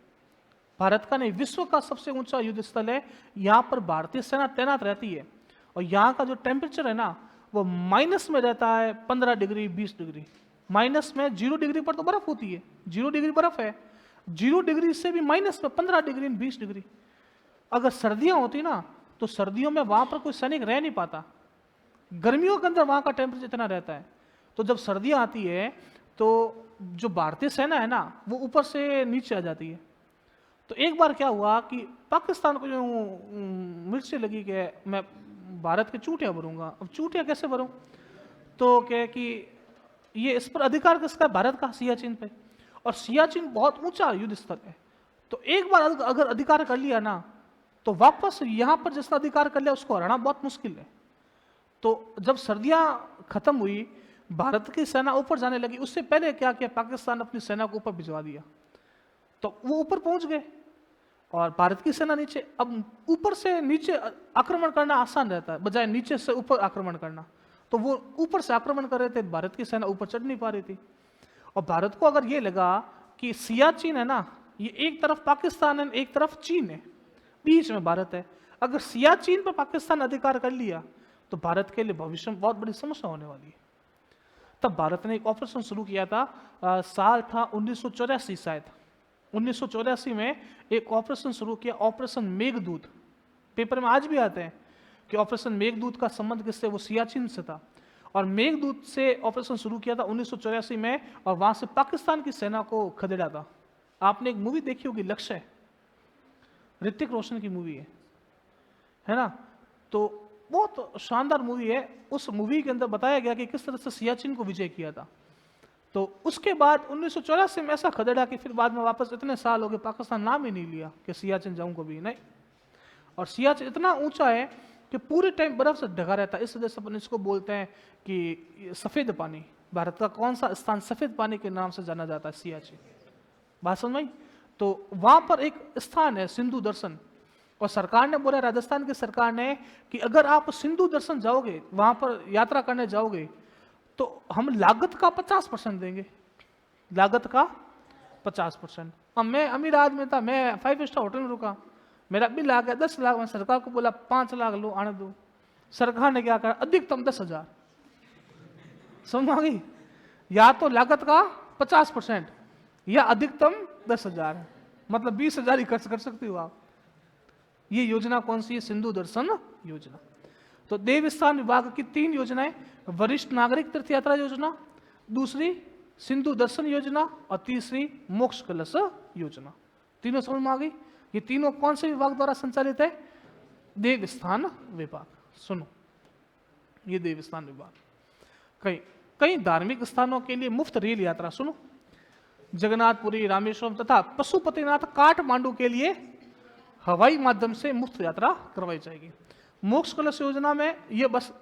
भारत का नहीं, विश्व का सबसे ऊंचा युद्ध स्थल है। यहाँ पर भारतीय सेना तैनात रहती है, और यहाँ का जो टेम्परेचर है ना, वो माइनस में रहता है 15 डिग्री 20 डिग्री। माइनस में 0 डिग्री पर तो बर्फ होती है, 0 डिग्री बर्फ है, 0 डिग्री से भी माइनस में 15 डिग्री 20 डिग्री। अगर सर्दियां होती ना तो सर्दियों में वहां पर कोई सैनिक रह नहीं पाता, गर्मियों के अंदर वहां का टेम्परेचर इतना रहता है। तो जब सर्दियां आती है तो जो भारतीय सेना है ना वो ऊपर से नीचे आ जाती है। तो एक बार क्या हुआ कि पाकिस्तान को जो मिर्ची लगी कि मैं भारत के चूटियां भरूंगा। अब चूटियां कैसे भरूं? तो क्या कि ये इस पर अधिकार किसका है? भारत का, सियाचिन पे। और सियाचिन बहुत ऊंचा युद्ध स्थल है। तो एक बार अगर अधिकार कर लिया ना तो वापस यहां पर जिसका अधिकार कर लिया उसको हराना बहुत मुश्किल है। तो जब सर्दियां खत्म हुई, भारत की सेना ऊपर जाने लगी, उससे पहले क्या किया, पाकिस्तान अपनी सेना को ऊपर भिजवा दिया। तो वो ऊपर पहुंच गए और भारत की सेना नीचे। अब ऊपर से नीचे आक्रमण करना आसान रहता है बजाय नीचे से ऊपर आक्रमण करना। तो वो ऊपर से आक्रमण कर रहे थे, भारत की सेना ऊपर चढ़ नहीं पा रही थी। और भारत को अगर ये लगा कि सियाचिन है ना, ये एक तरफ पाकिस्तान है एक तरफ चीन है, बीच में भारत है, अगर सियाचिन पर पाकिस्तान अधिकार कर लिया तो भारत के लिए भविष्य में बहुत बड़ी समस्या होने वाली है। तब भारत ने एक ऑपरेशन शुरू किया था, साल था 1984 शायद। 1984 में एक ऑपरेशन शुरू किया, ऑपरेशन मेघदूत। पेपर में आज भी आते हैं कि ऑपरेशन मेघदूत का संबंध किससे? वो सियाचिन से था। और मेघदूत से ऑपरेशन शुरू किया था 1984 में और वहां से पाकिस्तान की सेना को खदेड़ा था। आपने एक मूवी देखी होगी लक्ष्य, ऋतिक रोशन की मूवी है ना? तो बहुत शानदार मूवी है। उस मूवी के अंदर बताया गया कि किस तरह से सियाचिन को विजय किया था। तो उसके बाद 1984 में ऐसा खदेड़ा कि फिर बाद में वापस इतने साल हो गए पाकिस्तान नाम ही नहीं लिया कि सियाचिन जाऊं कभी नहीं। और सियाचिन इतना ऊंचा है कि पूरे टाइम बर्फ से ढका रहता है। इस वजह से अपन इसको बोलते हैं कि सफेद पानी। भारत का कौन सा स्थान सफेद पानी के नाम से जाना जाता है? सियाचिन। बात समझ में? तो वहां पर एक स्थान है सिंधु दर्शन, और सरकार ने बोला, राजस्थान की सरकार ने, कि अगर आप सिंधु दर्शन जाओगे, वहां पर यात्रा करने जाओगे, तो हम लागत का 50% देंगे। लागत का 50%। अब मैं अमीर आदमी था, मैं 5 स्टार होटल में रुका, मेरा बिल आ गया 10 लाख। मैं सरकार को बोला 5 लाख लो, आने दो। सरकार ने क्या करा? अधिकतम 10,000। समझ आ गई? या तो लागत का 50% या अधिकतम 10,000, मतलब 20,000 ही खर्च कर सकते हो आप। ये योजना कौन सी है? सिंधु दर्शन योजना। तो देवस्थान विभाग की 3 योजनाएं, वरिष्ठ नागरिक तीर्थ यात्रा योजना, दूसरी सिंधु दर्शन योजना और तीसरी मोक्ष कलश योजना। तीनों समझ में आ गई? ये तीनों कौन से विभाग द्वारा संचालित है? देवस्थान विभाग। सुनो, ये देवस्थान विभाग। कई कई धार्मिक स्थानों के लिए मुफ्त रेल यात्रा। सुनो, जगन्नाथपुरी, रामेश्वरम तथा पशुपतिनाथ काठमांडू के लिए हवाई माध्यम से मुफ्त यात्रा करवाई जाएगी। मोक्ष कलश योजना में ये बस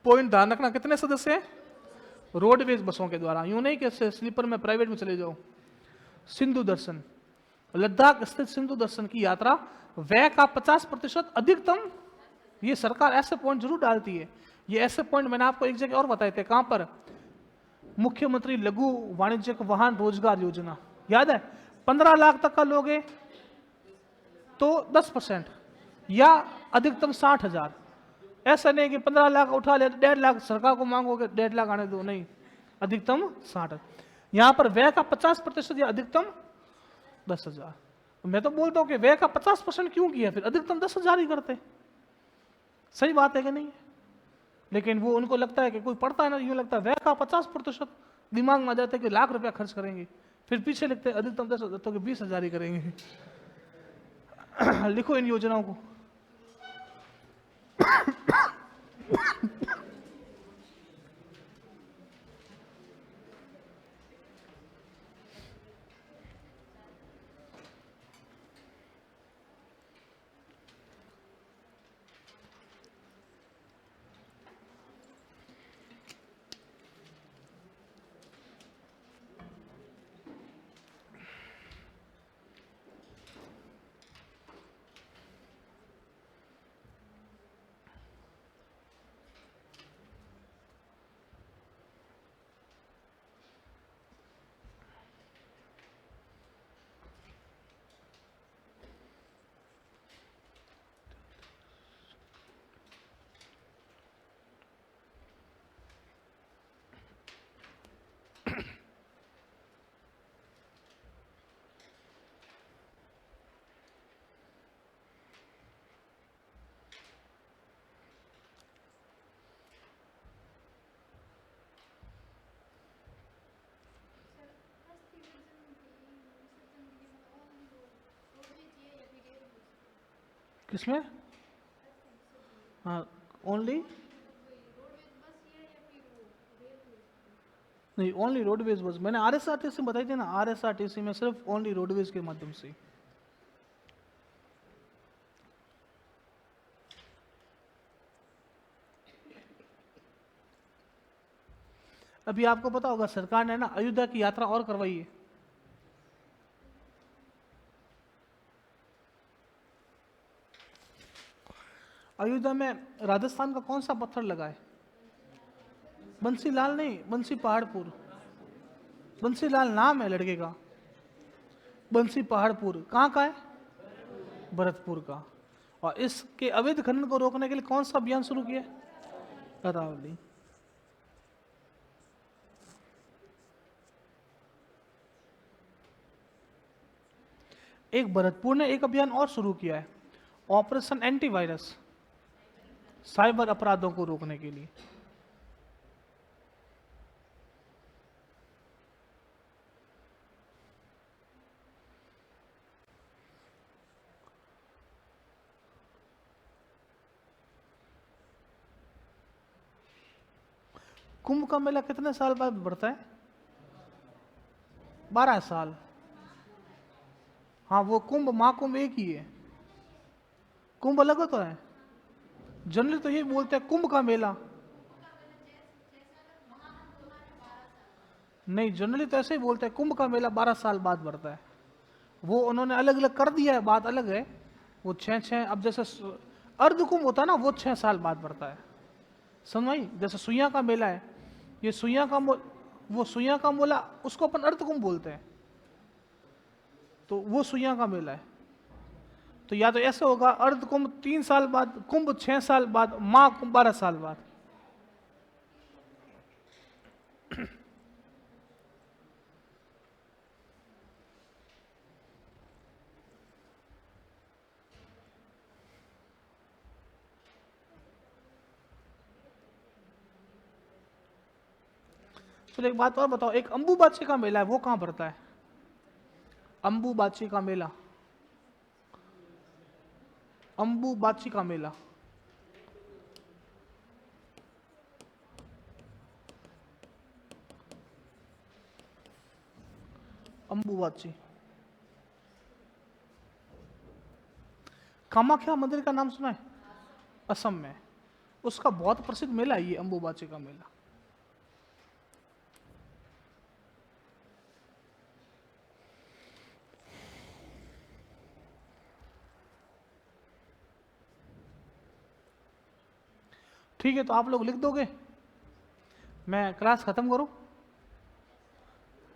पॉइंट ध्यान रखना, कितने सदस्य हैं? रोडवेज बसों के द्वारा, यूं नहीं कि स्लीपर में प्राइवेट में चले जाओ। सिंधु दर्शन, लद्दाख स्थित सिंधु दर्शन की यात्रा, व्यय का 50% अधिकतम। ये सरकार ऐसे पॉइंट जरूर डालती है। ये ऐसे पॉइंट मैंने आपको एक जगह और बताए थे, कहां पर? मुख्यमंत्री लघु वाणिज्यिक वाहन रोजगार योजना, याद है? 15 लाख तक का लोगे तो 10% या अधिकतम 60,000। ऐसा नहीं कि 15 लाख उठा ले 1.5 लाख सरकार को मांगोगे, 1.5 लाख आने दो, नहीं, अधिकतम 60। यहां पर व्यय का 50% या अधिकतम 10,000। मैं तो बोलता हूं कि व्यय का 50% क्यों किया, फिर अधिकतम 10,000 ही करते। सही बात है कि नहीं? लेकिन वो उनको लगता है कि कोई पढ़ता है ना, यूं लगता है व्यय का 50%, दिमाग में आ जाता है कि लाख रुपया खर्च करेंगे, फिर पीछे लिखते हैं अधिकतम 10,000, तो 20,000 ही करेंगे। लिखो इन योजनाओं को। किसमें? हाँ, ओनली नहीं, ओनली रोडवेज बस। मैंने आरएसआरटीसी बताई थी ना, आरएसआरटीसी में सिर्फ ओनली रोडवेज के माध्यम से। अभी आपको पता होगा सरकार ने ना अयोध्या की यात्रा और करवाई है। अयोध्या में राजस्थान का कौन सा पत्थर लगा है? बंसीलाल नहीं, बंसी पहाड़पुर। बंसीलाल नाम है लड़के का। बंसी पहाड़पुर कहाँ का है? भरतपुर का। और इसके अवैध खनन को रोकने के लिए कौन सा अभियान शुरू किया? अरावली। एक भरतपुर ने एक अभियान और शुरू किया है, ऑपरेशन एंटीवायरस, साइबर अपराधों को रोकने के लिए। कुंभ का मेला कितने साल बाद बढ़ता है? 12 साल। हाँ, वो कुंभ महाकुंभ एक ही है, कुंभ अलग होता है। जनरली तो ये बोलते हैं कुंभ का मेला। नहीं, जनरली तो ऐसे ही बोलते हैं कुंभ का मेला 12 साल बाद बढ़ता है। वो उन्होंने अलग अलग कर दिया है, बात अलग है। वो 6 अब जैसे अर्ध कुंभ होता है ना, वो 6 साल बाद बढ़ता है। समझ आई? जैसे सुइया का मेला है, ये सुइया का वो सुइया का मेला उसको अपन अर्ध कुंभ बोलते हैं, तो वो सुइया का मेला है। तो या तो ऐसे होगा अर्ध कुंभ 3 साल बाद, कुंभ 6 साल बाद, महाकुंभ 12 साल बाद। चलो एक बात और बताओ, एक अंबुबाची का मेला है, वो कहां पड़ता है? अंबुबाची का मेला, अंबुबाची का मेला। अंबुबाची कामाख्या मंदिर का नाम सुना है? असम में उसका बहुत प्रसिद्ध मेला है ये अंबुबाची का मेला। ठीक है, तो आप लोग लिख दोगे, मैं क्लास खत्म करूं?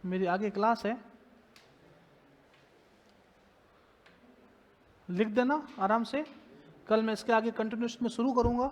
मेरी आगे क्लास है, लिख देना आराम से। कल मैं इसके आगे कंटिन्यूस में शुरू करूंगा।